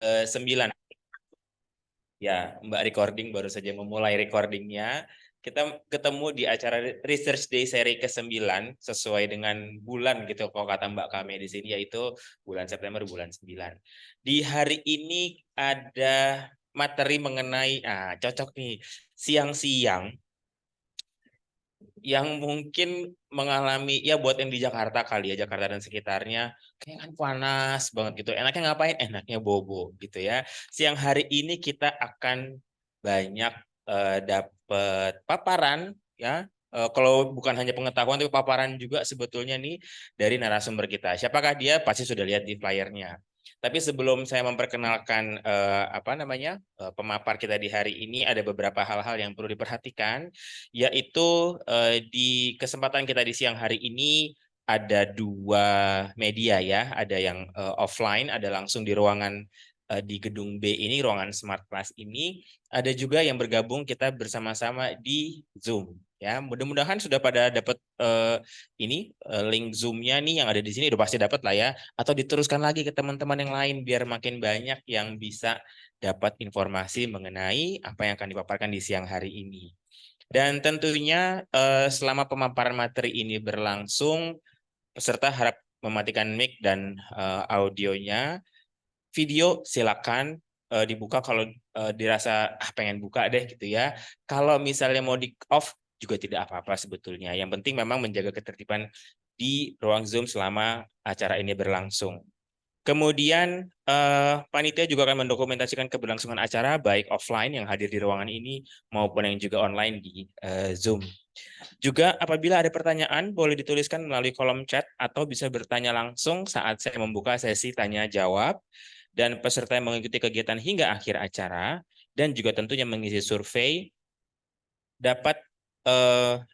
9. Ya, Mbak recording baru saja memulai recordingnya. Kita ketemu di acara Research Day seri ke-9 sesuai dengan bulan gitu kalau kata Mbak kami di sini, yaitu bulan September, bulan 9. Di hari ini ada materi mengenai cocok nih, siang-siang yang mungkin mengalami, ya buat yang di Jakarta kali ya, Jakarta dan sekitarnya kayak kan panas banget gitu. Enaknya ngapain? Enaknya bobo gitu ya. Siang hari ini kita akan banyak dapat paparan ya. Kalau bukan hanya pengetahuan tapi paparan juga sebetulnya nih dari narasumber kita. Siapakah dia? Pasti sudah lihat di flyernya. Tapi sebelum saya memperkenalkan pemapar kita di hari ini, ada beberapa hal-hal yang perlu diperhatikan, yaitu di kesempatan kita di siang hari ini ada dua media ya, ada yang offline, ada langsung di ruangan di gedung B ini, ruangan Smart Class ini, ada juga yang bergabung kita bersama-sama di Zoom. Ya, mudah-mudahan sudah pada dapat link Zoom-nya nih yang ada di sini, udah pasti dapat lah ya, atau diteruskan lagi ke teman-teman yang lain biar makin banyak yang bisa dapat informasi mengenai apa yang akan dipaparkan di siang hari ini. Dan tentunya selama pemaparan materi ini berlangsung, peserta harap mematikan mic dan audionya. Video silakan dibuka kalau dirasa pengen buka deh gitu ya. Kalau misalnya mau di off juga tidak apa-apa sebetulnya. Yang penting memang menjaga ketertiban di ruang Zoom selama acara ini berlangsung. Kemudian panitia juga akan mendokumentasikan keberlangsungan acara baik offline yang hadir di ruangan ini maupun yang juga online di Zoom. Juga apabila ada pertanyaan boleh dituliskan melalui kolom chat atau bisa bertanya langsung saat saya membuka sesi tanya jawab, dan peserta yang mengikuti kegiatan hingga akhir acara dan juga tentunya mengisi survei dapat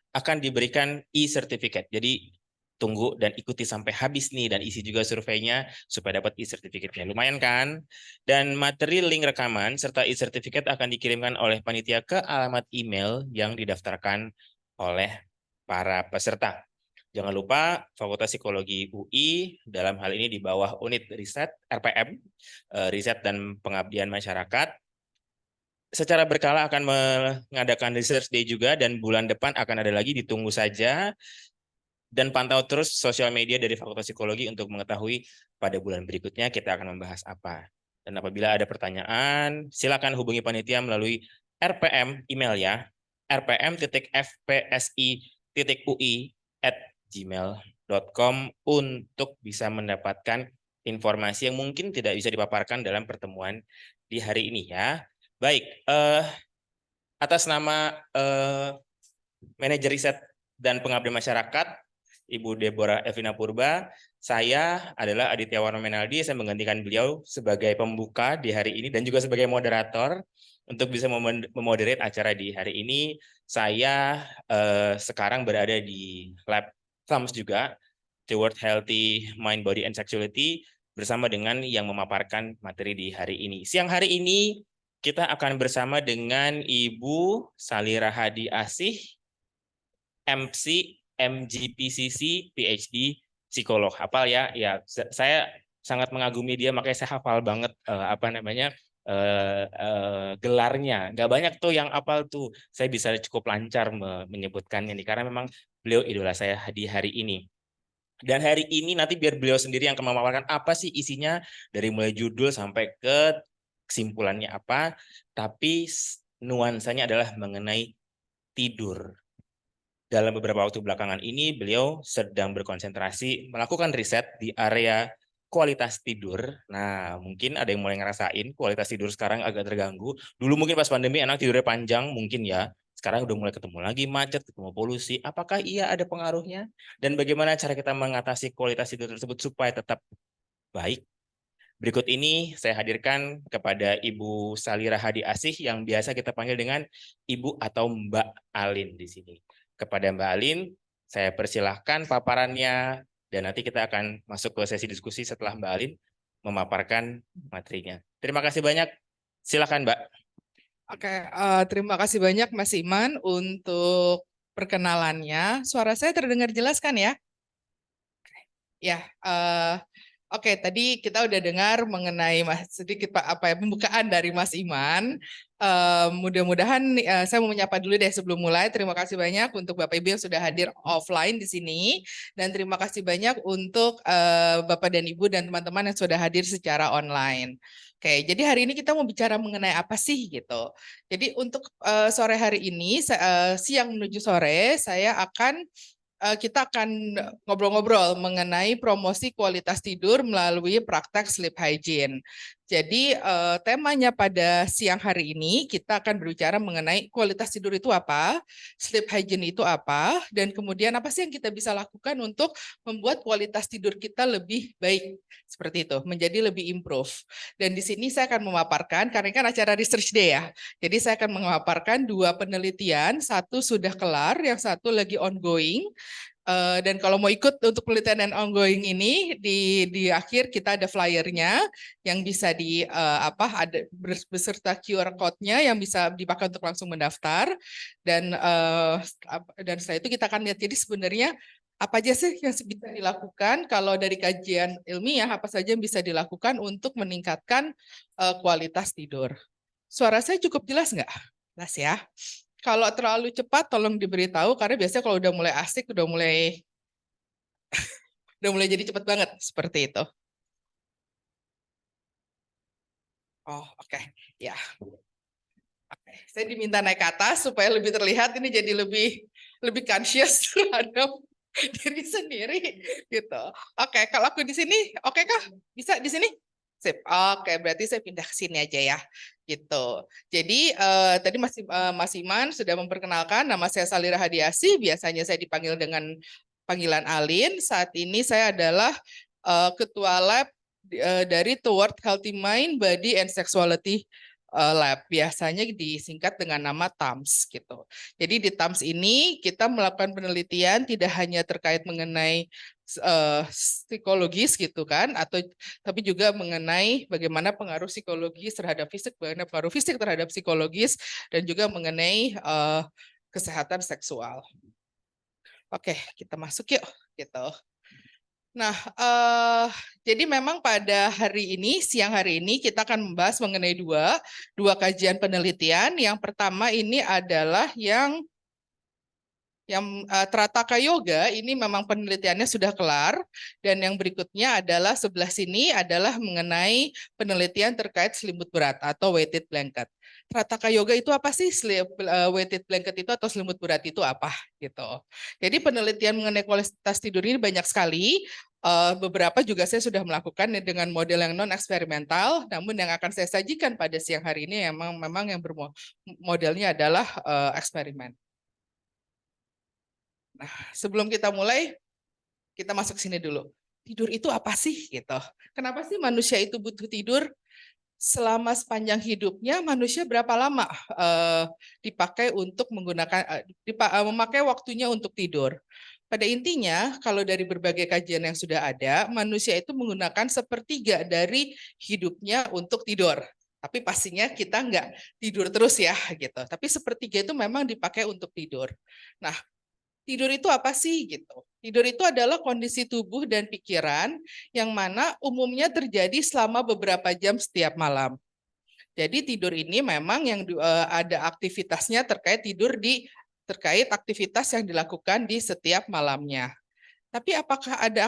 akan diberikan e-certificate. Jadi tunggu dan ikuti sampai habis nih dan isi juga surveinya supaya dapat e-certificate-nya. Lumayan kan? Dan materi link rekaman serta e-certificate akan dikirimkan oleh panitia ke alamat email yang didaftarkan oleh para peserta. Jangan lupa Fakultas Psikologi UI dalam hal ini di bawah unit riset RPM, riset dan pengabdian masyarakat, secara berkala akan mengadakan research day juga, dan bulan depan akan ada lagi, ditunggu saja dan pantau terus sosial media dari Fakultas Psikologi untuk mengetahui pada bulan berikutnya kita akan membahas apa. Dan apabila ada pertanyaan, silakan hubungi panitia melalui RPM email ya, rpm.fpsi.ui@gmail.com untuk bisa mendapatkan informasi yang mungkin tidak bisa dipaparkan dalam pertemuan di hari ini ya. Baik, atas nama manajer riset dan pengabdian masyarakat, Ibu Deborah Evina Purba, saya adalah Aditya Warno Menaldi. Saya menggantikan beliau sebagai pembuka di hari ini dan juga sebagai moderator untuk bisa memoderate acara di hari ini. Saya sekarang berada di lab THAMS juga, Toward Healthy Mind, Body, and Sexuality, bersama dengan yang memaparkan materi di hari ini. Siang hari ini kita akan bersama dengan Ibu Salira Hadi Asih, MC, MGPCC, PhD, psikolog. Hafal ya? Ya, saya sangat mengagumi dia, makanya saya hafal banget gelarnya. Nggak banyak tuh yang hafal tuh. Saya bisa cukup lancar menyebutkannya nih, karena memang beliau idola saya di hari ini. Dan hari ini nanti biar beliau sendiri yang akan memaparkan apa sih isinya, dari mulai judul sampai ke kesimpulannya apa, tapi nuansanya adalah mengenai tidur. Dalam beberapa waktu belakangan ini, beliau sedang berkonsentrasi melakukan riset di area kualitas tidur. Nah, mungkin ada yang mulai ngerasain kualitas tidur sekarang agak terganggu. Dulu mungkin pas pandemi enak tidurnya panjang, mungkin ya. Sekarang udah mulai ketemu lagi macet, ketemu polusi. Apakah iya ada pengaruhnya? Dan bagaimana cara kita mengatasi kualitas tidur tersebut supaya tetap baik? Berikut ini saya hadirkan kepada Ibu Salira Hadi Asih yang biasa kita panggil dengan Ibu atau Mbak Alin di sini. Kepada Mbak Alin, saya persilahkan paparannya dan nanti kita akan masuk ke sesi diskusi setelah Mbak Alin memaparkan materinya. Terima kasih banyak. Silakan Mbak. Oke, terima kasih banyak Mas Iman untuk perkenalannya. Suara saya terdengar jelas kan ya? Ya, Oke, tadi kita udah dengar mengenai sedikit pembukaan dari Mas Iman. Mudah-mudahan saya mau menyapa dulu deh sebelum mulai. Terima kasih banyak untuk Bapak Ibu yang sudah hadir offline di sini, dan terima kasih banyak untuk Bapak dan Ibu dan teman-teman yang sudah hadir secara online. Oke, jadi hari ini kita mau bicara mengenai apa sih gitu. Jadi untuk sore hari ini, siang menuju sore, kita akan ngobrol-ngobrol mengenai promosi kualitas tidur melalui praktek sleep hygiene. Jadi temanya pada siang hari ini kita akan berbicara mengenai kualitas tidur itu apa, sleep hygiene itu apa, dan kemudian apa sih yang kita bisa lakukan untuk membuat kualitas tidur kita lebih baik, seperti itu, menjadi lebih improve. Dan di sini saya akan memaparkan, karena kan acara research day ya, jadi saya akan memaparkan 2 penelitian, satu sudah kelar, yang satu lagi ongoing. Dan kalau mau ikut untuk penelitian dan ongoing ini, di akhir kita ada flyernya yang bisa ada beserta QR code-nya yang bisa dipakai untuk langsung mendaftar, dan setelah itu kita akan lihat jadi sebenarnya apa aja sih yang bisa dilakukan kalau dari kajian ilmiah, apa saja yang bisa dilakukan untuk meningkatkan kualitas tidur. Suara saya cukup jelas nggak? Jelas ya. Kalau terlalu cepat tolong diberitahu, karena biasanya kalau udah mulai asik, udah mulai jadi cepat banget seperti itu. Oh, oke. Ya. Oke. Saya diminta naik ke atas supaya lebih terlihat, ini jadi lebih conscious terhadap diri sendiri gitu. Oke, kalau aku di sini, oke kah? Bisa di sini? Sip. Oke, berarti saya pindah ke sini aja ya. Gitu. Jadi tadi Mas Iman sudah memperkenalkan, nama saya Salira Hadiasi, biasanya saya dipanggil dengan panggilan Alin. Saat ini saya adalah ketua lab dari Toward Healthy Mind, Body and Sexuality Lab, biasanya disingkat dengan nama TAMS gitu. Jadi di TAMS ini kita melakukan penelitian tidak hanya terkait mengenai psikologis gitu kan, tapi juga mengenai bagaimana pengaruh psikologis terhadap fisik, bagaimana pengaruh fisik terhadap psikologis, dan juga mengenai kesehatan seksual. Oke, kita masuk yuk gitu. Nah, jadi memang pada siang hari ini kita akan membahas mengenai dua kajian penelitian. Yang pertama ini adalah yang Trataka Yoga, ini memang penelitiannya sudah kelar, dan yang berikutnya adalah sebelah sini adalah mengenai penelitian terkait selimut berat atau weighted blanket. Trataka Yoga itu apa sih? Weighted blanket itu atau selimut berat itu apa gitu. Jadi penelitian mengenai kualitas tidur ini banyak sekali. Beberapa juga saya sudah melakukan dengan model yang non eksperimental, namun yang akan saya sajikan pada siang hari ini memang yang modelnya adalah eksperimen. Nah, sebelum kita mulai, kita masuk sini dulu. Tidur itu apa sih gitu? Kenapa sih manusia itu butuh tidur? Selama sepanjang hidupnya, manusia berapa lama dipakai untuk memakai waktunya untuk tidur? Pada intinya, kalau dari berbagai kajian yang sudah ada, manusia itu menggunakan sepertiga dari hidupnya untuk tidur. Tapi pastinya kita nggak tidur terus ya, gitu. Tapi sepertiga itu memang dipakai untuk tidur. Nah, tidur itu apa sih gitu? Tidur itu adalah kondisi tubuh dan pikiran yang mana umumnya terjadi selama beberapa jam setiap malam. Jadi tidur ini memang yang ada aktivitasnya terkait aktivitas yang dilakukan di setiap malamnya. Tapi apakah ada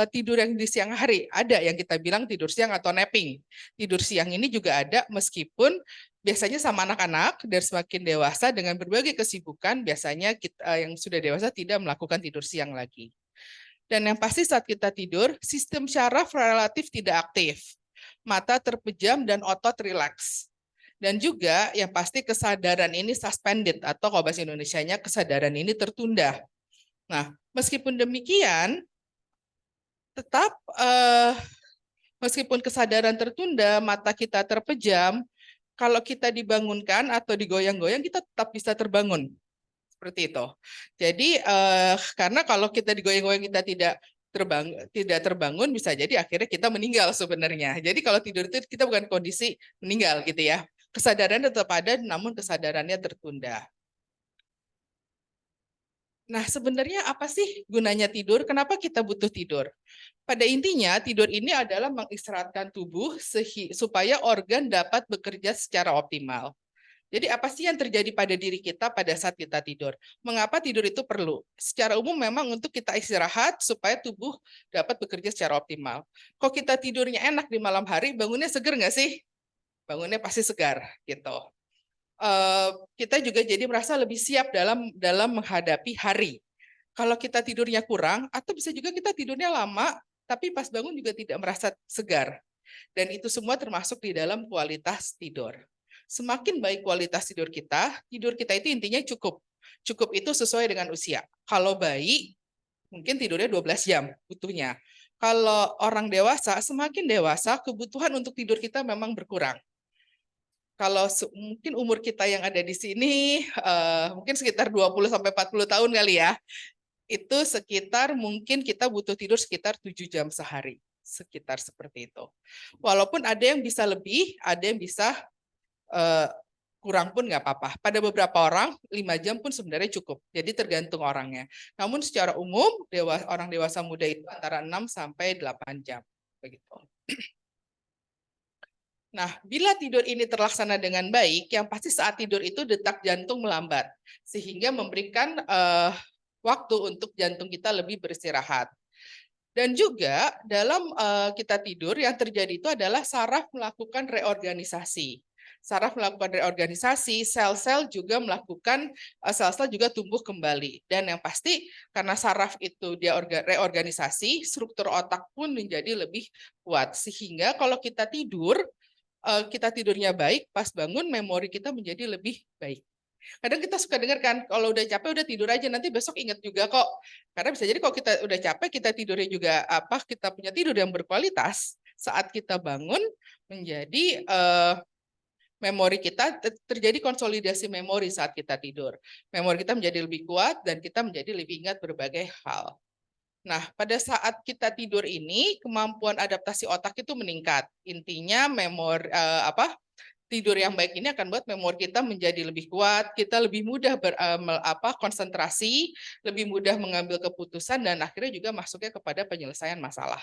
tidur yang di siang hari? Ada yang kita bilang tidur siang atau napping. Tidur siang ini juga ada, meskipun biasanya sama anak-anak dan semakin dewasa dengan berbagai kesibukan, biasanya kita yang sudah dewasa tidak melakukan tidur siang lagi. Dan yang pasti saat kita tidur, sistem syaraf relatif tidak aktif. Mata terpejam dan otot rileks. Dan juga yang pasti kesadaran ini suspended, atau kalau bahasa Indonesianya kesadaran ini tertunda. Nah, meskipun demikian, tetap meskipun kesadaran tertunda, mata kita terpejam, kalau kita dibangunkan atau digoyang-goyang, kita tetap bisa terbangun. Seperti itu. Jadi, karena kalau kita digoyang-goyang kita tidak terbangun, bisa jadi akhirnya kita meninggal sebenarnya. Jadi kalau tidur itu kita bukan kondisi meninggal gitu ya. Kesadaran tetap ada, namun kesadarannya tertunda. Nah, sebenarnya apa sih gunanya tidur? Kenapa kita butuh tidur? Pada intinya, tidur ini adalah mengistirahatkan tubuh supaya organ dapat bekerja secara optimal. Jadi apa sih yang terjadi pada diri kita pada saat kita tidur? Mengapa tidur itu perlu? Secara umum memang untuk kita istirahat supaya tubuh dapat bekerja secara optimal. Kok kita tidurnya enak di malam hari, bangunnya seger nggak sih? Bangunnya pasti segar gitu. Kita juga jadi merasa lebih siap dalam menghadapi hari. Kalau kita tidurnya kurang, atau bisa juga kita tidurnya lama, tapi pas bangun juga tidak merasa segar. Dan itu semua termasuk di dalam kualitas tidur. Semakin baik kualitas tidur kita itu intinya cukup. Cukup itu sesuai dengan usia. Kalau bayi, mungkin tidurnya 12 jam butuhnya. Kalau orang dewasa, semakin dewasa, kebutuhan untuk tidur kita memang berkurang. Kalau mungkin umur kita yang ada di sini, mungkin sekitar 20-40 tahun kali ya, itu sekitar mungkin kita butuh tidur sekitar 7 jam sehari. Sekitar seperti itu. Walaupun ada yang bisa lebih, ada yang bisa kurang pun nggak apa-apa. Pada beberapa orang 5 jam pun sebenarnya cukup. Jadi tergantung orangnya. Namun secara umum orang dewasa muda itu antara 6 sampai 8 jam begitu. Nah, bila tidur ini terlaksana dengan baik, yang pasti saat tidur itu detak jantung melambat sehingga memberikan waktu untuk jantung kita lebih beristirahat. Dan juga dalam kita tidur yang terjadi itu adalah saraf melakukan reorganisasi. Saraf melakukan reorganisasi, sel-sel juga melakukan sel-sel juga tumbuh kembali. Dan yang pasti karena saraf itu dia reorganisasi, struktur otak pun menjadi lebih kuat. Sehingga kalau kita tidurnya baik, pas bangun memori kita menjadi lebih baik. Kadang kita suka dengar kan, kalau udah capek udah tidur aja, nanti besok ingat juga kok. Karena bisa jadi kalau kita udah capek, kita tidurnya juga kita punya tidur yang berkualitas, saat kita bangun menjadi memori kita terjadi konsolidasi memori saat kita tidur. Memori kita menjadi lebih kuat dan kita menjadi lebih ingat berbagai hal. Nah, pada saat kita tidur ini, kemampuan adaptasi otak itu meningkat. Intinya tidur yang baik ini akan buat memori kita menjadi lebih kuat, kita lebih mudah konsentrasi, lebih mudah mengambil keputusan, dan akhirnya juga masuknya kepada penyelesaian masalah.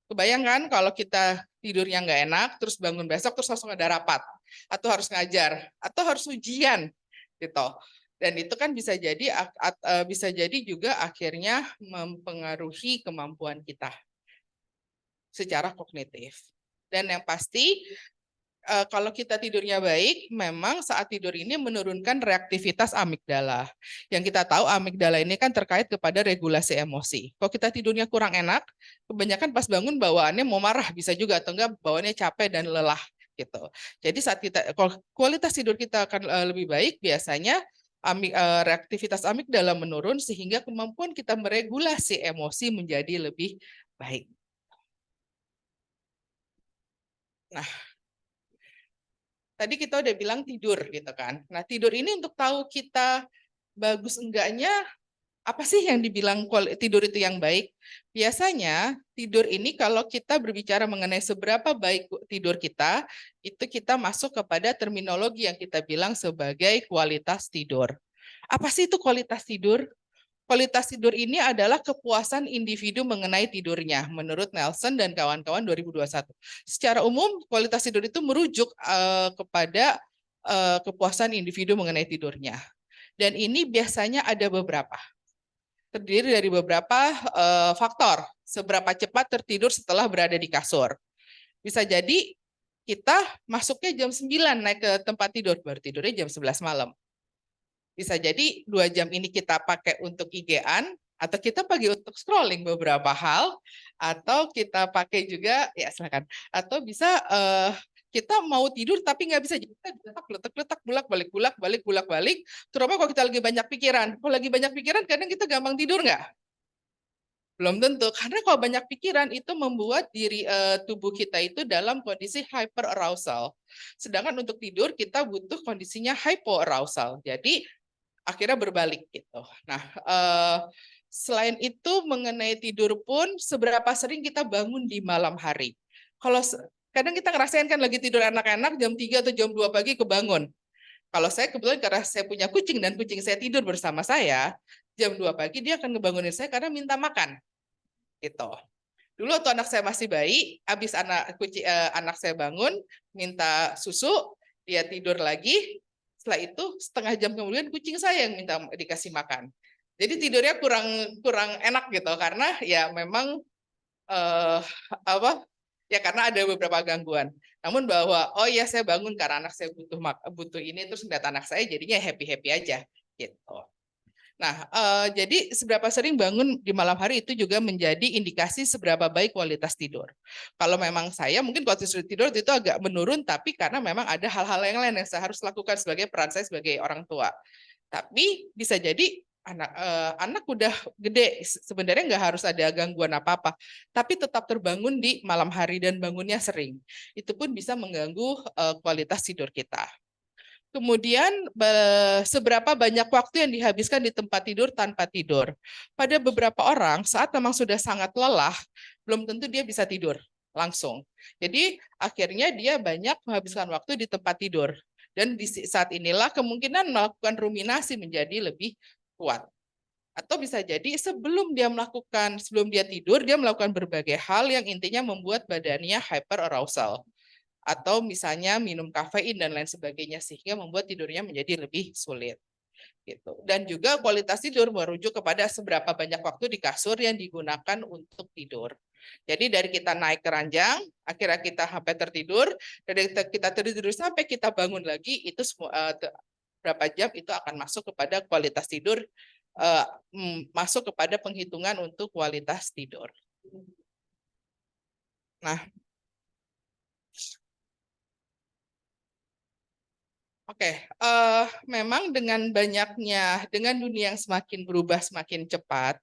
Kebayangkan kalau kita tidurnya nggak enak, terus bangun besok, terus langsung ada rapat, atau harus ngajar, atau harus ujian, gitu. Dan itu kan bisa jadi juga akhirnya mempengaruhi kemampuan kita secara kognitif. Dan yang pasti kalau kita tidurnya baik, memang saat tidur ini menurunkan reaktivitas amigdala. Yang kita tahu amigdala ini kan terkait kepada regulasi emosi. Kalau kita tidurnya kurang enak, kebanyakan pas bangun bawaannya mau marah bisa juga, atau enggak bawaannya capek dan lelah gitu. Jadi saat kualitas tidur kita akan lebih baik, biasanya reaktivitas amigdala menurun sehingga kemampuan kita meregulasi emosi menjadi lebih baik. Nah, tadi kita udah bilang tidur gitu kan. Nah, tidur ini untuk tahu kita bagus enggaknya, apa sih yang dibilang tidur itu yang baik? Biasanya tidur ini kalau kita berbicara mengenai seberapa baik tidur kita, itu kita masuk kepada terminologi yang kita bilang sebagai kualitas tidur. Apa sih itu kualitas tidur? Kualitas tidur ini adalah kepuasan individu mengenai tidurnya, menurut Nelson dan kawan-kawan 2021. Secara umum, kualitas tidur itu merujuk kepada kepuasan individu mengenai tidurnya. Dan ini biasanya ada beberapa. Terdiri dari beberapa faktor. Seberapa cepat tertidur setelah berada di kasur. Bisa jadi kita masuknya jam 9 naik ke tempat tidur, baru tidurnya jam 11 malam. Bisa jadi 2 jam ini kita pakai untuk IG-an, atau kita pakai untuk scrolling beberapa hal, atau kita pakai juga, ya silakan, atau bisa kita mau tidur tapi nggak bisa, kita letak bolak-balik, terutama kalau kita lagi banyak pikiran. Kalau lagi banyak pikiran, kadang kita gampang tidur nggak? Belum tentu, karena kalau banyak pikiran itu membuat tubuh kita itu dalam kondisi hyperarousal. Sedangkan untuk tidur kita butuh kondisinya hypoarousal. Jadi akhirnya berbalik gitu. Nah, selain itu mengenai tidur pun seberapa sering kita bangun di malam hari. Kalau kadang kita ngerasain kan lagi tidur enak-enak jam 3 atau jam 2 pagi kebangun. Kalau saya kebetulan karena saya punya kucing dan kucing saya tidur bersama saya, jam 2 pagi dia akan ngebangunin saya karena minta makan. Gitu. Dulu waktu anak saya masih bayi, habis anak saya bangun, minta susu, dia tidur lagi. Setelah itu setengah jam kemudian kucing saya yang minta dikasih makan. Jadi tidurnya kurang enak gitu karena ya memang ya karena ada beberapa gangguan. Namun bahwa oh ya saya bangun karena anak saya butuh ini, terus ngeliat anak saya jadinya happy aja gitu. Nah, jadi seberapa sering bangun di malam hari itu juga menjadi indikasi seberapa baik kualitas tidur. Kalau memang saya mungkin kualitas tidur itu agak menurun, tapi karena memang ada hal-hal yang lain yang saya harus lakukan sebagai peran saya sebagai orang tua. Tapi bisa jadi anak udah gede, sebenarnya nggak harus ada gangguan apa-apa, tapi tetap terbangun di malam hari dan bangunnya sering. Itu pun bisa mengganggu kualitas tidur kita. Kemudian seberapa banyak waktu yang dihabiskan di tempat tidur tanpa tidur. Pada beberapa orang saat memang sudah sangat lelah, belum tentu dia bisa tidur langsung. Jadi akhirnya dia banyak menghabiskan waktu di tempat tidur. Dan di saat inilah kemungkinan melakukan ruminasi menjadi lebih kuat. Atau bisa jadi sebelum dia tidur, dia melakukan berbagai hal yang intinya membuat badannya hyperarousal atau misalnya minum kafein dan lain sebagainya sehingga membuat tidurnya menjadi lebih sulit gitu. Dan juga kualitas tidur merujuk kepada seberapa banyak waktu di kasur yang digunakan untuk tidur. Jadi dari kita naik ke ranjang, akhirnya kita sampai tertidur, dari kita tertidur sampai kita bangun lagi itu berapa jam itu akan masuk kepada kualitas tidur, masuk kepada penghitungan untuk kualitas tidur. Nah, Oke, memang dengan dunia yang semakin berubah semakin cepat,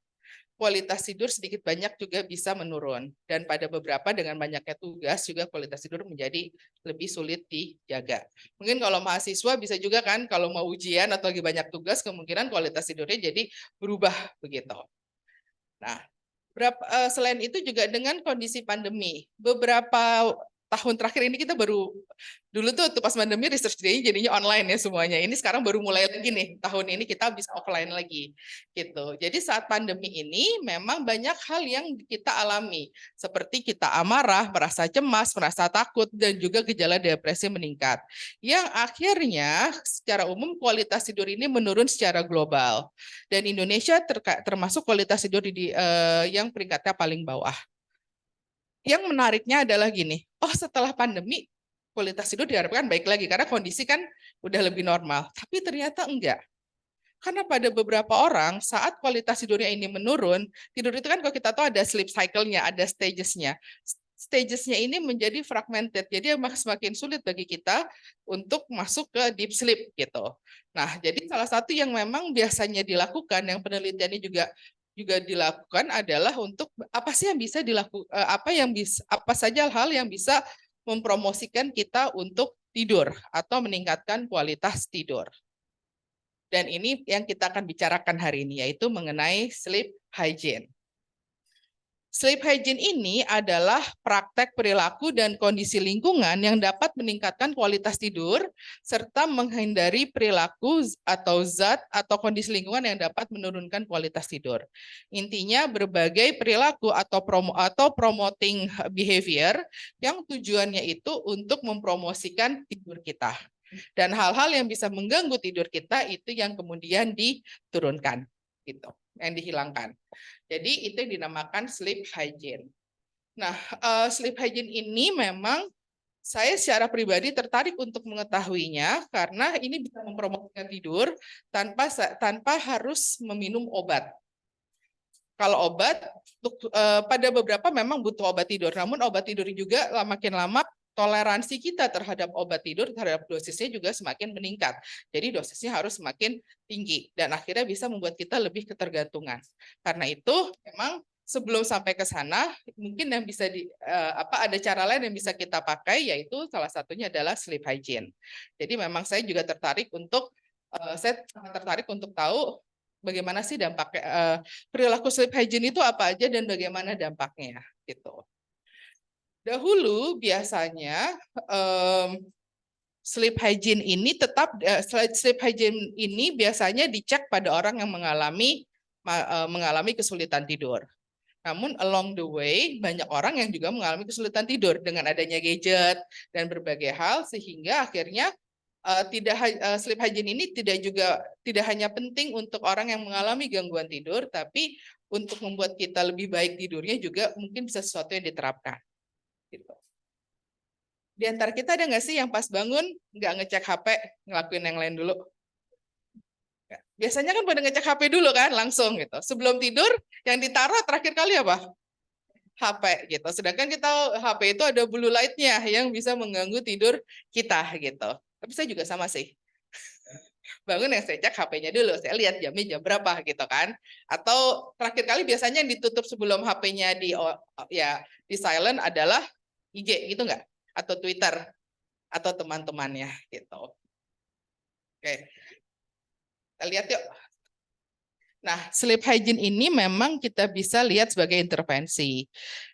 kualitas tidur sedikit banyak juga bisa menurun. Dan pada beberapa dengan banyaknya tugas juga kualitas tidur menjadi lebih sulit dijaga. Mungkin kalau mahasiswa bisa juga kan, kalau mau ujian atau lagi banyak tugas, kemungkinan kualitas tidurnya jadi berubah begitu. Nah, selain itu juga dengan kondisi pandemi, beberapa tahun terakhir ini kita baru dulu tuh pas pandemi research day jadinya online ya semuanya. Ini sekarang baru mulai lagi nih, tahun ini kita bisa offline lagi gitu. Jadi saat pandemi ini memang banyak hal yang kita alami seperti kita amarah, merasa cemas, merasa takut dan juga gejala depresi meningkat. Yang akhirnya secara umum kualitas tidur ini menurun secara global. Dan Indonesia termasuk kualitas tidur yang peringkatnya paling bawah. Yang menariknya adalah gini, setelah pandemi kualitas tidur diharapkan baik lagi karena kondisi kan udah lebih normal. Tapi ternyata enggak. Karena pada beberapa orang saat kualitas tidurnya ini menurun, tidur itu kan kalau kita tahu ada sleep cycle-nya, ada stages-nya. Stages-nya ini menjadi fragmented, jadi semakin sulit bagi kita untuk masuk ke deep sleep gitu. Nah, jadi salah satu yang memang biasanya dilakukan, yang penelitiannya juga dilakukan adalah untuk apa sih yang bisa dilakukan, apa saja hal yang bisa mempromosikan kita untuk tidur atau meningkatkan kualitas tidur. Dan ini yang kita akan bicarakan hari ini, yaitu mengenai sleep hygiene. Sleep hygiene ini adalah praktek perilaku dan kondisi lingkungan yang dapat meningkatkan kualitas tidur serta menghindari perilaku atau zat atau kondisi lingkungan yang dapat menurunkan kualitas tidur. Intinya berbagai perilaku atau promoting behavior yang tujuannya itu untuk mempromosikan tidur kita. Dan hal-hal yang bisa mengganggu tidur kita itu yang kemudian diturunkan, gitu, yang dihilangkan. Jadi itu yang dinamakan sleep hygiene. Nah, sleep hygiene ini memang saya secara pribadi tertarik untuk mengetahuinya karena ini bisa mempromosikan tidur tanpa harus meminum obat. Kalau obat, pada beberapa memang butuh obat tidur, namun obat tidur juga makin lama toleransi kita terhadap obat tidur, terhadap dosisnya juga semakin meningkat. Jadi dosisnya harus semakin tinggi dan akhirnya bisa membuat kita lebih ketergantungan. Karena itu memang sebelum sampai ke sana, mungkin yang bisa ada cara lain yang bisa kita pakai, yaitu salah satunya adalah sleep hygiene. Jadi memang saya juga tertarik untuk tahu bagaimana sih dampak perilaku sleep hygiene itu apa aja dan bagaimana dampaknya gitu. Dahulu biasanya sleep hygiene ini biasanya dicek pada orang yang mengalami mengalami kesulitan tidur. Namun along the way banyak orang yang juga mengalami kesulitan tidur dengan adanya gadget dan berbagai hal, sehingga akhirnya sleep hygiene ini tidak hanya penting untuk orang yang mengalami gangguan tidur, tapi untuk membuat kita lebih baik tidurnya juga mungkin bisa sesuatu yang diterapkan. Gitu. Di antara kita ada nggak sih yang pas bangun nggak ngecek HP, ngelakuin yang lain dulu? Biasanya kan pada ngecek HP dulu kan, langsung gitu. Sebelum tidur yang ditaruh terakhir kali apa? HP gitu. Sedangkan kita HP itu ada blue light-nya yang bisa mengganggu tidur kita gitu. Tapi saya juga sama sih. Bangun yang saya cek HP-nya dulu, saya lihat jamnya jam berapa gitu kan. Atau terakhir kali biasanya yang ditutup sebelum HP-nya di silent adalah IG gitu nggak? Atau Twitter atau teman-temannya gitu. Oke. Kita lihat yuk. Nah, sleep hygiene ini memang kita bisa lihat sebagai intervensi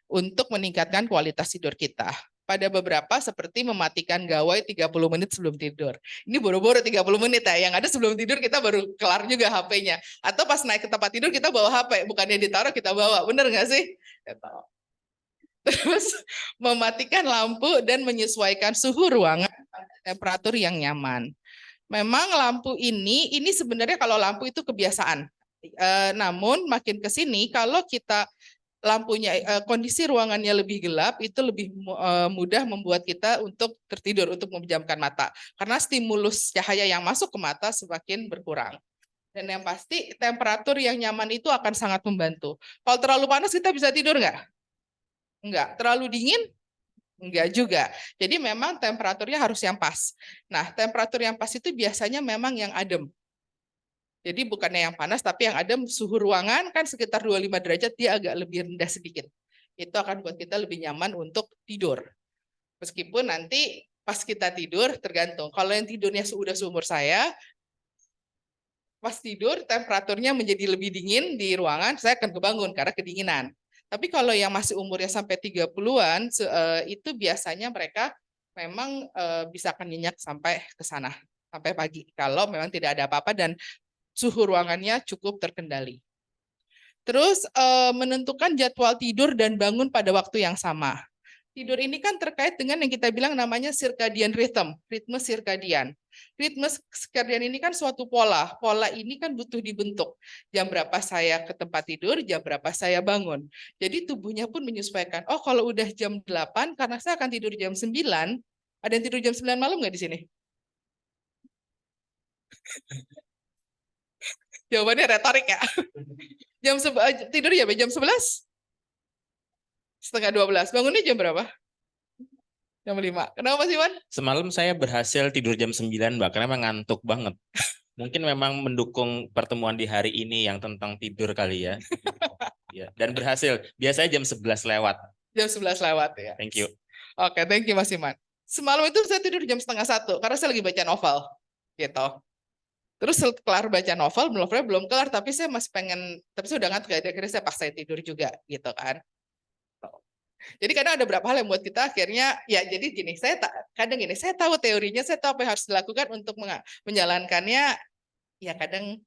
untuk meningkatkan kualitas tidur kita. Pada beberapa seperti mematikan gawai 30 menit sebelum tidur. Ini boro-boro 30 menit ya. Yang ada sebelum tidur kita baru kelar juga HP-nya. Atau pas naik ke tempat tidur kita bawa HP. Bukannya ditaruh kita bawa. Bener nggak sih? Terus mematikan lampu dan menyesuaikan suhu ruangan pada temperatur yang nyaman. Memang lampu ini sebenarnya kalau lampu itu kebiasaan. Namun makin ke sini kalau kita lampunya kondisi ruangannya lebih gelap itu lebih mudah membuat kita untuk tertidur, untuk memejamkan mata karena stimulus cahaya yang masuk ke mata semakin berkurang. Dan yang pasti temperatur yang nyaman itu akan sangat membantu. Kalau terlalu panas kita bisa tidur nggak? Enggak. Terlalu dingin? Enggak juga. Jadi memang temperaturnya harus yang pas. Nah, temperatur yang pas itu biasanya memang yang adem. Jadi bukannya yang panas, tapi yang adem, suhu ruangan kan sekitar 25 derajat, dia agak lebih rendah sedikit. Itu akan buat kita lebih nyaman untuk tidur. Meskipun nanti pas kita tidur, tergantung. Kalau yang tidurnya sudah seumur saya, pas tidur temperaturnya menjadi lebih dingin di ruangan, saya akan kebangun karena kedinginan. Tapi kalau yang masih umurnya sampai 30-an, itu biasanya mereka memang bisa akan nyenyak sampai ke sana, sampai pagi. Kalau memang tidak ada apa-apa dan suhu ruangannya cukup terkendali. Terus menentukan jadwal tidur dan bangun pada waktu yang sama. Tidur ini kan terkait dengan yang kita bilang namanya circadian rhythm, ritme sirkadian. Ritme sirkadian ini kan suatu pola. Pola ini kan butuh dibentuk. Jam berapa saya ke tempat tidur, jam berapa saya bangun. Jadi tubuhnya pun menyesuaikan. Oh, kalau udah jam 8 karena saya akan tidur jam 9, ada yang tidur jam 9 malam nggak di sini? Jawabannya retorik ya. Tidur ya jam 11? Setengah 12. Bangunnya jam berapa? Jam 5. Kenapa Mas Iwan? Semalam saya berhasil tidur jam 9, Mbak, karena memang ngantuk banget. Mungkin memang mendukung pertemuan di hari ini yang tentang tidur kali ya. Ya, dan berhasil. Biasanya jam 11 lewat. Jam 11 lewat ya. Thank you. Oke, thank you Mas Iman. Semalam itu saya tidur jam setengah 1 karena saya lagi baca novel gitu. Terus kelar baca novelnya belum kelar, tapi saya masih pengen, tapi saya udah ngantuk, akhirnya saya paksa tidur juga gitu kan. Jadi kadang ada beberapa hal yang buat kita akhirnya ya jadi gini, saya tahu teorinya, saya tahu apa yang harus dilakukan untuk menjalankannya, ya kadang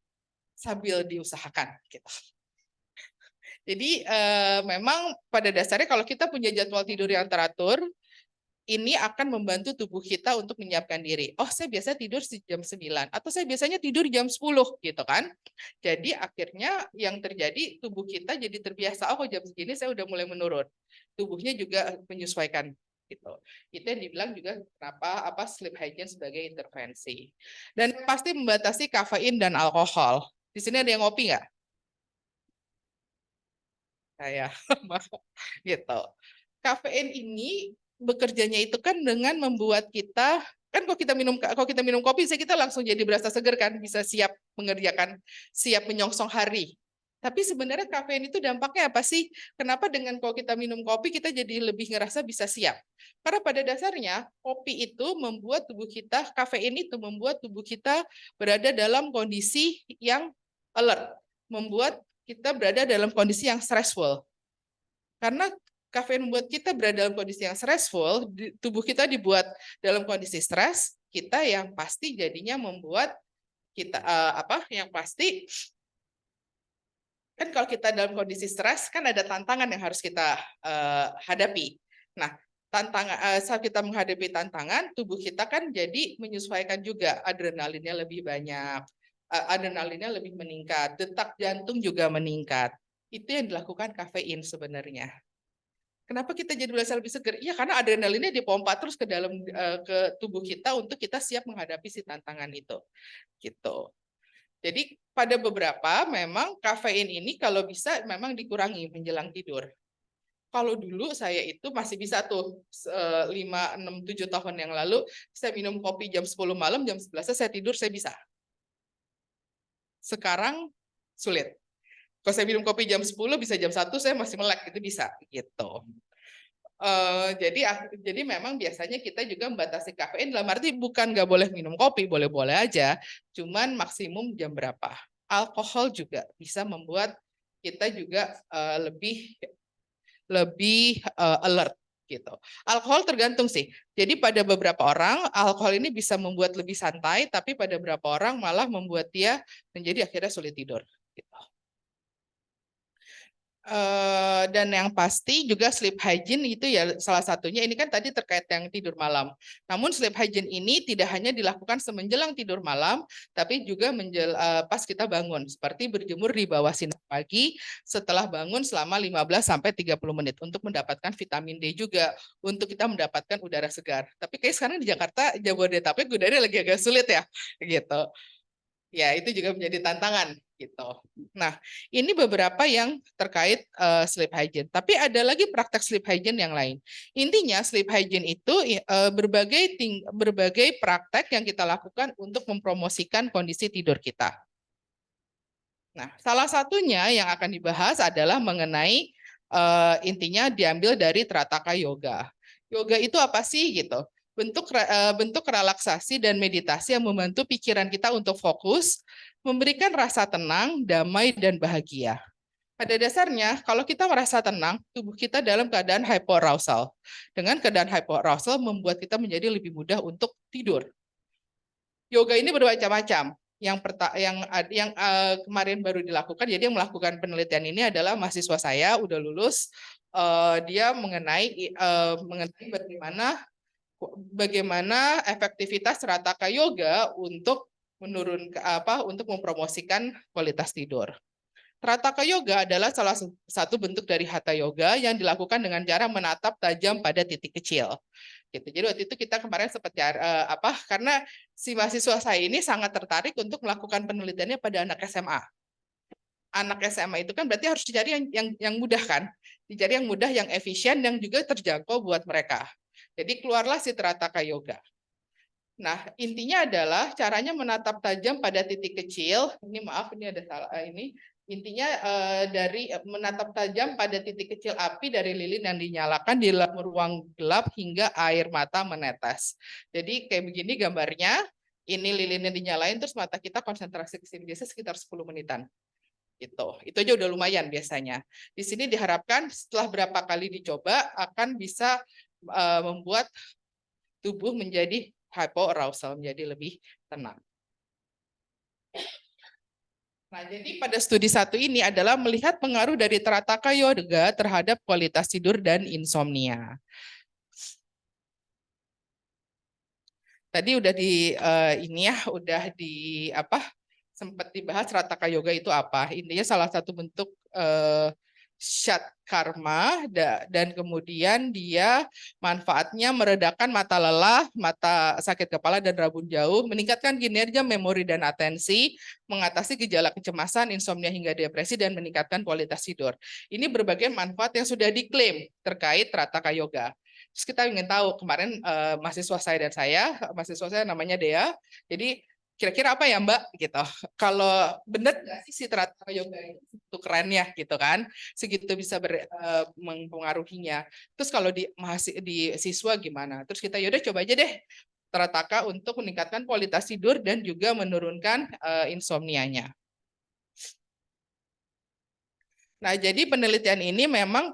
sambil diusahakan gitu. Jadi memang pada dasarnya kalau kita punya jadwal tidur yang teratur, ini akan membantu tubuh kita untuk menyiapkan diri. Oh, saya biasa tidur jam 9 atau saya biasanya tidur jam 10 gitu kan. Jadi akhirnya yang terjadi tubuh kita jadi terbiasa, oh jam segini saya udah mulai menurun. Tubuhnya juga menyesuaikan gitu. Itu yang dibilang juga kenapa sleep hygiene sebagai intervensi. Dan pasti membatasi kafein dan alkohol. Di sini ada yang ngopi nggak? Saya gitu. Kafein ini bekerjanya itu kan dengan membuat kita kan kalau kita minum kopi kita langsung jadi berasa segar kan, bisa siap menyongsong hari. Tapi sebenarnya kafein itu dampaknya apa sih? Kenapa dengan kalau kita minum kopi kita jadi lebih ngerasa bisa siap? Karena pada dasarnya kopi itu membuat tubuh kita, kafein itu membuat tubuh kita berada dalam kondisi yang alert, membuat kita berada dalam kondisi yang stressful. Karena kafein membuat kita berada dalam kondisi yang stressful, tubuh kita dibuat dalam kondisi stres, kita yang pasti jadinya membuat kita yang pasti kan kalau kita dalam kondisi stres kan ada tantangan yang harus kita hadapi. Nah, saat kita menghadapi tantangan, tubuh kita kan jadi menyesuaikan juga, adrenalinnya lebih banyak, adrenalinnya lebih meningkat, detak jantung juga meningkat. Itu yang dilakukan kafein sebenarnya. Kenapa kita jadi berasa lebih segar? Ya karena adrenalinnya dipompa terus ke dalam ke tubuh kita untuk kita siap menghadapi si tantangan itu. Gitu. Jadi pada beberapa memang kafein ini kalau bisa memang dikurangi menjelang tidur. Kalau dulu saya itu masih bisa tuh 5, 6, 7 tahun yang lalu saya minum kopi jam 10 malam, jam 11 saya tidur saya bisa. Sekarang sulit. Kalau saya minum kopi jam 10 bisa jam 1 saya masih melek itu bisa gitu. Jadi memang biasanya kita juga membatasi kafein dalam arti bukan nggak boleh minum kopi, boleh-boleh aja, cuman maksimum jam berapa. Alkohol juga bisa membuat kita juga lebih alert gitu. Alkohol tergantung sih. Jadi pada beberapa orang alkohol ini bisa membuat lebih santai, tapi pada beberapa orang malah membuat dia menjadi akhirnya sulit tidur. Gitu. Dan yang pasti juga sleep hygiene itu ya salah satunya ini kan tadi terkait yang tidur malam. Namun sleep hygiene ini tidak hanya dilakukan semenjelang tidur malam, tapi juga pas kita bangun, seperti berjemur di bawah sinar pagi setelah bangun selama 15 sampai 30 menit untuk mendapatkan vitamin D juga untuk kita mendapatkan udara segar. Tapi kayak sekarang di Jakarta, Jabodetabek udaranya lagi agak sulit ya, gitu. Ya, itu juga menjadi tantangan gitu. Nah, ini beberapa yang terkait sleep hygiene. Tapi ada lagi praktek sleep hygiene yang lain. Intinya sleep hygiene itu berbagai praktek yang kita lakukan untuk mempromosikan kondisi tidur kita. Nah, salah satunya yang akan dibahas adalah mengenai intinya diambil dari Trataka Yoga. Yoga itu apa sih gitu? Bentuk relaksasi dan meditasi yang membantu pikiran kita untuk fokus, memberikan rasa tenang, damai, dan bahagia. Pada dasarnya, kalau kita merasa tenang, tubuh kita dalam keadaan hypoarousal. Dengan keadaan hypoarousal membuat kita menjadi lebih mudah untuk tidur. Yoga ini bermacam-macam. Yang kemarin baru dilakukan, jadi yang melakukan penelitian ini adalah mahasiswa saya, udah lulus. Dia mengenai bagaimana efektivitas Rataka Yoga untuk untuk mempromosikan kualitas tidur. Rataka Yoga adalah salah satu bentuk dari Hatha Yoga yang dilakukan dengan cara menatap tajam pada titik kecil. Gitu. Jadi waktu itu kita kemarin sempat karena si mahasiswa saya ini sangat tertarik untuk melakukan penelitiannya pada anak SMA. Anak SMA itu kan berarti harus dicari yang mudah kan, dicari yang mudah, yang efisien, yang juga terjangkau buat mereka. Jadi keluarlah si Trataka Yoga. Nah, intinya adalah caranya menatap tajam pada titik kecil. Ini maaf, ini ada salah ini. Intinya dari menatap tajam pada titik kecil api dari lilin yang dinyalakan di dalam ruang gelap hingga air mata menetes. Jadi kayak begini gambarnya. Ini lilinnya dinyalain terus mata kita konsentrasi ke sini biasa sekitar 10 menitan. Gitu. Itu aja udah lumayan biasanya. Di sini diharapkan setelah berapa kali dicoba akan bisa membuat tubuh menjadi hypoarousal, menjadi lebih tenang. Nah, jadi pada studi satu ini adalah melihat pengaruh dari Trataka Yoga terhadap kualitas tidur dan insomnia. Tadi udah sempat dibahas Trataka Yoga itu apa. Intinya salah satu bentuk Shat Karma dan kemudian dia manfaatnya meredakan mata lelah, mata sakit kepala dan rabun jauh, meningkatkan kinerja memori dan atensi, mengatasi gejala kecemasan, insomnia hingga depresi dan meningkatkan kualitas tidur. Ini berbagai manfaat yang sudah diklaim terkait Trataka Yoga. Terus kita ingin tahu kemarin mahasiswa saya namanya Dea. Jadi kira-kira apa ya Mbak gitu. Kalau benar nggak sih si Trataka Yoga itu keren ya gitu kan, segitu bisa mempengaruhinya. Terus kalau di siswa gimana? Terus kita yaudah coba aja deh Trataka untuk meningkatkan kualitas tidur dan juga menurunkan insomnianya. Nah, jadi penelitian ini memang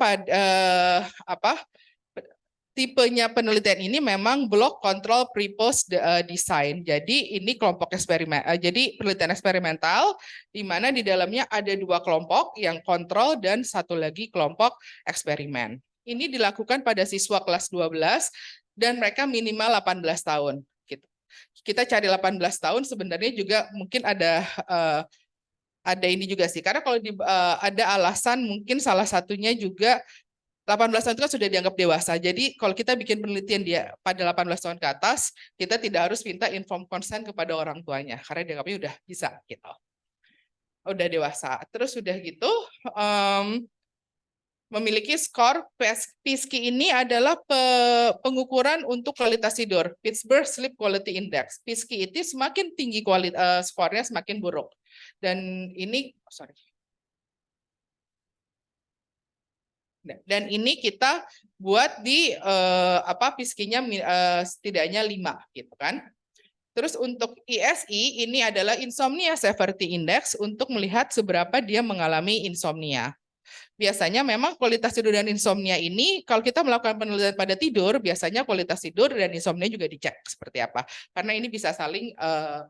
tipenya penelitian ini memang block control pre-post design. Jadi ini kelompok eksperimen. Jadi penelitian eksperimental di mana di dalamnya ada 2 kelompok yang kontrol dan satu lagi kelompok eksperimen. Ini dilakukan pada siswa kelas 12 dan mereka minimal 18 tahun. Gitu. Kita cari 18 tahun sebenarnya juga mungkin ada ini juga sih. Karena kalau ada alasan mungkin salah satunya juga 18 tahun itu kan sudah dianggap dewasa. Jadi kalau kita bikin penelitian dia pada 18 tahun ke atas, kita tidak harus minta informed consent kepada orang tuanya karena dianggapnya udah bisa gitu. Udah dewasa. Terus udah gitu memiliki skor PSKI ini adalah pengukuran untuk kualitas tidur, Pittsburgh Sleep Quality Index. PSKI itu semakin tinggi skornya semakin buruk. Dan ini Dan ini kita buat di PSKI-nya setidaknya 5 gitu kan. Terus untuk ISI ini adalah Insomnia Severity Index untuk melihat seberapa dia mengalami insomnia. Biasanya memang kualitas tidur dan insomnia ini kalau kita melakukan penelitian pada tidur, biasanya kualitas tidur dan insomnia juga dicek seperti apa. Karena ini bisa saling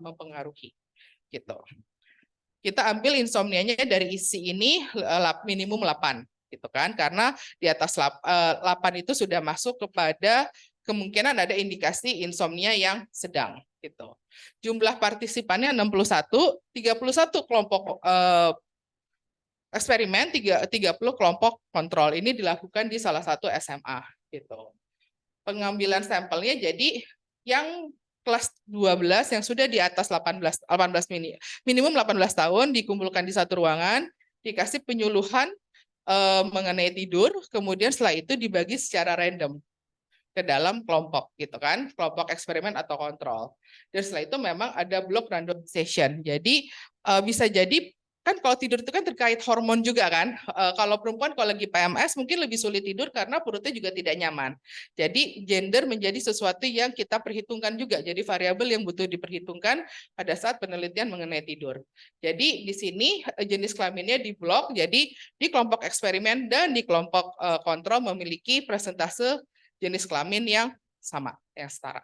mempengaruhi gitu. Kita ambil insomnianya dari ISI ini minimum 8 gitu kan, karena di atas 8 itu sudah masuk kepada kemungkinan ada indikasi insomnia yang sedang gitu. Jumlah partisipannya 61, 31 kelompok eksperimen, 30 kelompok kontrol. Ini dilakukan di salah satu SMA gitu. Pengambilan sampelnya jadi yang kelas 12 yang sudah di atas 18 minimum 18 tahun dikumpulkan di satu ruangan, dikasih penyuluhan mengenai tidur, kemudian setelah itu dibagi secara random ke dalam kelompok gitu kan, kelompok eksperimen atau kontrol. Dan setelah itu memang ada block randomization. Jadi bisa jadi kan kalau tidur itu kan terkait hormon juga kan. Kalau perempuan kalau lagi PMS mungkin lebih sulit tidur karena perutnya juga tidak nyaman. Jadi gender menjadi sesuatu yang kita perhitungkan juga. Jadi variabel yang butuh diperhitungkan pada saat penelitian mengenai tidur. Jadi di sini jenis kelaminnya di blok. Jadi di kelompok eksperimen dan di kelompok kontrol memiliki presentase jenis kelamin yang sama, yang setara.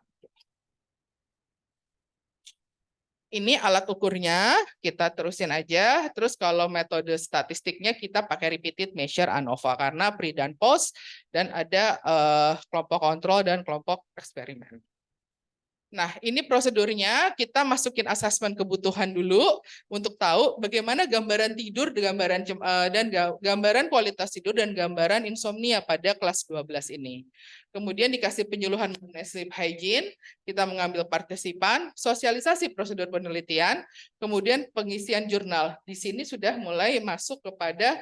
Ini alat ukurnya, kita terusin aja. Terus kalau metode statistiknya kita pakai repeated measure ANOVA karena pre dan post dan ada kelompok kontrol dan kelompok eksperimen. Nah, ini prosedurnya kita masukin asesmen kebutuhan dulu untuk tahu bagaimana gambaran tidur, dan gambaran kualitas tidur dan gambaran insomnia pada kelas 12 ini. Kemudian dikasih penyuluhan mengenai sleep hygiene, kita mengambil partisipan, sosialisasi prosedur penelitian, kemudian pengisian jurnal. Di sini sudah mulai masuk kepada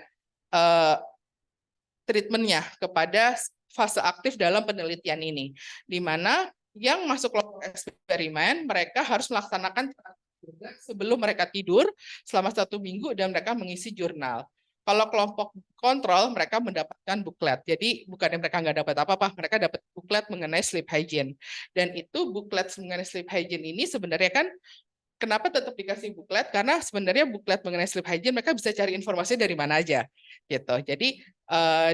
treatmentnya, kepada fase aktif dalam penelitian ini, di mana yang masuk kelompok eksperimen, mereka harus melaksanakan sebelum mereka tidur selama 1 minggu dan mereka mengisi jurnal. Kalau kelompok kontrol, mereka mendapatkan buklet. Jadi bukannya mereka nggak dapat apa-apa, mereka dapat buklet mengenai sleep hygiene. Dan itu buklet mengenai sleep hygiene ini sebenarnya kan kenapa tetap dikasih buklet? Karena sebenarnya buklet mengenai sleep hygiene mereka bisa cari informasi dari mana aja, gitu. Jadi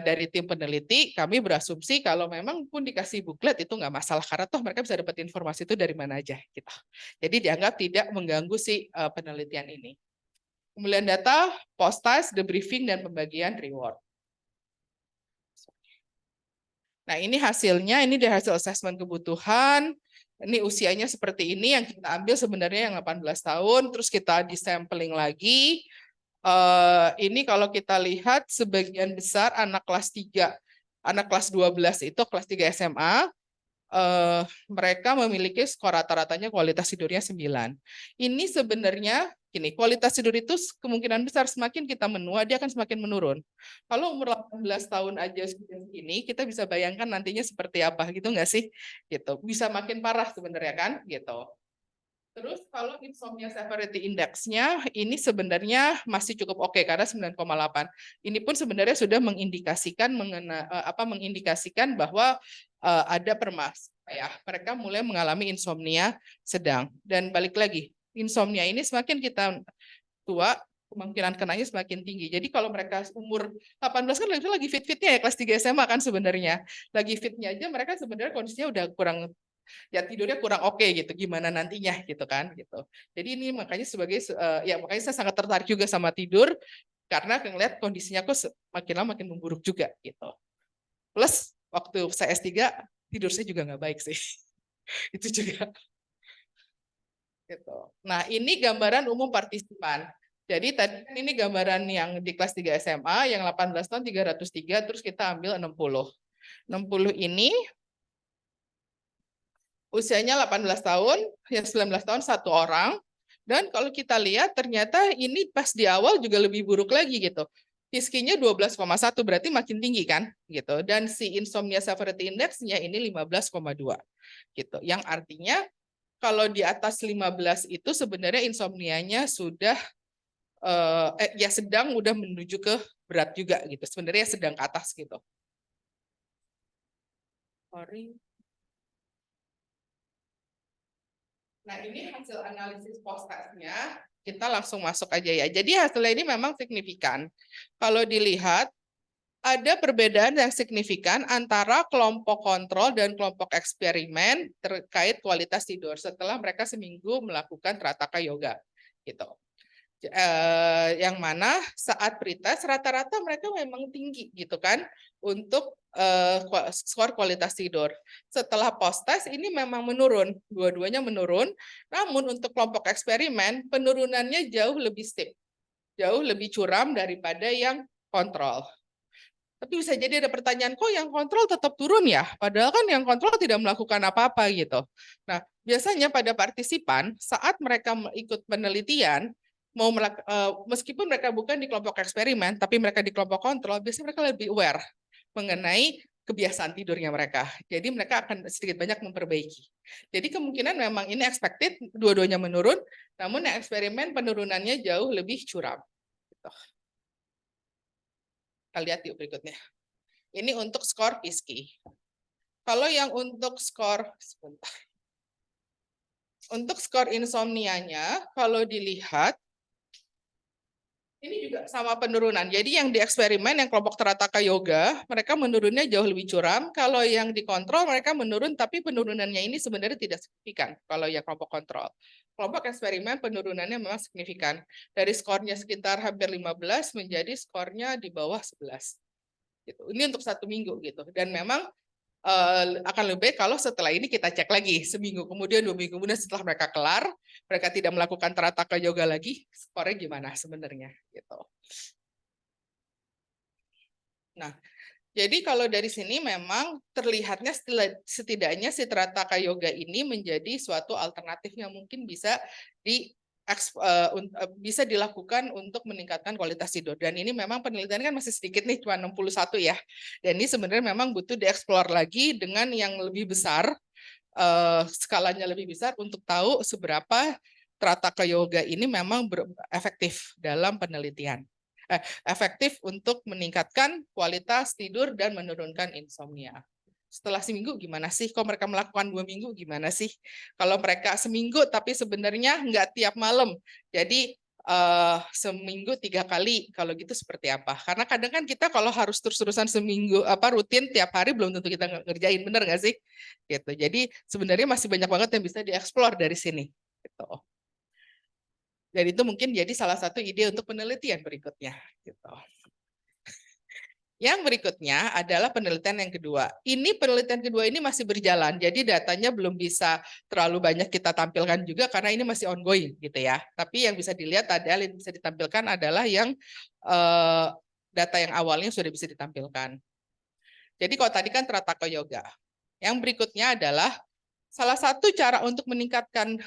dari tim peneliti kami berasumsi kalau memang pun dikasih buklet itu nggak masalah karena toh mereka bisa dapat informasi itu dari mana aja, gitu. Jadi dianggap tidak mengganggu si penelitian ini. Kemudian data, post-test, debriefing dan pembagian reward. Nah ini hasilnya, ini dari hasil asesmen kebutuhan. Ini usianya seperti ini yang kita ambil sebenarnya yang 18 tahun, terus kita disampling lagi. Ini kalau kita lihat sebagian besar anak kelas 3, anak kelas 12 itu kelas 3 SMA, mereka memiliki skor rata-ratanya kualitas tidurnya 9. Ini sebenarnya gini, kualitas tidur itu kemungkinan besar semakin kita menua dia akan semakin menurun. Kalau umur 18 tahun aja ini kita bisa bayangkan nantinya seperti apa gitu nggak sih? Gitu. Bisa makin parah sebenarnya kan gitu. Terus kalau insomnia severity index-nya ini sebenarnya masih cukup oke karena 9,8. Ini pun sebenarnya sudah mengindikasikan mengindikasikan bahwa ada ya mereka mulai mengalami insomnia sedang. Dan balik lagi, insomnia ini semakin kita tua kemungkinan kenanya semakin tinggi. Jadi kalau mereka umur 18 kan lagi fit-fitnya ya kelas 3 SMA kan sebenarnya. Lagi fitnya aja mereka sebenarnya kondisinya udah kurang, ya tidurnya kurang oke gitu. Gimana nantinya gitu kan gitu. Jadi ini makanya sebagai ya makanya saya sangat tertarik juga sama tidur karena ngeliat kondisinya kok makin lama makin memburuk juga gitu. Plus waktu saya S3 tidur saya juga nggak baik sih. Itu juga gitu. Nah, ini gambaran umum partisipan. Jadi tadi kan ini gambaran yang di kelas 3 SMA yang 18 tahun 303 terus kita ambil 60. 60 ini usianya 18 tahun, yang 19 tahun satu orang. Dan kalau kita lihat ternyata ini pas di awal juga lebih buruk lagi gitu. PISKI-nya 12,1 berarti makin tinggi kan gitu. Dan si insomnia severity index-nya ini 15,2 gitu. Yang artinya kalau di atas 15 itu sebenarnya insomnianya sudah ya sedang udah menuju ke berat juga gitu. Sebenarnya sedang ke atas gitu. Sorry. Nah, ini hasil analisis post-testnya. Kita langsung masuk aja ya. Jadi hasilnya ini memang signifikan. Kalau dilihat, ada perbedaan yang signifikan antara kelompok kontrol dan kelompok eksperimen terkait kualitas tidur setelah mereka seminggu melakukan Trataka Yoga. Gitu. Yang mana saat pretest rata-rata mereka memang tinggi gitu kan untuk skor kualitas tidur. Setelah post-test ini memang menurun, dua-duanya menurun. Namun untuk kelompok eksperimen penurunannya jauh lebih steep, jauh lebih curam daripada yang kontrol. Tapi bisa jadi ada pertanyaan, kok yang kontrol tetap turun ya? Padahal kan yang kontrol tidak melakukan apa-apa gitu. Nah, biasanya pada partisipan saat mereka ikut penelitian, meskipun mereka bukan di kelompok eksperimen, tapi mereka di kelompok kontrol, biasanya mereka lebih aware mengenai kebiasaan tidurnya mereka. Jadi mereka akan sedikit banyak memperbaiki. Jadi kemungkinan memang ini expected, dua-duanya menurun, namun yang eksperimen penurunannya jauh lebih curam. Gitu. Kita lihat yuk berikutnya. Ini untuk skor PISKI. Kalau yang untuk skor, sebentar. Untuk skor insomnianya, kalau dilihat, ini juga sama penurunan. Jadi yang di eksperimen, yang kelompok Trataka Yoga, mereka menurunnya jauh lebih curam. Kalau yang dikontrol, mereka menurun, tapi penurunannya ini sebenarnya tidak signifikan kalau yang kelompok kontrol. Kelompok eksperimen penurunannya memang signifikan. Dari skornya sekitar hampir 15 menjadi skornya di bawah 11. Gitu. Ini untuk 1 minggu gitu. Dan memang akan lebih baik kalau setelah ini kita cek lagi seminggu kemudian, 2 minggu kemudian setelah mereka kelar, mereka tidak melakukan Trataka Yoga lagi, skornya gimana sebenarnya gitu. Nah, jadi kalau dari sini memang terlihatnya setidaknya si Trataka Yoga ini menjadi suatu alternatif yang mungkin bisa bisa dilakukan untuk meningkatkan kualitas tidur. Dan ini memang penelitian kan masih sedikit nih, cuma 61 ya. Dan ini sebenarnya memang butuh dieksplor lagi dengan yang lebih besar, skalanya lebih besar untuk tahu seberapa Trataka Yoga ini memang efektif dalam penelitian. Efektif untuk meningkatkan kualitas tidur dan menurunkan insomnia. Setelah seminggu gimana sih? Kalau mereka melakukan 2 minggu gimana sih? Kalau mereka seminggu tapi sebenarnya nggak tiap malam, jadi seminggu 3 kali, kalau gitu seperti apa? Karena kadang kan kita kalau harus terus-terusan seminggu rutin tiap hari belum tentu kita ngerjain, bener nggak sih? Gitu. Jadi sebenarnya masih banyak banget yang bisa dieksplor dari sini. Gitu. Dan itu mungkin jadi salah satu ide untuk penelitian berikutnya. Gitu. Yang berikutnya adalah penelitian yang kedua. Ini penelitian kedua ini masih berjalan, jadi datanya belum bisa terlalu banyak kita tampilkan juga karena ini masih ongoing gitu ya. Tapi yang bisa dilihat adalah yang bisa ditampilkan adalah yang data yang awalnya sudah bisa ditampilkan. Jadi kalau tadi kan Trataka Yoga. Yang berikutnya adalah salah satu cara untuk meningkatkan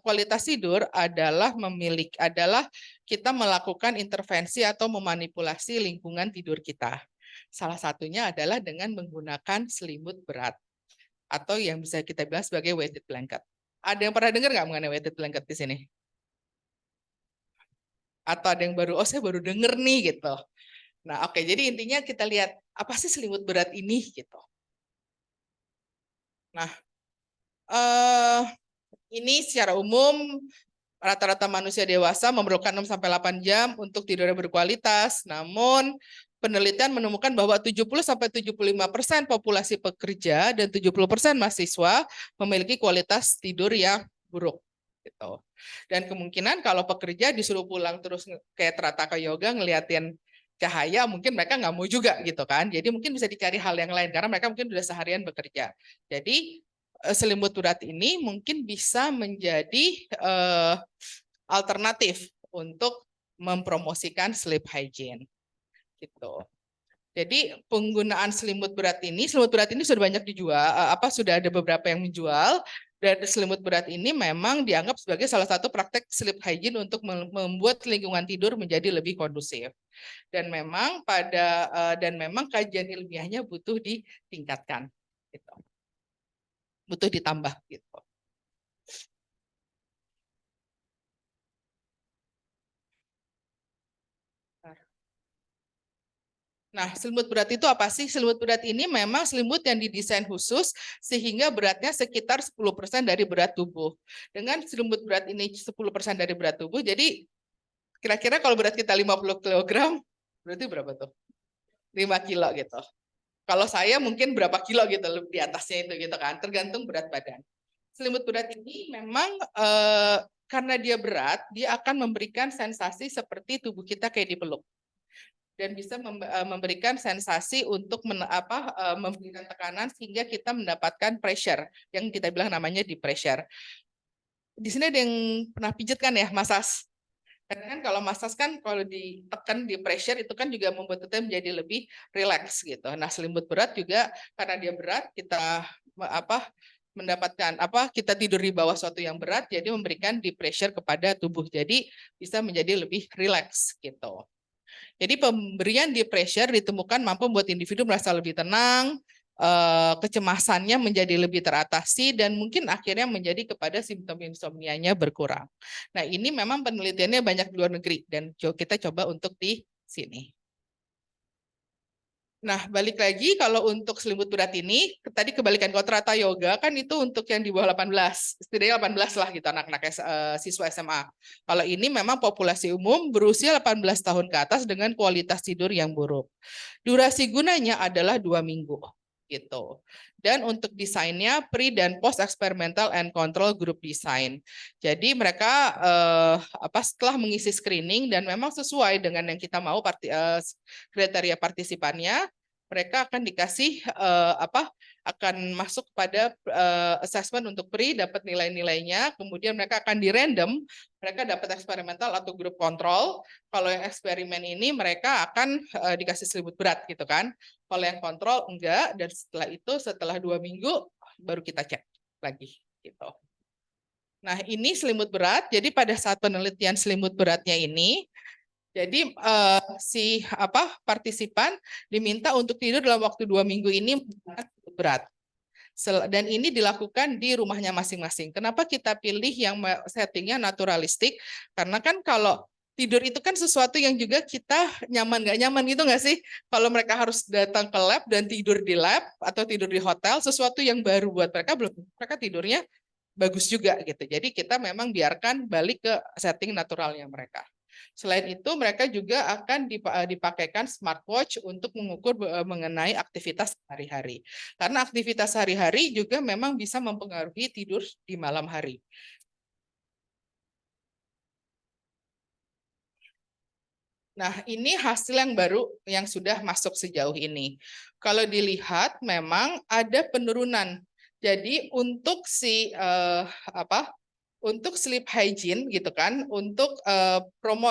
kualitas tidur adalah kita melakukan intervensi atau memanipulasi lingkungan tidur kita. Salah satunya adalah dengan menggunakan selimut berat atau yang bisa kita bilang sebagai weighted blanket. Ada yang pernah dengar nggak mengenai weighted blanket di sini? Atau ada yang baru, oh saya baru dengar nih gitu. Nah oke, jadi intinya kita lihat apa sih selimut berat ini gitu. Nah, ini secara umum rata-rata manusia dewasa memerlukan 6-8 jam untuk tidurnya berkualitas. Namun penelitian menemukan bahwa 70-75% populasi pekerja dan 70% mahasiswa memiliki kualitas tidur yang buruk. Gitu. Dan kemungkinan kalau pekerja disuruh pulang terus kayak Trataka Yoga ngeliatin cahaya, mungkin mereka nggak mau juga gitu kan. Jadi mungkin bisa dicari hal yang lain karena mereka mungkin sudah seharian bekerja. Jadi selimut berat ini mungkin bisa menjadi alternatif untuk mempromosikan sleep hygiene gitu. Jadi penggunaan selimut berat ini sudah banyak dijual, sudah ada beberapa yang menjual, dan selimut berat ini memang dianggap sebagai salah satu praktek sleep hygiene untuk membuat lingkungan tidur menjadi lebih kondusif. Dan memang kajian ilmiahnya butuh ditingkatkan, gitu. Butuh ditambah, gitu. Nah, selimut berat itu apa sih? Selimut berat ini memang selimut yang didesain khusus sehingga beratnya sekitar 10% dari berat tubuh. Dengan selimut berat ini 10% dari berat tubuh, jadi kira-kira kalau berat kita 50 kg, berarti berapa tuh? 5 kilo gitu. Kalau saya mungkin berapa kilo gitu, di atasnya itu gitu kan, tergantung berat badan. Selimut berat ini memang karena dia berat, dia akan memberikan sensasi seperti tubuh kita kayak dipeluk. Dan bisa memberikan sensasi untuk memberikan tekanan sehingga kita mendapatkan pressure yang kita bilang namanya deep pressure. Di sini ada yang pernah pijat kan ya, massage. Karena kan kalau massage kan kalau ditekan di pressure itu kan juga membuat kita menjadi lebih rileks gitu. Nah, selimut berat juga karena dia berat kita mendapatkan kita tidur di bawah suatu yang berat jadi memberikan deep pressure kepada tubuh. Jadi bisa menjadi lebih rileks gitu. Jadi pemberian deep pressure ditemukan mampu membuat individu merasa lebih tenang, kecemasannya menjadi lebih teratasi, dan mungkin akhirnya menjadi kepada simptom insomnia-nya berkurang. Nah, ini memang penelitiannya banyak di luar negeri, dan kita coba untuk di sini. Nah, balik lagi kalau untuk selimut berat ini, tadi kebalikan kalau Hatha Yoga kan itu untuk yang di bawah 18, setidaknya 18 lah gitu anak-anak siswa SMA. Kalau ini memang populasi umum berusia 18 tahun ke atas dengan kualitas tidur yang buruk. Durasi gunanya adalah 2 minggu gitu. Dan untuk desainnya pre dan post experimental and control group design. Jadi mereka setelah mengisi screening dan memang sesuai dengan yang kita mau kriteria partisipannya, mereka akan dikasih akan masuk pada assessment untuk pre, dapat nilai-nilainya, kemudian mereka akan di random, mereka dapat eksperimental atau grup kontrol. Kalau yang eksperimen ini mereka akan dikasih selimut berat gitu kan. Kalau yang kontrol enggak, dan setelah 2 minggu baru kita cek lagi gitu. Nah, ini selimut berat. Jadi pada saat penelitian selimut beratnya ini, jadi partisipan diminta untuk tidur dalam waktu 2 minggu ini berat. Dan ini dilakukan di rumahnya masing-masing. Kenapa kita pilih yang settingnya naturalistik? Karena kan kalau tidur itu kan sesuatu yang juga kita nyaman nggak nyaman gitu nggak sih? Kalau mereka harus datang ke lab dan tidur di lab atau tidur di hotel, sesuatu yang baru buat mereka, belum mereka tidurnya bagus juga gitu. Jadi kita memang biarkan balik ke setting naturalnya mereka. Selain itu, mereka juga akan dipakaikan smartwatch untuk mengukur mengenai aktivitas sehari-hari. Karena aktivitas sehari-hari juga memang bisa mempengaruhi tidur di malam hari. Nah, ini hasil yang baru yang sudah masuk sejauh ini. Kalau dilihat, memang ada penurunan. Jadi untuk untuk sleep hygiene gitu kan, untuk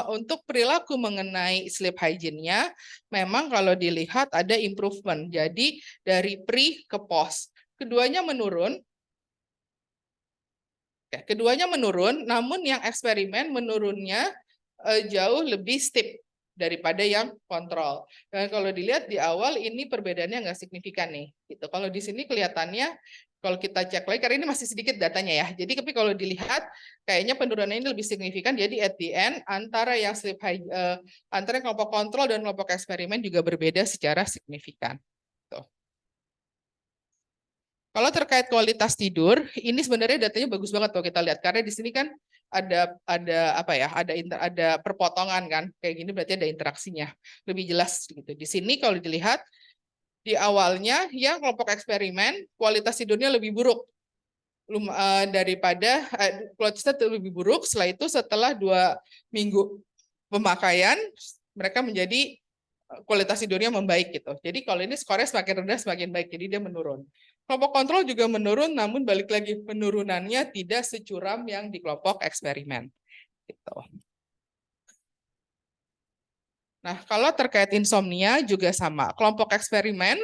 untuk perilaku mengenai sleep hygiene-nya memang kalau dilihat ada improvement. Jadi dari pre ke post, keduanya menurun. Keduanya menurun, namun yang eksperimen menurunnya jauh lebih steep daripada yang kontrol. Dan kalau dilihat di awal ini perbedaannya nggak signifikan nih. Gitu. Kalau di sini kelihatannya kalau kita cek lagi, karena ini masih sedikit datanya ya. Jadi tapi kalau dilihat kayaknya penurunan ini lebih signifikan. Jadi at the end antara yang antara kelompok kontrol dan kelompok eksperimen juga berbeda secara signifikan. Tuh. Kalau terkait kualitas tidur, ini sebenarnya datanya bagus banget kalau kita lihat. Karena di sini kan ada perpotongan kan, kayak gini berarti ada interaksinya lebih jelas gitu. Di sini kalau dilihat di awalnya yang kelompok eksperimen kualitas tidurnya lebih buruk daripada kualitasnya lebih buruk. Setelah itu setelah 2 minggu pemakaian mereka menjadi kualitas tidurnya membaik gitu. Jadi kalau ini skornya semakin rendah semakin baik, jadi dia menurun. Kelompok kontrol juga menurun, namun balik lagi penurunannya tidak securam yang di kelompok eksperimen. Gitu. Nah, kalau terkait insomnia juga sama. Kelompok eksperimen,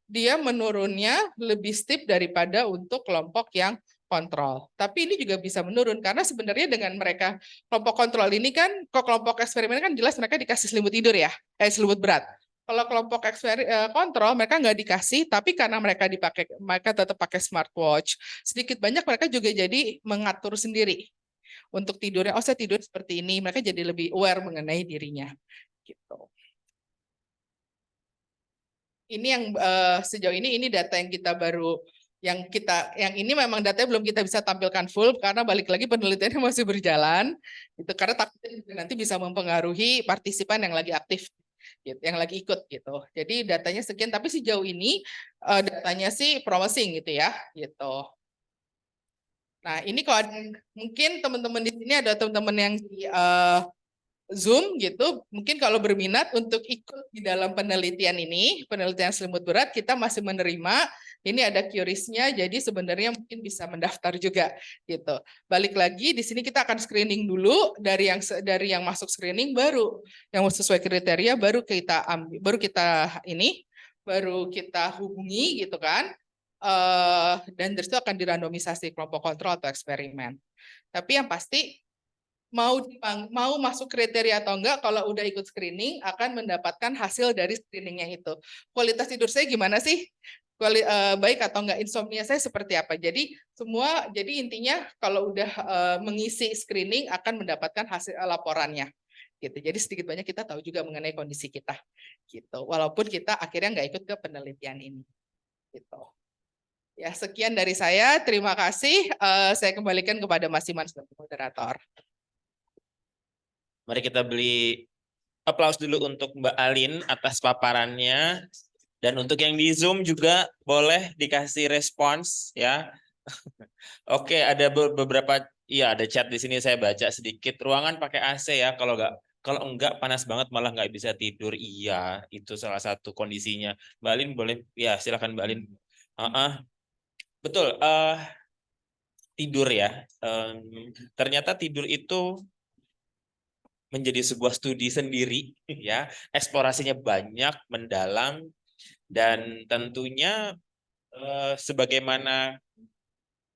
dia menurunnya lebih steep daripada untuk kelompok yang kontrol. Tapi ini juga bisa menurun, karena sebenarnya dengan mereka, kelompok kontrol ini kan, kok kelompok eksperimen kan jelas mereka dikasih selimut tidur ya, selimut berat. Kalau kelompok kontrol, mereka nggak dikasih, tapi karena mereka tetap pakai smartwatch, sedikit banyak mereka juga jadi mengatur sendiri untuk tidurnya. Oh, saya tidur seperti ini, mereka jadi lebih aware mengenai dirinya. Gitu. Ini yang sejauh ini data yang kita baru yang ini memang datanya belum kita bisa tampilkan full karena balik lagi penelitiannya masih berjalan. Itu karena takutnya nanti bisa mempengaruhi partisipan yang lagi aktif gitu, yang lagi ikut gitu. Jadi datanya sekian tapi sejauh ini datanya sih promising gitu ya, gitu. Nah, ini kalau mungkin teman-teman di sini ada teman-teman yang di Zoom gitu, mungkin kalau berminat untuk ikut di dalam penelitian ini, penelitian selimut berat, kita masih menerima. Ini ada QRIS-nya, jadi sebenarnya mungkin bisa mendaftar juga gitu. Balik lagi di sini kita akan screening dulu dari yang masuk screening baru yang sesuai kriteria baru kita ambil, baru kita hubungi gitu kan. Dan dari situ akan dirandomisasi kelompok kontrol atau eksperimen. Tapi yang pasti mau masuk kriteria atau enggak, kalau udah ikut screening akan mendapatkan hasil dari screeningnya itu. Kualitas tidur saya gimana sih? Baik atau enggak, insomnia saya seperti apa? Jadi intinya kalau udah mengisi screening akan mendapatkan hasil laporannya. Gitu. Jadi sedikit banyak kita tahu juga mengenai kondisi kita. Gitu. Walaupun kita akhirnya nggak ikut ke penelitian ini. Gitu. Ya, sekian dari saya. Terima kasih. Saya kembalikan kepada Mas Iman sebagai moderator. Mari kita beri aplaus dulu untuk Mbak Alin atas paparannya. Dan untuk yang di Zoom juga boleh dikasih respons ya. Oke, ada beberapa, iya ada chat di sini saya baca sedikit. Ruangan pakai AC ya, kalau enggak panas banget malah nggak bisa tidur. Iya, itu salah satu kondisinya. Mbak Alin boleh, ya silakan Mbak Alin. Betul, tidur ya. Ternyata tidur itu menjadi sebuah studi sendiri ya, eksplorasinya banyak, mendalam, dan tentunya sebagaimana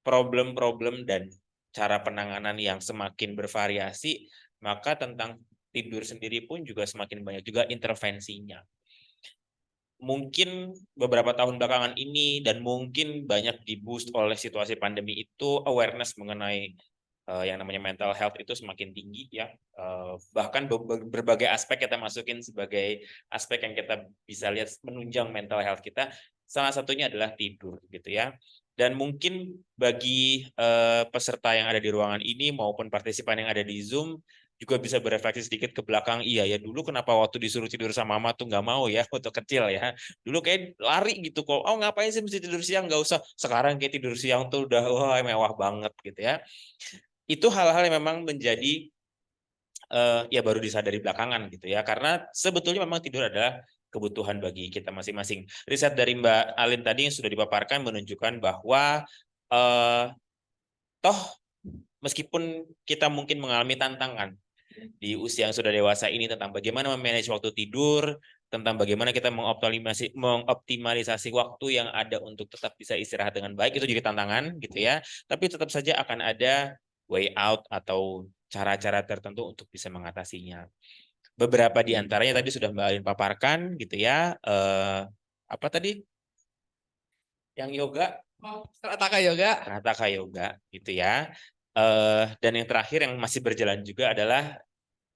problem-problem dan cara penanganan yang semakin bervariasi, maka tentang tidur sendiri pun juga semakin banyak juga intervensinya. Mungkin beberapa tahun belakangan ini dan mungkin banyak di-boost oleh situasi pandemi itu, awareness mengenai yang namanya mental health itu semakin tinggi ya. Bahkan berbagai aspek kita masukin sebagai aspek yang kita bisa lihat menunjang mental health kita. Salah satunya adalah tidur gitu ya. Dan mungkin bagi peserta yang ada di ruangan ini maupun partisipan yang ada di Zoom juga bisa berefleksi sedikit ke belakang. Iya ya, dulu kenapa waktu disuruh tidur sama mama tuh nggak mau ya waktu kecil ya. Dulu kayak lari gitu kok. Oh ngapain sih mesti tidur siang? Nggak usah. Sekarang kayak tidur siang tuh udah wah mewah banget gitu ya. Itu hal-hal yang memang menjadi ya baru disadari belakangan gitu ya. Karena sebetulnya memang tidur adalah kebutuhan bagi kita masing-masing. Riset dari Mbak Alin tadi yang sudah dipaparkan menunjukkan bahwa toh meskipun kita mungkin mengalami tantangan di usia yang sudah dewasa ini tentang bagaimana memanage waktu tidur, tentang bagaimana kita mengoptimalisasi waktu yang ada untuk tetap bisa istirahat dengan baik, itu jadi tantangan gitu ya. Tapi tetap saja akan ada way out atau cara-cara tertentu untuk bisa mengatasinya. Beberapa di antaranya tadi sudah Mbak Alin paparkan gitu ya. Apa tadi? Yang yoga? Rataka Yoga. Rataka Yoga gitu ya. Dan yang terakhir yang masih berjalan juga adalah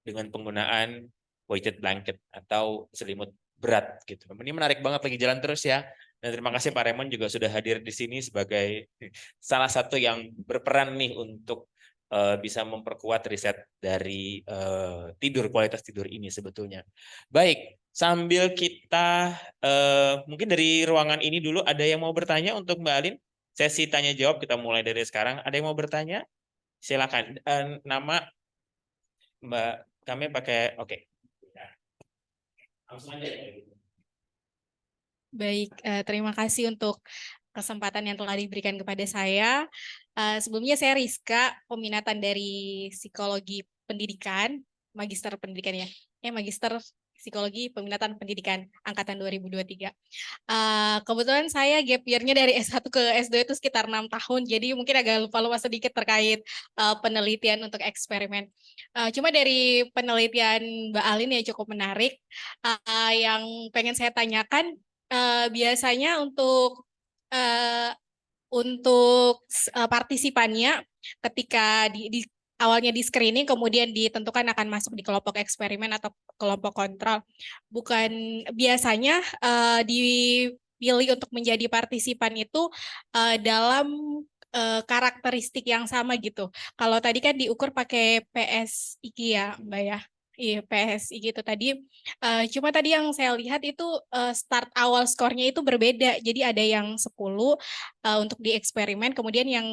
dengan penggunaan weighted blanket atau selimut berat gitu. Ini menarik banget lagi jalan terus ya. Dan terima kasih Pak Raymond juga sudah hadir di sini sebagai salah satu yang berperan nih untuk bisa memperkuat riset dari kualitas tidur ini sebetulnya. Baik, sambil kita mungkin dari ruangan ini dulu ada yang mau bertanya untuk Mbak Alin? Sesi tanya jawab kita mulai dari sekarang. Ada yang mau bertanya? Silakan. Nama Mbak kami pakai oke. Langsung aja. Baik, terima kasih untuk kesempatan yang telah diberikan kepada saya. Sebelumnya saya Rizka, peminatan dari Psikologi Pendidikan, Magister Pendidikan ya. Magister Psikologi Peminatan Pendidikan angkatan 2023. Kebetulan saya gap year-nya dari S1 ke S2 itu sekitar 6 tahun, jadi mungkin agak lupa-lupa sedikit terkait penelitian untuk eksperimen. Cuma dari penelitian Mbak Alin ya cukup menarik. Yang pengen saya tanyakan, biasanya eh, untuk partisipannya ketika di awalnya di screening kemudian ditentukan akan masuk di kelompok eksperimen atau kelompok kontrol. Bukan biasanya dipilih untuk menjadi partisipan itu dalam karakteristik yang sama gitu. Kalau tadi kan diukur pakai PSIQ ya, Mbak ya. Iya, PSI gitu tadi. Cuma tadi yang saya lihat itu start awal skornya itu berbeda. Jadi ada yang 10 untuk di eksperimen, kemudian yang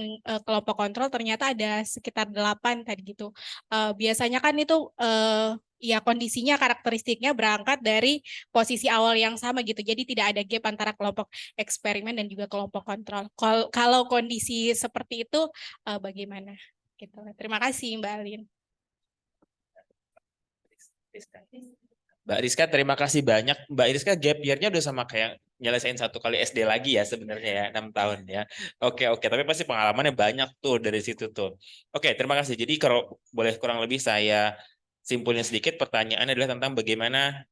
kelompok kontrol ternyata ada sekitar 8 tadi gitu. Biasanya kan itu ya kondisinya karakteristiknya berangkat dari posisi awal yang sama gitu. Jadi tidak ada gap antara kelompok eksperimen dan juga kelompok kontrol. Kalau kondisi seperti itu bagaimana? Gitu. Terima kasih Mbak Alin. Mbak Rizka, terima kasih banyak. Mbak Rizka gap year-nya udah sama kayak nyelesain 1 kali SD lagi ya sebenarnya ya, 6 tahun ya. Oke, tapi pasti pengalamannya banyak tuh dari situ tuh. Oke, terima kasih. Jadi kalau boleh kurang lebih saya simpulin sedikit, pertanyaannya adalah tentang bagaimana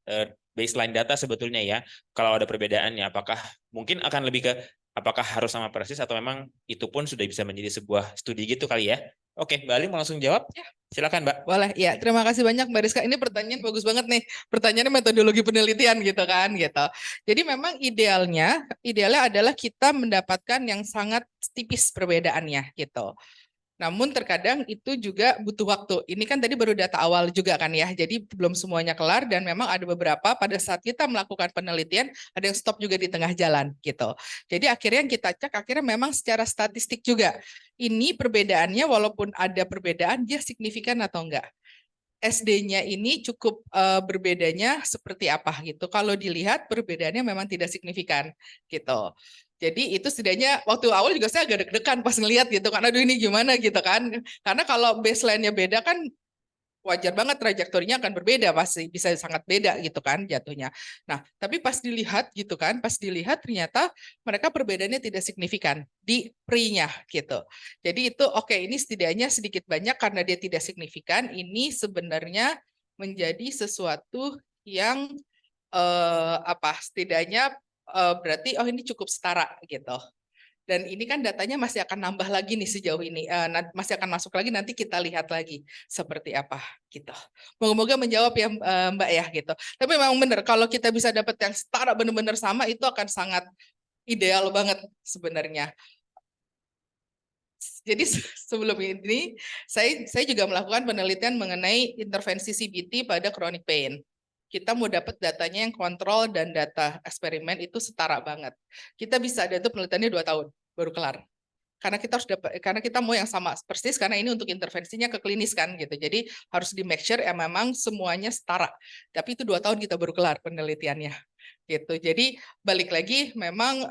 baseline data sebetulnya ya. Kalau ada perbedaannya, apakah mungkin akan lebih ke apakah harus sama persis atau memang itu pun sudah bisa menjadi sebuah studi gitu kali ya. Oke, Mbak Ali mau langsung jawab? Ya. Silakan, Mbak. Boleh, ya. Terima kasih banyak Mbak Rizka. Ini pertanyaan bagus banget nih. Pertanyaannya metodologi penelitian gitu kan, gitu. Jadi memang idealnya adalah kita mendapatkan yang sangat tipis perbedaannya gitu. Namun terkadang itu juga butuh waktu. Ini kan tadi baru data awal juga kan ya. Jadi belum semuanya kelar dan memang ada beberapa pada saat kita melakukan penelitian ada yang stop juga di tengah jalan gitu. Jadi akhirnya yang kita cek akhirnya memang secara statistik juga. Ini perbedaannya walaupun ada perbedaan dia signifikan atau enggak. SD-nya ini cukup berbedanya seperti apa gitu. Kalau dilihat perbedaannya memang tidak signifikan gitu. Jadi itu setidaknya waktu awal juga saya agak deg-degan pas ngelihat gitu kan. Aduh ini gimana gitu kan. Karena kalau baseline-nya beda kan wajar banget trajektorinya akan berbeda, pasti bisa sangat beda gitu kan jatuhnya. Nah, tapi pas dilihat gitu kan, ternyata mereka perbedaannya tidak signifikan di pre-nya gitu. Jadi itu oke, ini setidaknya sedikit banyak karena dia tidak signifikan, ini sebenarnya menjadi sesuatu yang setidaknya berarti ini cukup setara gitu. Dan ini kan datanya masih akan nambah lagi nih sejauh ini, masih akan masuk lagi, nanti kita lihat lagi seperti apa gitu. Moga-moga menjawab ya Mbak ya gitu. Tapi memang benar kalau kita bisa dapat yang setara benar-benar sama itu akan sangat ideal banget sebenarnya. Jadi sebelum ini saya juga melakukan penelitian mengenai intervensi CBT pada chronic pain. Kita mau dapat datanya yang kontrol dan data eksperimen itu setara banget. Kita bisa ada itu penelitiannya 2 tahun baru kelar. Karena kita harus dapat, karena kita mau yang sama persis karena ini untuk intervensinya ke klinis kan gitu. Jadi harus di make sure ya memang semuanya setara. Tapi itu 2 tahun kita baru kelar penelitiannya gitu. Jadi balik lagi memang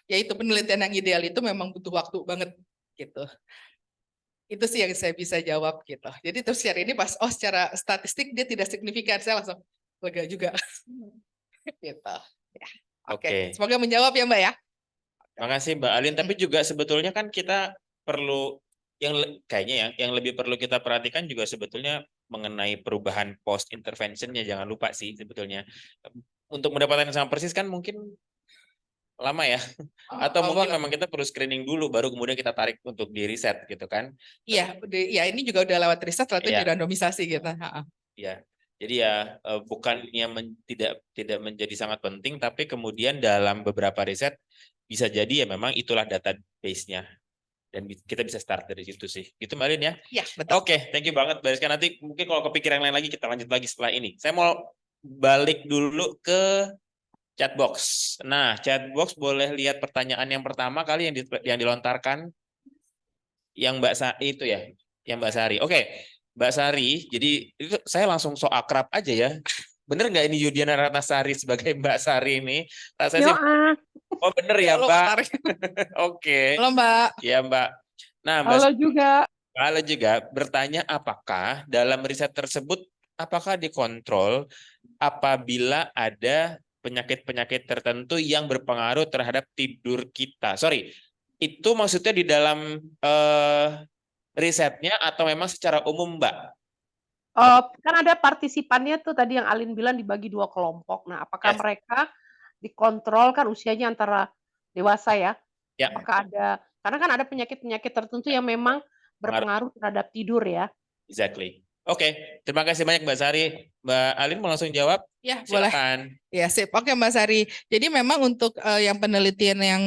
yaitu penelitian yang ideal itu memang butuh waktu banget gitu. Itu sih yang saya bisa jawab gitu. Jadi terus share ini pas secara statistik dia tidak signifikan, saya langsung lega juga. Gitu. Ya. Oke. Semoga menjawab ya Mbak ya. Makasih Mbak Alin. Tapi juga sebetulnya kan kita perlu kayaknya yang lebih perlu kita perhatikan juga sebetulnya mengenai perubahan post interventionnya. Jangan lupa sih sebetulnya untuk mendapatkan yang sama persis kan mungkin lama ya. Atau mungkin memang kita perlu screening dulu baru kemudian kita tarik untuk di riset gitu kan. Iya, ya ini juga udah lewat riset lalu di randomisasi gitu. Iya. Jadi ya bukannya tidak menjadi sangat penting, tapi kemudian dalam beberapa riset bisa jadi ya memang itulah database-nya Dan kita bisa start dari situ sih. Gitu Mbak Alin ya. Ya, betul. Oke, thank you banget Mbak Rizka. Nanti mungkin kalau kepikiran lain lagi kita lanjut lagi setelah ini. Saya mau balik dulu ke chatbox. Nah, chatbox boleh lihat pertanyaan yang pertama kali yang dilontarkan yang Mbak Sari itu ya, yang Mbak Sari. Oke, Mbak Sari. Jadi itu saya langsung so akrab aja ya. Bener nggak ini Yudiana Ratnasari sebagai Mbak Sari ini? Rasanya sih, oh bener ya Halo, Mbak. Tarik. Oke, Halo, Mbak. ya Mbak. Nah, Mbak Halo juga. Kalau juga bertanya apakah dalam riset tersebut apakah dikontrol apabila ada penyakit-penyakit tertentu yang berpengaruh terhadap tidur kita. Sorry, itu maksudnya di dalam risetnya atau memang secara umum, Mbak? Kan ada partisipannya tuh tadi yang Alin bilang dibagi 2 kelompok. Nah, apakah Yes. mereka dikontrol kan usianya antara dewasa ya? Ya. Apakah ada karena kan ada penyakit-penyakit tertentu yang memang berpengaruh terhadap tidur ya. Exactly. Oke, terima kasih banyak Mbak Sari. Mbak Alin mau langsung jawab? Ya, boleh. Silakan. Ya, sip. Oke, Mbak Sari. Jadi memang untuk yang penelitian yang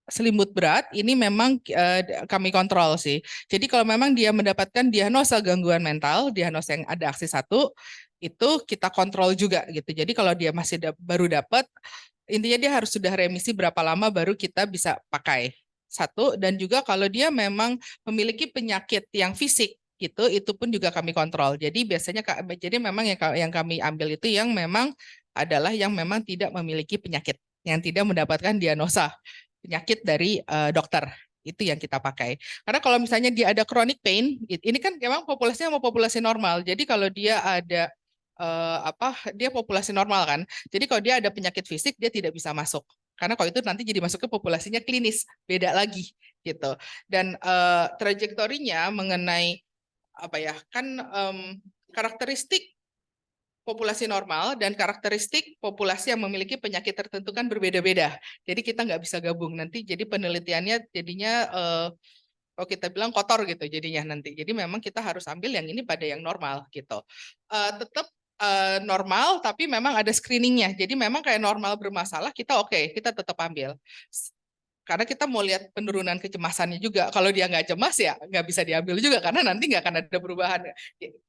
selimut berat ini memang kami kontrol sih. Jadi kalau memang dia mendapatkan diagnosa gangguan mental, diagnosa yang ada aksi 1, itu kita kontrol juga gitu. Jadi kalau dia masih baru dapat, intinya dia harus sudah remisi berapa lama baru kita bisa pakai. 1, dan juga kalau dia memang memiliki penyakit yang fisik gitu, itu pun juga kami kontrol. Jadi biasanya jadi memang yang kami ambil itu yang memang adalah yang memang tidak memiliki penyakit, yang tidak mendapatkan diagnosa penyakit dari dokter. Itu yang kita pakai. Karena kalau misalnya dia ada chronic pain, ini kan memang populasinya mau populasi normal. Jadi kalau dia ada dia populasi normal kan. Jadi kalau dia ada penyakit fisik dia tidak bisa masuk. Karena kalau itu nanti jadi masuk ke populasinya klinis, beda lagi gitu. Dan trajektorinya mengenai apa ya? Kan karakteristik populasi normal dan karakteristik populasi yang memiliki penyakit tertentu kan berbeda-beda. Jadi kita nggak bisa gabung nanti. Jadi penelitiannya jadinya kalau kita bilang kotor gitu jadinya nanti. Jadi memang kita harus ambil yang ini pada yang normal gitu. Tetap normal tapi memang ada screeningnya. Jadi memang kayak normal bermasalah kita kita tetap ambil. Karena kita mau lihat penurunan kecemasannya juga. Kalau dia nggak cemas ya nggak bisa diambil juga karena nanti nggak akan ada perubahan.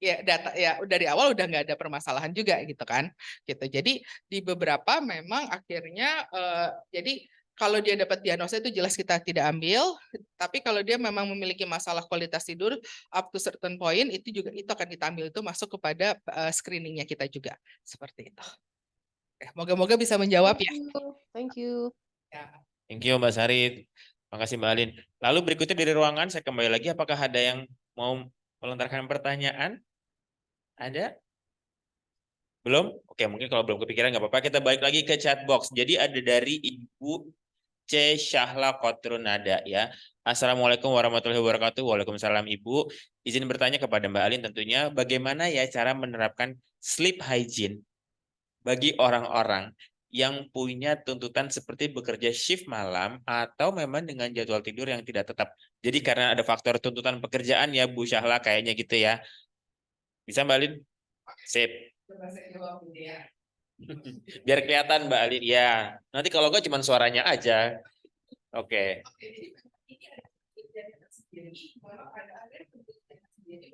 Ya data ya dari awal udah nggak ada permasalahan juga gitu kan. Gitu. Jadi di beberapa memang akhirnya jadi kalau dia dapat diagnosa itu jelas kita tidak ambil. Tapi kalau dia memang memiliki masalah kualitas tidur up to certain point itu akan kita ambil, itu masuk kepada screeningnya kita juga seperti itu. Moga-moga bisa menjawab ya. Thank you. Ya. Thank you Mbak Sari. Makasih Mbak Alin. Lalu berikutnya dari ruangan saya kembali lagi. Apakah ada yang mau melontarkan pertanyaan? Ada? Belum? Oke, mungkin kalau belum kepikiran nggak apa-apa. Kita balik lagi ke chat box. Jadi ada dari Ibu C. Syahla Kotrunada ya. Assalamualaikum warahmatullahi wabarakatuh. Waalaikumsalam Ibu. Izin bertanya kepada Mbak Alin tentunya. Bagaimana ya cara menerapkan sleep hygiene bagi orang-orang yang punya tuntutan seperti bekerja shift malam atau memang dengan jadwal tidur yang tidak tetap. Jadi karena ada faktor tuntutan pekerjaan ya Bu Syahla kayaknya gitu ya. Bisa Mbak Alin? Sip. Biar kelihatan Mbak Alin. Ya. Nanti kalau enggak cuma suaranya aja. Oke.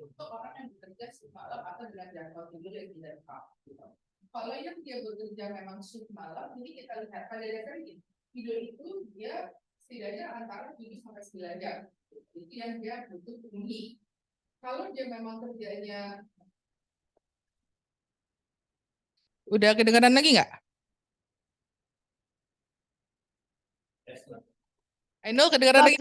Untuk orang yang bekerja shift malam atau dengan jadwal tidur yang tidak tetap. Kalau yang dia bekerja memang shift malam, jadi kita lihat pada dasarnya tidur itu dia setidaknya antara 7 sampai 9 jam. Itu yang dia butuh penuhi. Kalau dia memang kerjanya udah kedengaran lagi nggak? Ainul kedengaran lagi?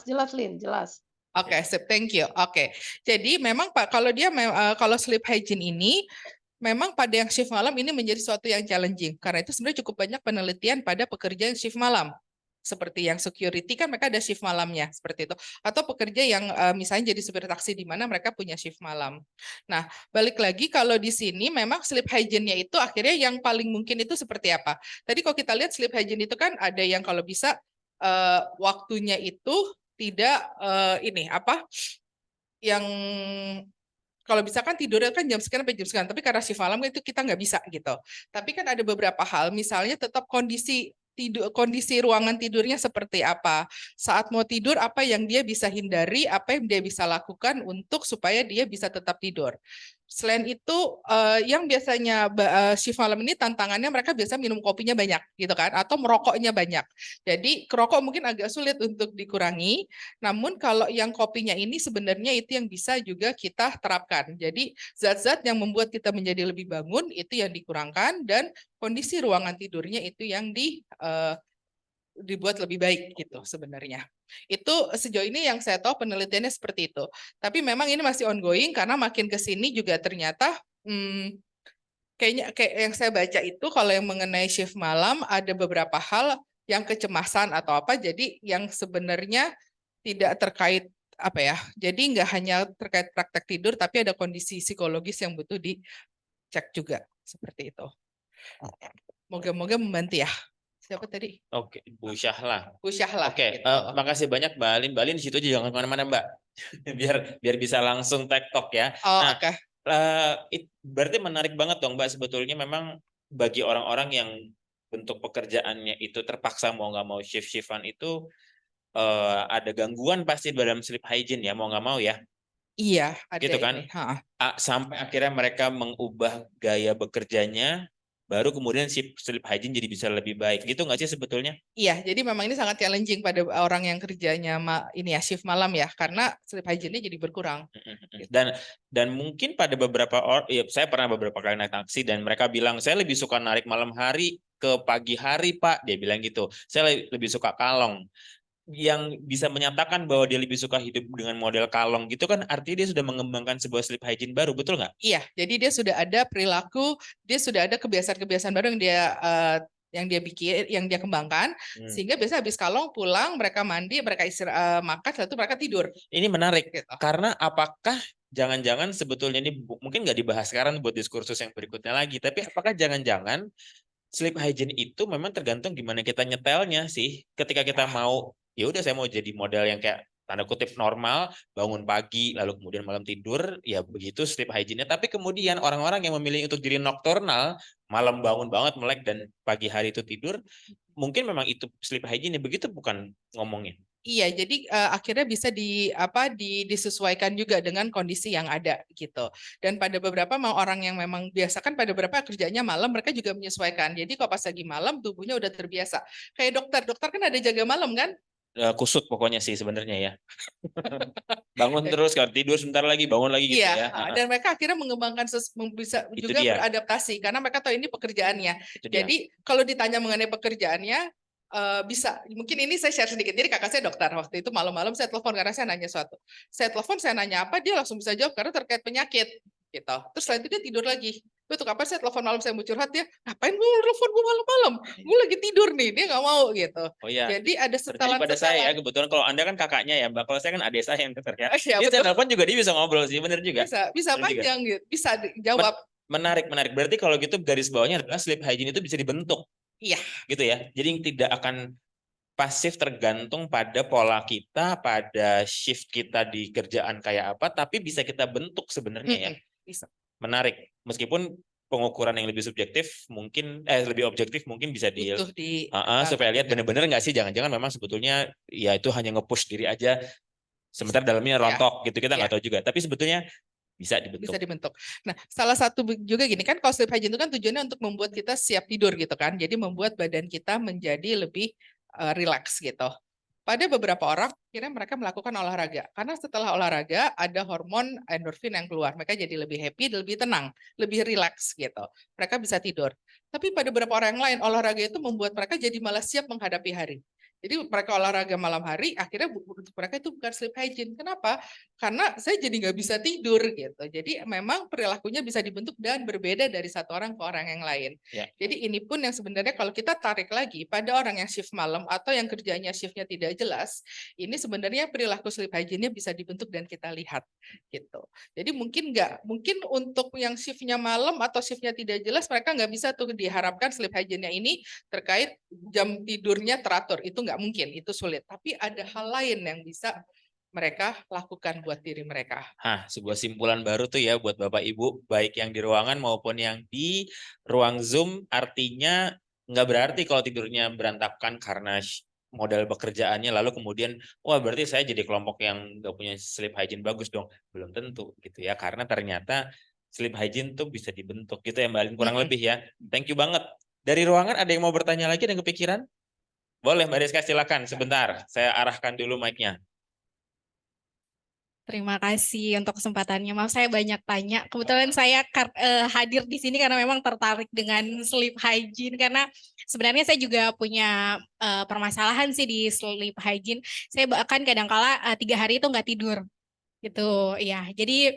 Jelas, Lin, jelas. Oke, thank you. Oke. Jadi memang Pak kalau dia kalau sleep hygiene ini memang pada yang shift malam ini menjadi suatu yang challenging. Karena itu sebenarnya cukup banyak penelitian pada pekerja yang shift malam. Seperti yang security kan mereka ada shift malamnya seperti itu. Atau pekerja yang misalnya jadi supir taksi di mana mereka punya shift malam. Nah, balik lagi kalau di sini memang sleep hygiene-nya itu akhirnya yang paling mungkin itu seperti apa? Tadi kalau kita lihat sleep hygiene itu kan ada yang kalau bisa waktunya itu tidak yang kalau bisa kan tidurnya kan jam sekian sampai jam sekian, tapi karena shift malam itu kita nggak bisa gitu. Tapi kan ada beberapa hal, misalnya tetap kondisi kondisi ruangan tidurnya seperti apa. Saat mau tidur apa yang dia bisa hindari, apa yang dia bisa lakukan untuk supaya dia bisa tetap tidur. Selain itu, yang biasanya shift malam ini tantangannya mereka biasa minum kopinya banyak gitu kan, atau merokoknya banyak. Jadi kerokok mungkin agak sulit untuk dikurangi, namun kalau yang kopinya ini sebenarnya itu yang bisa juga kita terapkan. Jadi zat-zat yang membuat kita menjadi lebih bangun itu yang dikurangkan, dan kondisi ruangan tidurnya itu yang dibuat lebih baik gitu sebenarnya. Itu sejauh ini yang saya tahu penelitiannya seperti itu. Tapi memang ini masih ongoing karena makin ke sini juga ternyata kayaknya kayak yang saya baca itu kalau yang mengenai shift malam ada beberapa hal yang kecemasan atau apa. Jadi yang sebenarnya tidak terkait apa ya. Jadi nggak hanya terkait praktek tidur tapi ada kondisi psikologis yang butuh dicek juga seperti itu. Moga-moga membantu ya. Siapa tadi? Oke, Bu Syahla. Bu Syahla. Oke, Gitu. makasih banyak Mbak Alin. Mbak Alin di situ aja jangan kemana-mana Mbak. biar bisa langsung TikTok ya. Oh, Nah, oke. berarti menarik banget dong Mbak. Sebetulnya memang bagi orang-orang yang bentuk pekerjaannya itu terpaksa mau nggak mau shift-shiftan itu ada gangguan pasti dalam sleep hygiene ya, mau nggak mau ya. Iya, ada Gitu kan? ini. Ha. Sampai akhirnya mereka mengubah gaya bekerjanya, baru kemudian sleep hygiene jadi bisa lebih baik. Gitu nggak sih sebetulnya? Iya, jadi memang ini sangat challenging pada orang yang kerjanya ini ya shift malam ya, karena sleep hygiene-nya jadi berkurang. Gitu. Dan mungkin pada beberapa orang, ya saya pernah beberapa kali naik taksi dan mereka bilang saya lebih suka narik malam hari ke pagi hari Pak, dia bilang gitu. Saya lebih suka kalong. Yang bisa menyatakan bahwa dia lebih suka hidup dengan model kalong gitu kan, artinya dia sudah mengembangkan sebuah sleep hygiene baru, betul nggak? Iya, jadi dia sudah ada perilaku, dia sudah ada kebiasaan-kebiasaan baru yang dia bikin, yang dia kembangkan, sehingga biasa habis kalong pulang, mereka mandi, mereka makan, setelah itu mereka tidur. Ini menarik, Gitu. karena apakah jangan-jangan sebetulnya ini mungkin nggak dibahas sekarang buat diskursus yang berikutnya lagi, tapi apakah jangan-jangan sleep hygiene itu memang tergantung gimana kita nyetelnya sih. Ketika kita mau, ya udah saya mau jadi model yang kayak tanda kutip normal, bangun pagi lalu kemudian malam tidur, ya begitu sleep hygiene-nya. Tapi kemudian orang-orang yang memilih untuk jadi nocturnal, malam bangun banget melek dan pagi hari itu tidur, mungkin memang itu sleep hygiene, begitu bukan ngomongnya. Iya, jadi akhirnya bisa disesuaikan juga dengan kondisi yang ada gitu. Dan pada beberapa orang yang memang biasa kan pada beberapa kerjanya malam, mereka juga menyesuaikan. Jadi kalau pas lagi malam tubuhnya udah terbiasa. Kayak dokter kan ada jaga malam kan? Kusut pokoknya sih sebenarnya ya. Bangun terus, kalau tidur sebentar lagi, bangun lagi gitu Iya, ya. dan mereka akhirnya mengembangkan bisa Itu juga dia. beradaptasi karena mereka tahu ini pekerjaannya. Itu dia. Jadi kalau ditanya mengenai pekerjaannya bisa, mungkin ini saya share sedikit. Jadi kakak saya dokter, waktu itu malam-malam saya telepon karena saya nanya suatu. Saya telepon, saya nanya apa, dia langsung bisa jawab karena terkait penyakit gitu. Terus setelah itu dia tidur lagi. Untuk apa saya telepon malam, saya mau curhat, dia ngapain gue telepon gue malam-malam? Gue lagi tidur nih, dia nggak mau gitu. Oh iya. Jadi ada Terjadi pada saya setelan-setelan. kebetulan, kalau Anda kan kakaknya ya Mbak, kalau saya kan adik saya yang dokter ya. Iya, Dia betul. telepon juga dia bisa ngobrol sih, bener juga. Bisa Bener juga. panjang gitu, bisa jawab. Menarik. Berarti kalau gitu garis bawahnya adalah sleep hygiene itu bisa dibentuk. Iya. Gitu ya. Jadi tidak akan pasif tergantung pada pola kita, pada shift kita di kerjaan kayak apa, tapi bisa kita bentuk sebenarnya ya. Bisa. Menarik. Meskipun pengukuran yang lebih subjektif mungkin lebih objektif mungkin bisa supaya lihat benar-benar nggak sih, jangan-jangan memang sebetulnya ya itu hanya nge-push diri aja sementara dalamnya rontok gitu, kita nggak tahu juga, tapi sebetulnya bisa dibentuk. Nah, salah satu juga gini kan, kalau sleep hygiene itu kan tujuannya untuk membuat kita siap tidur gitu kan, jadi membuat badan kita menjadi lebih rileks gitu. Pada beberapa orang akhirnya mereka melakukan olahraga karena setelah olahraga ada hormon endorfin yang keluar, mereka jadi lebih happy, lebih tenang, lebih rileks gitu, mereka bisa tidur. Tapi pada beberapa orang yang lain olahraga itu membuat mereka jadi malas siap menghadapi hari. Jadi mereka olahraga malam hari, akhirnya untuk mereka itu bukan sleep hygiene. Kenapa? Karena saya jadi nggak bisa tidur gitu. Jadi memang perilakunya bisa dibentuk dan berbeda dari satu orang ke orang yang lain. Ya. Jadi ini pun yang sebenarnya kalau kita tarik lagi pada orang yang shift malam atau yang kerjanya shiftnya tidak jelas, ini sebenarnya perilaku sleep hygiene-nya bisa dibentuk dan kita lihat gitu. Jadi mungkin untuk yang shiftnya malam atau shiftnya tidak jelas, mereka nggak bisa tuh diharapkan sleep hygiene-nya ini terkait jam tidurnya teratur, itu nggak mungkin, itu sulit. Tapi ada hal lain yang bisa mereka lakukan buat diri mereka. Sebuah simpulan baru tuh ya buat Bapak Ibu, baik yang di ruangan maupun yang di ruang Zoom, artinya Nggak berarti kalau tidurnya berantakan karena modal pekerjaannya lalu kemudian wah berarti saya jadi kelompok yang nggak punya sleep hygiene bagus dong. Belum tentu gitu ya, karena ternyata sleep hygiene tuh bisa dibentuk gitu ya Mbak Alin, kurang lebih ya. Thank you banget. Dari ruangan ada yang mau bertanya lagi, ada yang kepikiran? Boleh Mbak Rizka, silakan sebentar. Saya arahkan dulu mic-nya. Terima kasih untuk kesempatannya. Maaf saya banyak tanya. Kebetulan saya hadir di sini karena memang tertarik dengan sleep hygiene karena sebenarnya saya juga punya permasalahan sih di sleep hygiene. Saya bahkan kadangkala 3 hari itu nggak tidur gitu ya. Jadi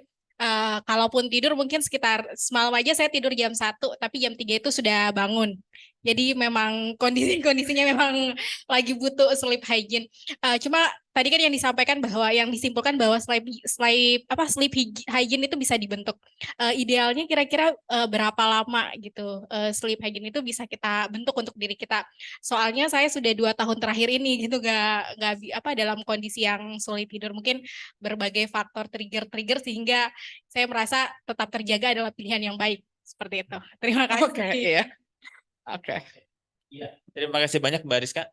kalaupun tidur mungkin sekitar semalam aja saya tidur jam 1 tapi jam 3 itu sudah bangun. Jadi memang kondisinya memang lagi butuh sleep hygiene. Cuma tadi kan yang disampaikan bahwa yang disimpulkan bahwa sleep hygiene itu bisa dibentuk. Idealnya kira-kira berapa lama gitu sleep hygiene itu bisa kita bentuk untuk diri kita. Soalnya saya sudah 2 tahun terakhir ini gitu gak dalam kondisi yang sulit tidur, mungkin berbagai faktor trigger sehingga saya merasa tetap terjaga adalah pilihan yang baik seperti itu. Terima kasih. Oke, iya. Oke. Iya, terima kasih banyak Mbak Rizka.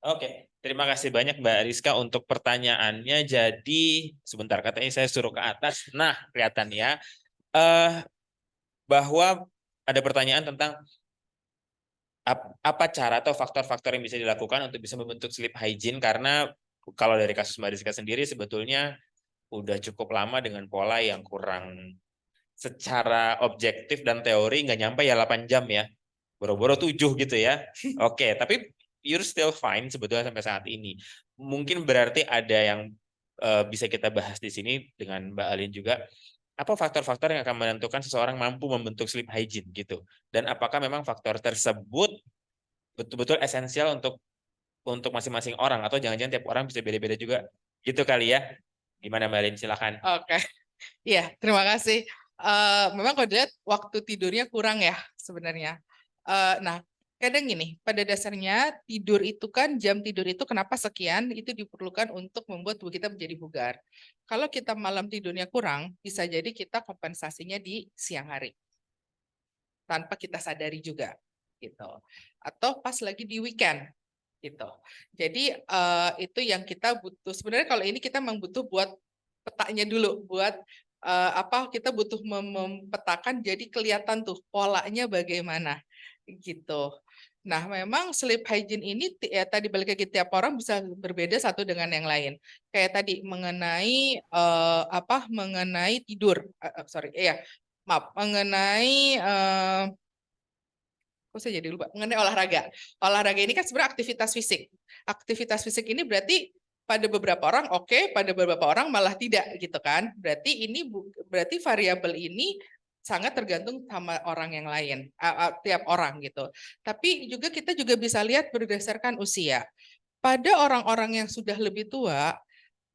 Oke, terima kasih banyak Mbak Rizka untuk pertanyaannya. Jadi sebentar, katanya saya suruh ke atas. Nah, kelihatan ya bahwa ada pertanyaan tentang apa cara atau faktor-faktor yang bisa dilakukan untuk bisa membentuk sleep hygiene, karena kalau dari kasus Mbak Rizka sendiri sebetulnya udah cukup lama dengan pola yang kurang secara objektif dan teori nggak nyampe ya 8 jam ya. Boro-boro 7 gitu ya. Oke, tapi you're still fine sebetulnya sampai saat ini. Mungkin berarti ada yang bisa kita bahas di sini dengan Mbak Alin juga. Apa faktor-faktor yang akan menentukan seseorang mampu membentuk sleep hygiene gitu? Dan apakah memang faktor tersebut betul-betul esensial untuk masing-masing orang, atau jangan-jangan tiap orang bisa beda-beda juga? Gitu kali ya. Gimana Mbak Alin? Silakan. Oke. Iya, terima kasih. Memang kalau dilihat waktu tidurnya kurang ya sebenarnya. Nah, kadang gini, pada dasarnya tidur itu kan jam tidur itu kenapa sekian itu diperlukan untuk membuat tubuh kita menjadi bugar. Kalau kita malam tidurnya kurang, bisa jadi kita kompensasinya di siang hari tanpa kita sadari juga gitu. Atau pas lagi di weekend gitu. Jadi itu yang kita butuh. Sebenarnya kalau ini kita memang butuh buat petanya dulu, buat kita butuh mempetakan jadi kelihatan tuh polanya bagaimana gitu. Nah, memang sleep hygiene ini ya tadi balik lagi tiap orang bisa berbeda satu dengan yang lain. Kayak tadi mengenai mengenai tidur, mengenai saya jadi lupa mengenai olahraga. Olahraga ini kan sebenarnya aktivitas fisik. Aktivitas fisik ini berarti pada beberapa orang oke, pada beberapa orang malah tidak gitu kan. Berarti variabel ini sangat tergantung sama orang yang lain, tiap orang gitu. Tapi juga kita juga bisa lihat berdasarkan usia. Pada orang-orang yang sudah lebih tua,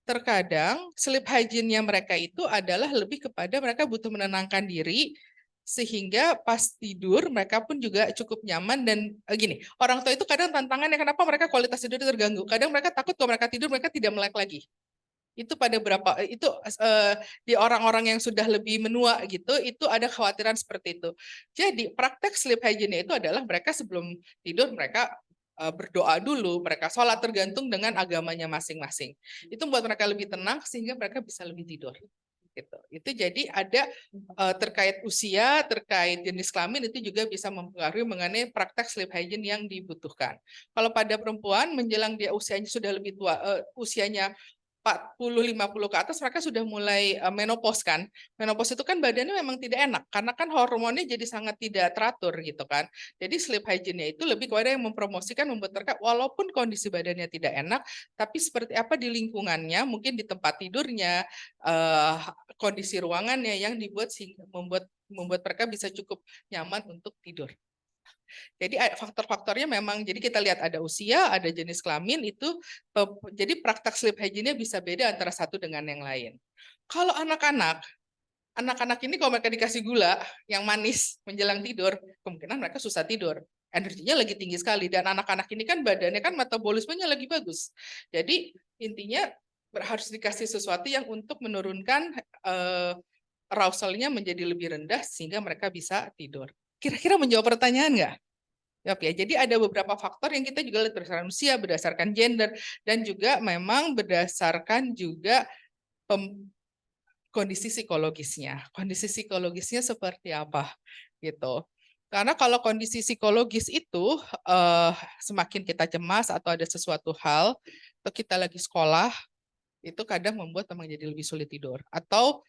terkadang sleep hygiene-nya mereka itu adalah lebih kepada mereka butuh menenangkan diri, sehingga pas tidur mereka pun juga cukup nyaman. Dan gini, orang tua itu kadang tantangannya kenapa mereka kualitas tidur terganggu. Kadang mereka takut kalau mereka tidur mereka tidak melek lagi. Itu pada di orang-orang yang sudah lebih menua gitu, itu ada kekhawatiran seperti itu. Jadi praktek sleep hygiene itu adalah mereka sebelum tidur mereka berdoa dulu, mereka sholat tergantung dengan agamanya masing-masing. Itu membuat mereka lebih tenang sehingga mereka bisa lebih tidur. Gitu. Itu jadi ada terkait usia, terkait jenis kelamin itu juga bisa mempengaruhi mengenai praktek sleep hygiene yang dibutuhkan. Kalau pada perempuan menjelang dia usianya sudah lebih tua, usianya 40-50 ke atas mereka sudah mulai menopause kan. Menopause itu kan badannya memang tidak enak karena kan hormonnya jadi sangat tidak teratur gitu kan. Jadi sleep hygiene-nya itu lebih kepada yang mempromosikan membuat mereka walaupun kondisi badannya tidak enak, tapi seperti apa di lingkungannya, mungkin di tempat tidurnya, kondisi ruangannya yang dibuat sehingga membuat mereka bisa cukup nyaman untuk tidur. Jadi faktor-faktornya memang, jadi kita lihat ada usia, ada jenis kelamin, itu jadi praktek sleep hygiene-nya bisa beda antara satu dengan yang lain. Kalau anak-anak ini kalau mereka dikasih gula yang manis menjelang tidur, kemungkinan mereka susah tidur. Energinya lagi tinggi sekali, dan anak-anak ini kan badannya kan metabolismenya lagi bagus. Jadi intinya harus dikasih sesuatu yang untuk menurunkan arousal-nya menjadi lebih rendah sehingga mereka bisa tidur. Kira-kira menjawab pertanyaan nggak? Ya, jadi ada beberapa faktor yang kita juga lihat berdasarkan usia, berdasarkan gender, dan juga memang berdasarkan juga kondisi psikologisnya. Kondisi psikologisnya seperti apa gitu. Karena kalau kondisi psikologis itu semakin kita cemas atau ada sesuatu hal, atau kita lagi sekolah, itu kadang membuat memang jadi lebih sulit tidur. Atau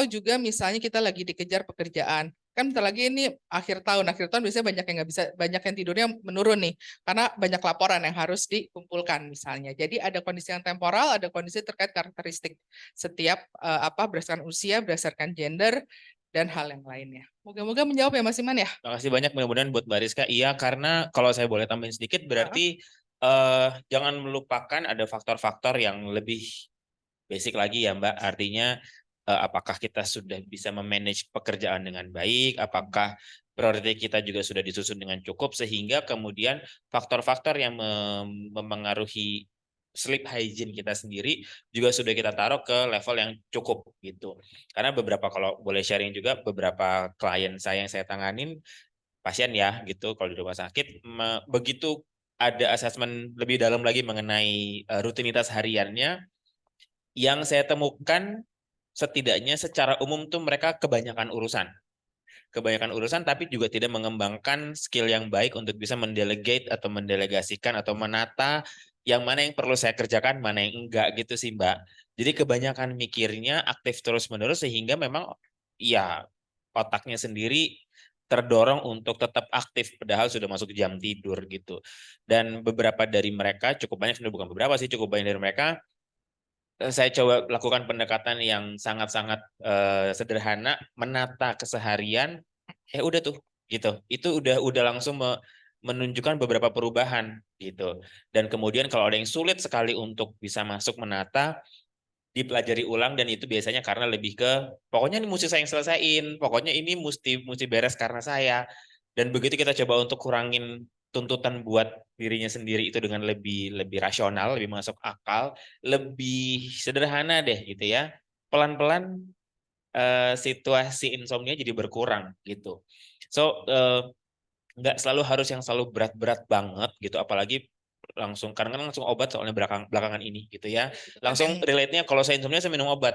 juga misalnya kita lagi dikejar pekerjaan, kan bentar lagi ini akhir tahun biasanya banyak yang nggak bisa, banyak yang tidurnya menurun nih karena banyak laporan yang harus dikumpulkan misalnya. Jadi ada kondisi yang temporal, ada kondisi terkait karakteristik setiap berdasarkan usia, berdasarkan gender dan hal yang lainnya. Moga-moga menjawab ya Mas Iman ya. Terima kasih banyak, mudah-mudahan buat Mbak Rizka. Iya, karena kalau saya boleh tambahin sedikit, berarti jangan melupakan ada faktor-faktor yang lebih basic lagi ya Mbak. Artinya apakah kita sudah bisa memanage pekerjaan dengan baik, apakah prioritas kita juga sudah disusun dengan cukup, sehingga kemudian faktor-faktor yang mempengaruhi sleep hygiene kita sendiri juga sudah kita taruh ke level yang cukup gitu. Karena beberapa, kalau boleh sharing juga, beberapa klien saya yang saya tanganin, pasien ya gitu, kalau di rumah sakit, begitu ada asesmen lebih dalam lagi mengenai rutinitas hariannya, yang saya temukan setidaknya secara umum tuh mereka kebanyakan urusan tapi juga tidak mengembangkan skill yang baik untuk bisa mendelegate atau mendelegasikan atau menata yang mana yang perlu saya kerjakan, mana yang enggak gitu sih Mbak. Jadi kebanyakan mikirnya aktif terus-menerus sehingga memang ya otaknya sendiri terdorong untuk tetap aktif padahal sudah masuk jam tidur gitu. Dan beberapa dari mereka, cukup banyak, bukan beberapa sih, cukup banyak dari mereka saya coba lakukan pendekatan yang sangat-sangat sederhana, menata keseharian, udah tuh gitu. Itu udah langsung menunjukkan beberapa perubahan gitu. Dan kemudian kalau ada yang sulit sekali untuk bisa masuk menata, dipelajari ulang, dan itu biasanya karena lebih ke pokoknya ini mesti saya yang selesaiin, pokoknya ini mesti beres karena saya. Dan begitu kita coba untuk kurangin tuntutan buat dirinya sendiri itu dengan lebih rasional, lebih masuk akal, lebih sederhana deh gitu ya. Pelan-pelan situasi insomnia jadi berkurang gitu. So nggak selalu harus yang selalu berat-berat banget gitu, apalagi langsung karena kan langsung obat soalnya belakangan ini gitu ya. Langsung relate-nya kalau saya insomnia saya minum obat.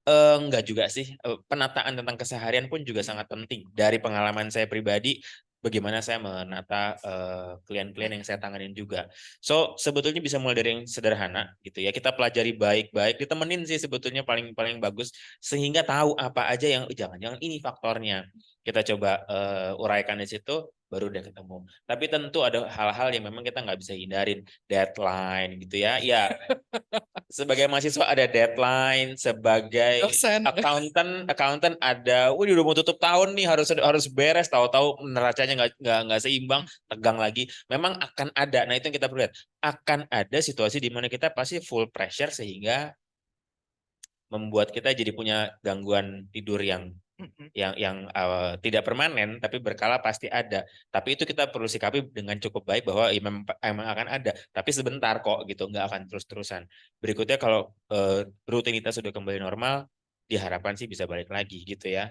Enggak juga sih. Penataan tentang keseharian pun juga sangat penting. Dari pengalaman saya pribadi, bagaimana saya menata klien-klien yang saya tanganin juga. So sebetulnya bisa mulai dari yang sederhana gitu ya. Kita pelajari baik-baik, ditemenin sih sebetulnya paling bagus, sehingga tahu apa aja yang jangan-jangan ini faktornya. Kita coba uraikan di situ, baru udah ketemu. Tapi tentu ada hal-hal yang memang kita nggak bisa hindarin, deadline gitu ya. Ya, sebagai mahasiswa ada deadline, sebagai Dosen. accountant ada, udah mau tutup tahun nih, harus beres, tahu-tahu neracanya nggak seimbang, tegang lagi. Memang akan ada. Nah, itu yang kita perlu lihat. Akan ada situasi di mana kita pasti full pressure sehingga membuat kita jadi punya gangguan tidur yang tidak permanen tapi berkala pasti ada. Tapi itu kita perlu sikapi dengan cukup baik bahwa ya memang akan ada, tapi sebentar kok gitu, nggak akan terus-terusan. Berikutnya kalau rutinitas sudah kembali normal, diharapkan sih bisa balik lagi gitu ya.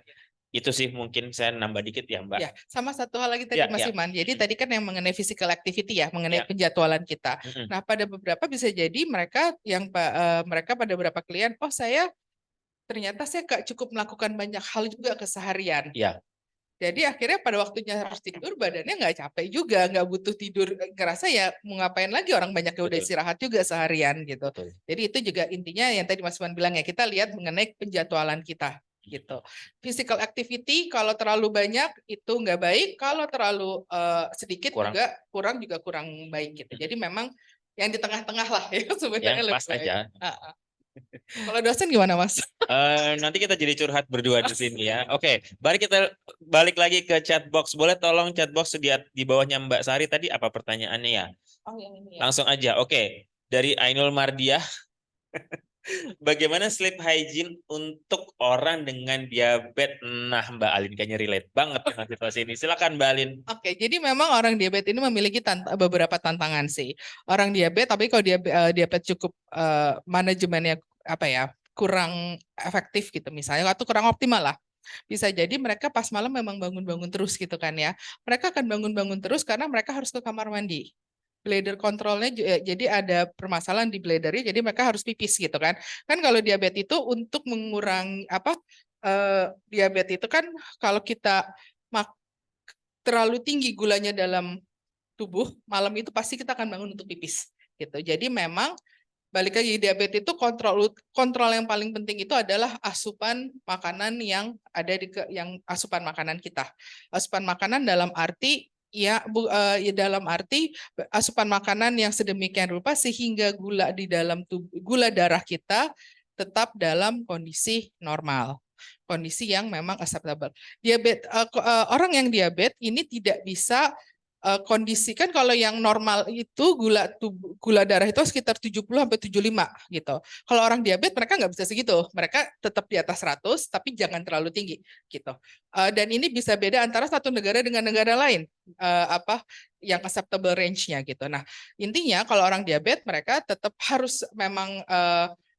Itu sih mungkin saya nambah dikit ya Mbak. Ya, sama satu hal lagi tadi Mas Iman. Jadi tadi kan yang mengenai physical activity ya, mengenai penjadwalan kita. Nah, pada beberapa bisa jadi mereka pada beberapa klien, oh saya ternyata saya gak cukup melakukan banyak hal juga keseharian. Ya. Jadi akhirnya pada waktunya harus tidur, badannya nggak capek juga, nggak butuh tidur. Ngerasa ya mau ngapain lagi, orang banyak yang udah istirahat juga seharian gitu. Betul. Jadi itu juga intinya yang tadi Mas Iman bilang ya, kita lihat mengenai penjadwalan kita gitu. Physical activity kalau terlalu banyak itu nggak baik, kalau terlalu sedikit kurang baik gitu. Jadi memang yang di tengah-tengah lah ya sebenarnya yang pas lebih baik. aja. Kalau dosen gimana Mas? Nanti kita jadi curhat berdua di sini ya. Oke, kita balik lagi ke chat box. Boleh tolong chat box di bawahnya Mbak Sari tadi apa pertanyaannya ya? Oh, yang ini ya. Langsung aja. Oke, dari Ainul Mardiah. Bagaimana sleep hygiene untuk orang dengan diabetes? Nah, Mbak Alin kayaknya relate banget dengan situasi ini. Silakan Mbak Alin. Oke, jadi memang orang diabetes ini memiliki beberapa tantangan sih. Orang diabetes, tapi kalau diabetes cukup manajemennya kurang efektif gitu misalnya, atau kurang optimal lah. Bisa jadi mereka pas malam memang bangun-bangun terus gitu kan ya. Mereka akan bangun-bangun terus karena mereka harus ke kamar mandi. Bladder controlnya jadi ada permasalahan di bladdernya, jadi mereka harus pipis gitu kan. Kan kalau diabetes itu untuk mengurangi diabetes itu kan kalau kita terlalu tinggi gulanya dalam tubuh, malam itu pasti kita akan bangun untuk pipis gitu. Jadi memang balik lagi diabetes itu kontrol yang paling penting itu adalah asupan makanan yang ada yang asupan makanan kita. Asupan makanan dalam arti ya dalam arti asupan makanan yang sedemikian rupa sehingga gula di dalam gula darah kita tetap dalam kondisi normal. Kondisi yang memang acceptable. Orang yang diabetes ini tidak bisa kondisi kan kalau yang normal itu gula darah itu sekitar 70 sampai 75 gitu. Kalau orang diabetes mereka nggak bisa segitu. Mereka tetap di atas 100 tapi jangan terlalu tinggi gitu. Dan ini bisa beda antara satu negara dengan negara lain. Yang acceptable range-nya gitu. Nah, intinya kalau orang diabetes mereka tetap harus memang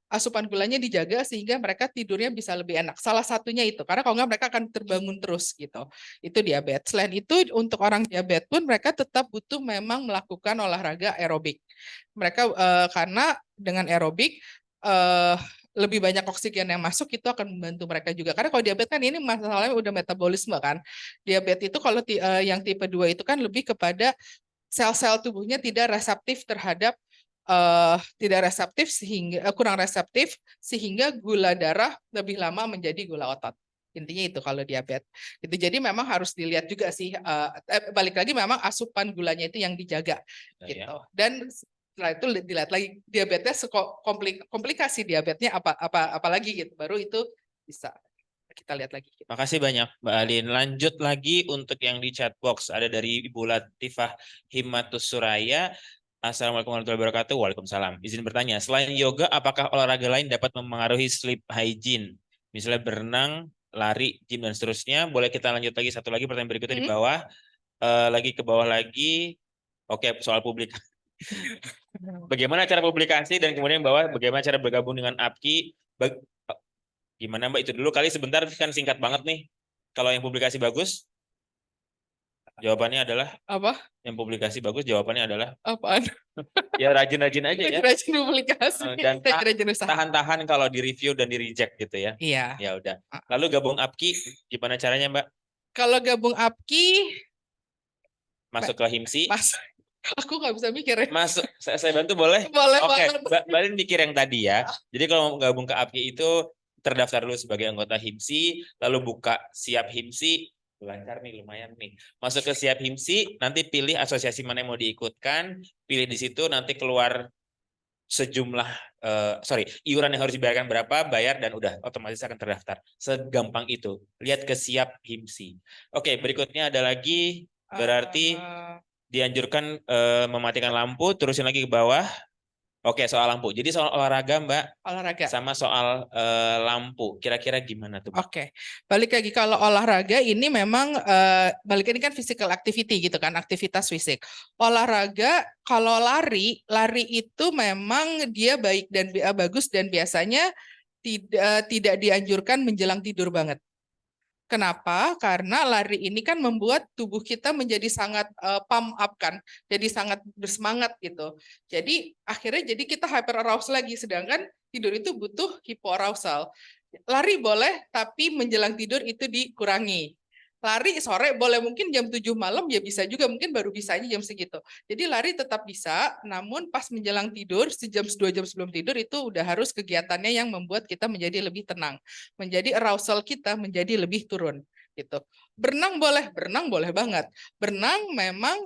asupan gulanya dijaga sehingga mereka tidurnya bisa lebih enak. Salah satunya itu, karena kalau nggak mereka akan terbangun terus gitu. Itu diabetes. Selain itu untuk orang diabetes pun mereka tetap butuh memang melakukan olahraga aerobik. Mereka karena dengan aerobik lebih banyak oksigen yang masuk itu akan membantu mereka juga. Karena kalau diabetes kan ini masalahnya udah metabolisme kan. Diabetes itu kalau yang tipe 2 itu kan lebih kepada sel-sel tubuhnya tidak reseptif terhadap kurang reseptif sehingga gula darah lebih lama menjadi gula otot. Intinya itu kalau diabetes. Itu jadi memang harus dilihat juga sih balik lagi memang asupan gulanya itu yang dijaga gitu. Dan setelah itu dilihat lagi diabetes komplikasi diabetesnya apa lagi gitu. Baru itu bisa kita lihat lagi. Makasih banyak Mbak Alin. Lanjut lagi untuk yang di chat box ada dari Ibu Latifah Himatus Suraya. Assalamualaikum warahmatullahi wabarakatuh. Waalaikumsalam. Izin bertanya, selain yoga, apakah olahraga lain dapat mempengaruhi sleep hygiene? Misalnya berenang, lari, gym, dan seterusnya. Boleh kita lanjut lagi satu lagi pertanyaan berikutnya di bawah. Lagi ke bawah lagi. Oke, soal publikasi. Bagaimana cara publikasi dan kemudian bawah bagaimana cara bergabung dengan APKI? Gimana Mbak itu dulu kali sebentar kan singkat banget nih. Kalau yang publikasi bagus, jawabannya adalah apa? Yang publikasi bagus jawabannya adalah Apaan? Ya rajin-rajin aja ya. Rajin publikasi. Dan rajin usaha. tahan-tahan kalau di review dan di reject gitu ya. Iya. Ya udah. Lalu gabung APKI gimana caranya Mbak? Kalau gabung APKI masuk ke HIMSI. Aku nggak bisa mikir ya. Masuk, saya bantu boleh? Boleh Oke, banget. Mbak Alin mikir yang tadi ya. Jadi kalau mau gabung ke APKI itu terdaftar dulu sebagai anggota HIMSI, lalu buka siap HIMSI, lancar nih lumayan nih. Masuk ke siap HIMSI, nanti pilih asosiasi mana yang mau diikutkan, pilih di situ nanti keluar sejumlah iuran yang harus dibayarkan berapa, bayar dan udah otomatis akan terdaftar. Segampang itu. Lihat ke siap HIMSI. Oke, berikutnya ada lagi berarti dianjurkan mematikan lampu, terusin lagi ke bawah. Oke, soal lampu. Jadi soal olahraga, Mbak. Olahraga. Sama soal lampu. Kira-kira gimana tuh? Oke. Balik lagi kalau olahraga ini memang balik ini kan physical activity gitu kan, aktivitas fisik. Olahraga kalau lari itu memang dia baik dan bagus dan biasanya tidak dianjurkan menjelang tidur banget. Kenapa? Karena lari ini kan membuat tubuh kita menjadi sangat pump up kan, jadi sangat bersemangat gitu. Jadi akhirnya kita hyperarousal lagi, sedangkan tidur itu butuh hypoarousal. Lari boleh, tapi menjelang tidur itu dikurangi. Lari sore boleh mungkin jam 7 malam ya bisa juga, mungkin baru bisanya jam segitu. Jadi lari tetap bisa, namun pas menjelang tidur, sejam 2 jam sebelum tidur itu udah harus kegiatannya yang membuat kita menjadi lebih tenang. Menjadi arousal kita menjadi lebih turun gitu. Berenang boleh banget. Berenang memang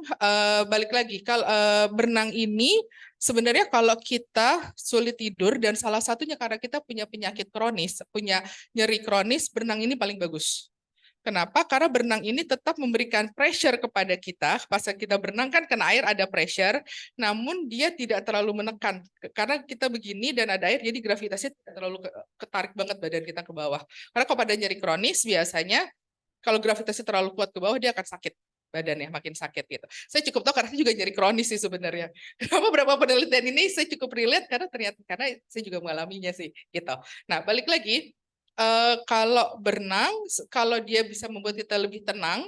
balik lagi kalau berenang ini sebenarnya kalau kita sulit tidur dan salah satunya karena kita punya penyakit kronis, punya nyeri kronis, berenang ini paling bagus. Kenapa? Karena berenang ini tetap memberikan pressure kepada kita. Pas kita berenang kan kena air ada pressure, namun dia tidak terlalu menekan. Karena kita begini dan ada air, jadi gravitasinya tidak terlalu ketarik banget badan kita ke bawah. Karena kalau pada nyeri kronis biasanya kalau gravitasi terlalu kuat ke bawah dia akan sakit badannya, makin sakit gitu. Saya cukup tahu karena saya juga nyeri kronis sih sebenarnya. Kenapa berapa penelitian ini saya cukup relate karena ternyata saya juga mengalaminya sih gitu. Nah, balik lagi Kalau berenang, kalau dia bisa membuat kita lebih tenang,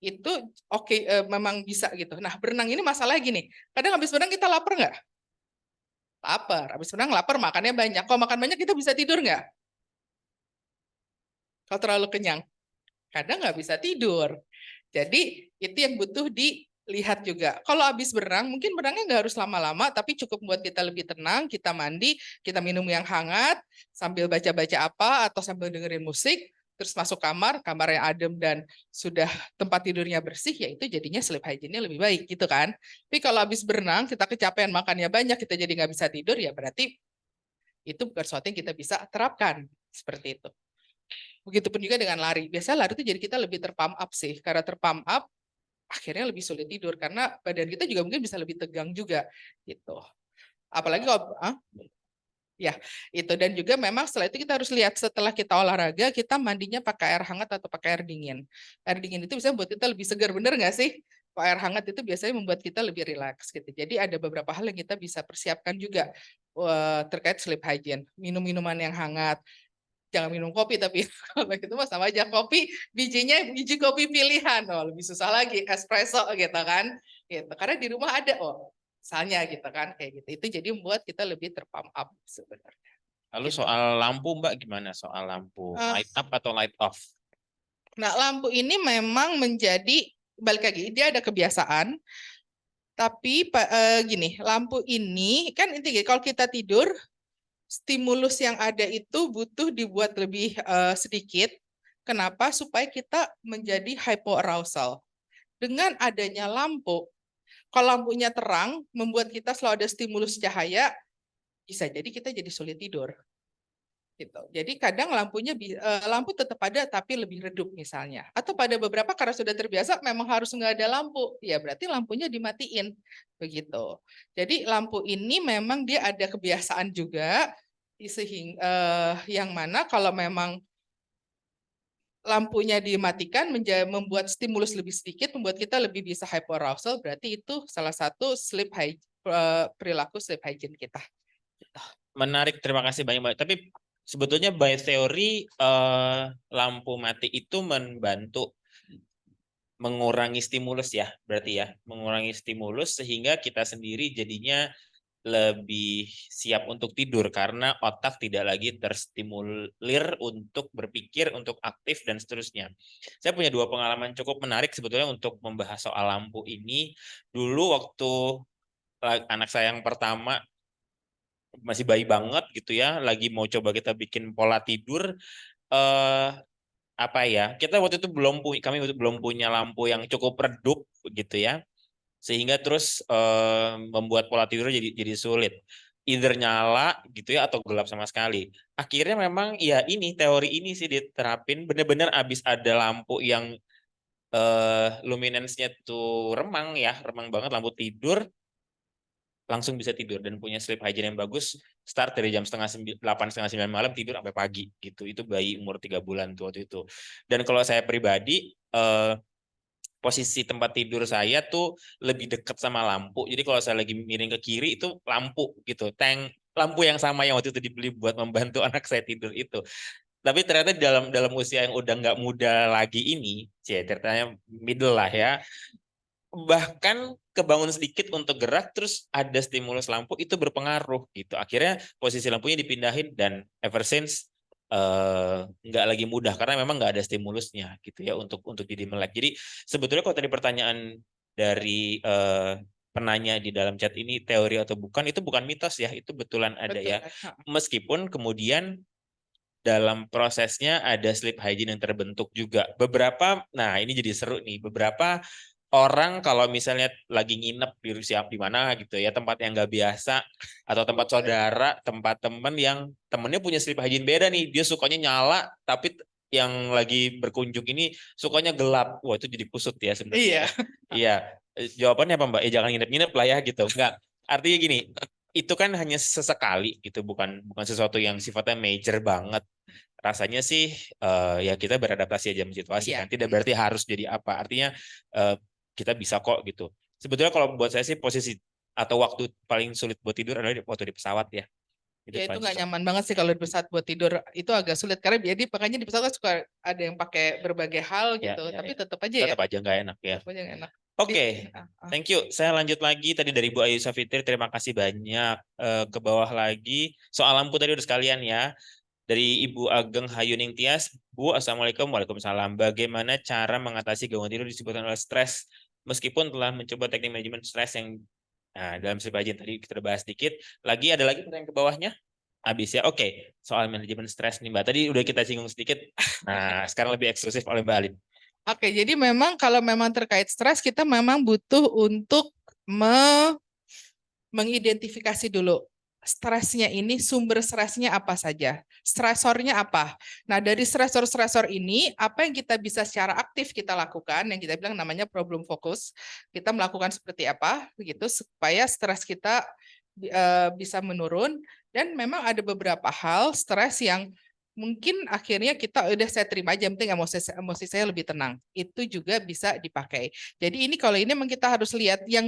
itu oke, memang bisa gitu. Nah, berenang ini masalah gini, kadang habis berenang kita lapar nggak? Lapar. Habis berenang lapar, makannya banyak. Kalau makan banyak kita bisa tidur nggak? Kalau terlalu kenyang, kadang nggak bisa tidur. Jadi itu yang butuh dilihat juga. Kalau habis berenang, mungkin berenangnya nggak harus lama-lama, tapi cukup buat kita lebih tenang, kita mandi, kita minum yang hangat, sambil baca-baca apa, atau sambil dengerin musik, terus masuk kamar yang adem dan sudah tempat tidurnya bersih, ya itu jadinya sleep hygiene-nya lebih baik gitu kan. Tapi kalau habis berenang, kita kecapean makannya banyak, kita jadi nggak bisa tidur, ya berarti itu bukan sesuatu yang kita bisa terapkan. Seperti itu. Begitupun juga dengan lari. Biasanya lari itu jadi kita lebih terpump up sih. Karena terpump up, akhirnya lebih sulit tidur. Karena badan kita juga mungkin bisa lebih tegang juga. Gitu. Apalagi kalau... Ya, itu. Dan juga memang setelah itu kita harus lihat setelah kita olahraga, kita mandinya pakai air hangat atau pakai air dingin. Air dingin itu bisa membuat kita lebih segar, bener nggak sih? Kalau air hangat itu biasanya membuat kita lebih rileks gitu. Jadi ada beberapa hal yang kita bisa persiapkan juga terkait sleep hygiene. Minum minuman yang hangat, jangan minum kopi, tapi kalau itu mah sama aja, kopi bijinya biji kopi pilihan, lebih susah lagi, espresso gitu kan, gitu. Karena di rumah ada, misalnya gitu kan, kayak gitu. Itu jadi membuat kita lebih terpump up sebenarnya. Lalu Gitu. soal lampu Mbak gimana soal lampu? Light up atau light off? Nah, lampu ini memang menjadi, balik lagi, dia ada kebiasaan, tapi gini, lampu ini kan intinya kalau kita tidur, stimulus yang ada itu butuh dibuat lebih sedikit. Kenapa? Supaya kita menjadi hypoarousal. Dengan adanya lampu, kalau lampunya terang, membuat kita selalu ada stimulus cahaya, bisa jadi kita jadi sulit tidur. Gitu. Jadi kadang lampu tetap ada tapi lebih redup misalnya. Atau pada beberapa karena sudah terbiasa memang harus nggak ada lampu, ya berarti lampunya dimatiin begitu. Jadi lampu ini memang dia ada kebiasaan juga sehingga yang mana kalau memang lampunya dimatikan membuat stimulus lebih sedikit, membuat kita lebih bisa hyperarousal, berarti itu salah satu perilaku sleep hygiene kita. Menarik, terima kasih banyak Mbak. Tapi sebetulnya by theory lampu mati itu membantu mengurangi stimulus ya, berarti ya, mengurangi stimulus sehingga kita sendiri jadinya lebih siap untuk tidur karena otak tidak lagi terstimulir untuk berpikir, untuk aktif dan seterusnya. Saya punya 2 pengalaman cukup menarik sebetulnya untuk membahas soal lampu ini. Dulu waktu anak saya yang pertama masih bayi banget gitu ya, lagi mau coba kita bikin pola tidur, apa ya? Kita waktu itu kami belum punya lampu yang cukup redup gitu ya, sehingga terus membuat pola tidur jadi sulit. Either nyala gitu ya atau gelap sama sekali. Akhirnya memang ya ini teori ini sih diterapin, bener-bener abis ada lampu yang luminance-nya tuh remang ya, remang banget lampu tidur, langsung bisa tidur dan punya sleep hygiene yang bagus, start dari jam 8, setengah 9 malam, tidur sampai pagi gitu. Itu bayi umur 3 bulan tuh waktu itu. Dan kalau saya pribadi posisi tempat tidur saya tuh lebih dekat sama lampu. Jadi kalau saya lagi miring ke kiri itu lampu gitu. Lampu yang sama yang waktu itu dibeli buat membantu anak saya tidur itu. Tapi ternyata dalam usia yang udah nggak muda lagi ini, ceritanya middle lah ya, bahkan kebangun sedikit untuk gerak terus ada stimulus lampu itu berpengaruh gitu. Akhirnya posisi lampunya dipindahin dan ever since nggak lagi mudah karena memang nggak ada stimulusnya gitu ya untuk jadi melek. Jadi sebetulnya kalau tadi pertanyaan dari penanya di dalam chat ini teori atau bukan, itu bukan mitos ya, itu betulan ada Betul. ya. Meskipun kemudian dalam prosesnya ada sleep hygiene yang terbentuk juga. Nah ini jadi seru nih, beberapa orang kalau misalnya lagi nginep di mana gitu ya, tempat yang nggak biasa atau tempat saudara, tempat temen yang temennya punya sleep hygiene beda nih, dia sukanya nyala tapi yang lagi berkunjung ini sukanya gelap. Wah itu jadi kusut ya sebenarnya. Iya. Iya. Jawabannya apa Mbak? Jangan nginep-nginep lah ya gitu. Enggak. Artinya gini, itu kan hanya sesekali gitu, bukan sesuatu yang sifatnya major banget. Rasanya sih ya kita beradaptasi aja sama situasi kan. Tidak berarti harus jadi apa. Artinya kita bisa kok gitu. Sebetulnya kalau buat saya sih posisi atau waktu paling sulit buat tidur adalah waktu di pesawat ya. Ya itu paling nggak susah. nyaman banget sih kalau di pesawat buat tidur, itu agak sulit karena jadi makanya di pesawat kan suka ada yang pakai berbagai hal Ya, gitu, ya, tapi ya. tetap aja ya, Tetap aja nggak enak ya. tetap aja nggak enak. Oke, Ah. thank you. Saya lanjut lagi tadi dari Bu Ayu Safitri. Terima kasih banyak. Ke bawah lagi soal lampu tadi udah sekalian ya. Dari Ibu Ageng Hayuning Tias, Bu, Assalamualaikum, Waalaikumsalam. Bagaimana cara mengatasi gangguan tidur disebabkan oleh stres? Meskipun telah mencoba teknik manajemen stres yang dalam sleep hygiene tadi kita bahas sedikit. Lagi ada lagi pertanyaan ke bawahnya? Habis ya. Oke, soal manajemen stres nih Mbak. Tadi udah kita singgung sedikit. Nah, sekarang lebih eksklusif oleh Mbak Alin. Oke, jadi memang kalau memang terkait stres kita memang butuh untuk mengidentifikasi dulu stresnya ini, sumber stresnya apa saja, stresornya apa. Nah, dari stresor-stresor ini, apa yang kita bisa secara aktif kita lakukan, yang kita bilang namanya problem fokus, kita melakukan seperti apa, begitu supaya stres kita bisa menurun. Dan memang ada beberapa hal stres yang mungkin akhirnya kita udah saya terima aja, penting emosi saya lebih tenang. Itu juga bisa dipakai. Jadi ini kalau ini memang kita harus lihat yang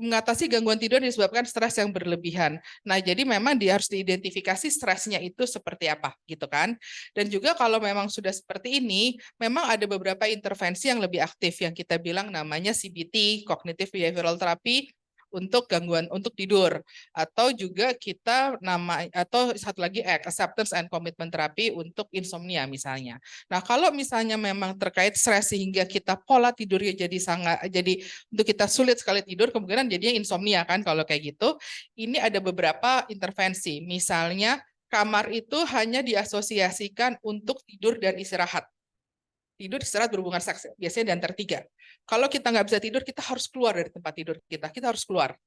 mengatasi gangguan tidur disebabkan stres yang berlebihan. Nah, jadi memang dia harus diidentifikasi stresnya itu seperti apa, gitu kan. Dan juga kalau memang sudah seperti ini, memang ada beberapa intervensi yang lebih aktif yang kita bilang namanya CBT, Cognitive Behavioral Therapy, untuk gangguan untuk tidur, atau juga kita atau satu lagi acceptance and commitment therapy untuk insomnia misalnya. Nah, kalau misalnya memang terkait stres sehingga kita pola tidurnya jadi untuk kita sulit sekali tidur, kemungkinan jadinya insomnia kan kalau kayak gitu. Ini ada beberapa intervensi, misalnya kamar itu hanya diasosiasikan untuk tidur dan istirahat. Tidur, istirahat, berhubungan seks, biasanya di antara 3. Kalau kita nggak bisa tidur, kita harus keluar dari tempat tidur kita harus keluar.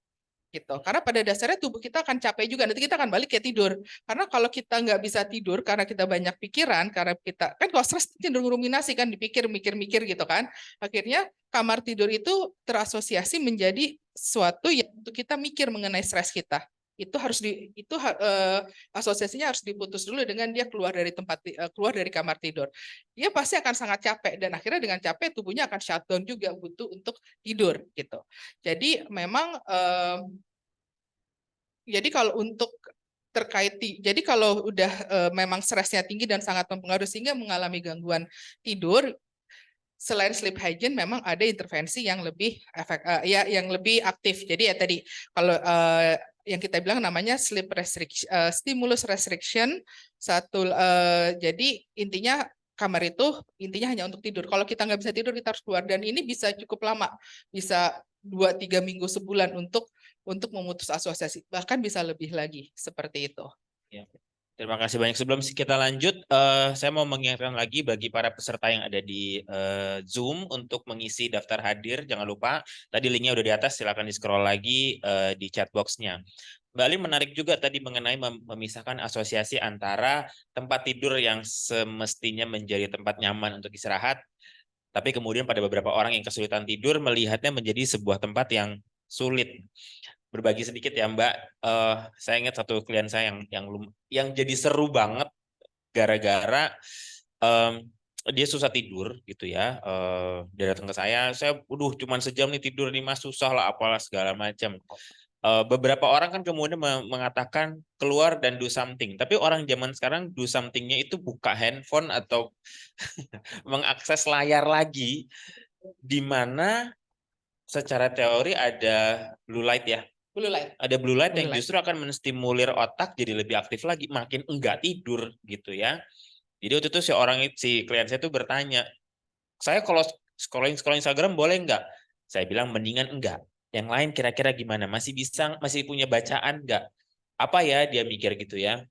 Gitu. Karena pada dasarnya tubuh kita akan capek juga, nanti kita akan balik kayak tidur. Karena kalau kita nggak bisa tidur karena kita banyak pikiran, karena kita kan kalau stres cenderung ruminasi kan, dipikir mikir gitu kan, akhirnya kamar tidur itu terasosiasi menjadi sesuatu yang untuk kita mikir mengenai stres kita. Itu harus asosiasinya harus diputus dulu dengan dia keluar dari kamar tidur. Dia pasti akan sangat capek dan akhirnya dengan capek tubuhnya akan shutdown juga, butuh untuk tidur gitu. Jadi memang jadi kalau untuk jadi kalau udah memang stresnya tinggi dan sangat mempengaruhi sehingga mengalami gangguan tidur, selain sleep hygiene memang ada intervensi yang lebih yang lebih aktif. Jadi ya tadi kalau yang kita bilang namanya sleep restriction, stimulus restriction jadi intinya kamar itu intinya hanya untuk tidur. Kalau kita nggak bisa tidur kita harus keluar, dan ini bisa cukup lama, bisa 2-3 minggu, sebulan untuk memutus asosiasi, bahkan bisa lebih lagi seperti itu. Ya. Terima kasih banyak. Sebelum kita lanjut, saya mau mengingatkan lagi bagi para peserta yang ada di Zoom untuk mengisi daftar hadir. Jangan lupa, tadi linknya udah di atas, silakan di-scroll lagi di chat box-nya. Mbak Ali menarik juga tadi mengenai memisahkan asosiasi antara tempat tidur yang semestinya menjadi tempat nyaman untuk istirahat, tapi kemudian pada beberapa orang yang kesulitan tidur melihatnya menjadi sebuah tempat yang sulit. Berbagi sedikit ya Mbak, saya ingat satu klien saya yang jadi seru banget gara-gara dia susah tidur gitu ya. Dia datang ke saya cuman sejam nih tidur nih Mas, susah lah apalah segala macam. Beberapa orang kan kemudian mengatakan keluar dan do something, tapi orang zaman sekarang do somethingnya itu buka handphone atau mengakses layar lagi, di mana secara teori ada blue light ya. Blue light. Ada blue light yang Blue light. justru akan menstimulir otak jadi lebih aktif lagi, makin enggak tidur gitu ya. Jadi waktu itu si klien saya tuh bertanya, saya kalau scrolling Instagram boleh enggak? Saya bilang mendingan enggak. Yang lain kira-kira gimana? Masih punya bacaan enggak? Apa ya, dia mikir gitu ya.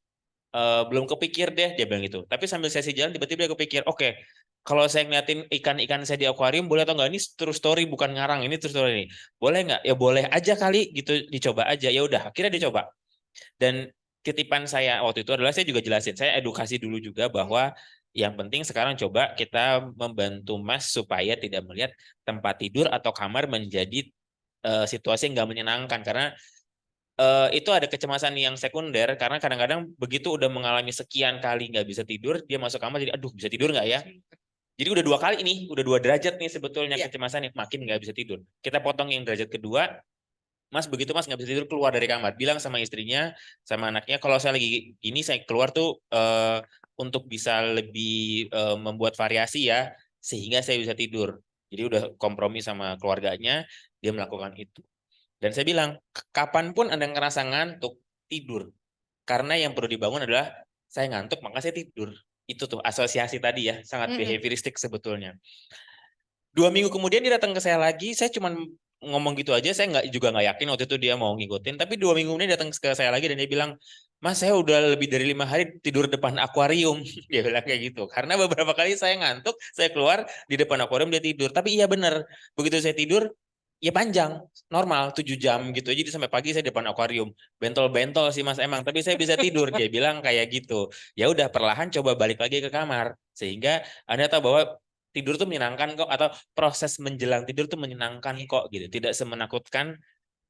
Belum kepikir deh, dia bilang gitu. Tapi sambil sesi jalan tiba-tiba dia kepikir, oke, kalau saya ngeliatin ikan-ikan saya di akuarium boleh atau enggak? Ini true story bukan ngarang, ini true story nih. Boleh enggak? Ya boleh aja kali gitu, dicoba aja. Ya udah, akhirnya dicoba. Dan ketipan saya waktu itu adalah saya juga jelasin, saya edukasi dulu juga bahwa yang penting sekarang coba kita membantu Mas supaya tidak melihat tempat tidur atau kamar menjadi situasi yang nggak menyenangkan, karena itu ada kecemasan yang sekunder, karena kadang-kadang begitu udah mengalami sekian kali nggak bisa tidur, dia masuk kamar jadi aduh bisa tidur nggak ya? Jadi udah 2 kali nih, udah 2 derajat nih sebetulnya kecemasan yang makin nggak bisa tidur. Kita potong yang derajat kedua, Mas begitu Mas nggak bisa tidur keluar dari kamar, bilang sama istrinya, sama anaknya, kalau saya lagi ini saya keluar tuh untuk bisa lebih membuat variasi ya, sehingga saya bisa tidur. Jadi udah kompromi sama keluarganya, dia melakukan itu. Dan saya bilang, kapanpun Anda ngerasa ngantuk, tidur. Karena yang perlu dibangun adalah saya ngantuk maka saya tidur. Itu tuh asosiasi tadi ya, sangat behavioristik sebetulnya. 2 minggu kemudian dia datang ke saya lagi, saya cuman ngomong gitu aja, saya nggak yakin waktu itu dia mau ngikutin, tapi 2 minggu kemudian datang ke saya lagi dan dia bilang, Mas saya udah lebih dari 5 hari tidur depan akuarium, dia bilang kayak gitu, karena beberapa kali saya ngantuk, saya keluar di depan akuarium dia tidur, tapi iya benar, begitu saya tidur, ya panjang, normal 7 jam gitu, jadi sampai pagi saya depan akuarium, bentol-bentol sih Mas emang, tapi saya bisa tidur, dia bilang kayak gitu, ya udah perlahan coba balik lagi ke kamar, sehingga Anda tahu bahwa tidur tuh menyenangkan kok, atau proses menjelang tidur tuh menyenangkan kok gitu, tidak semenakutkan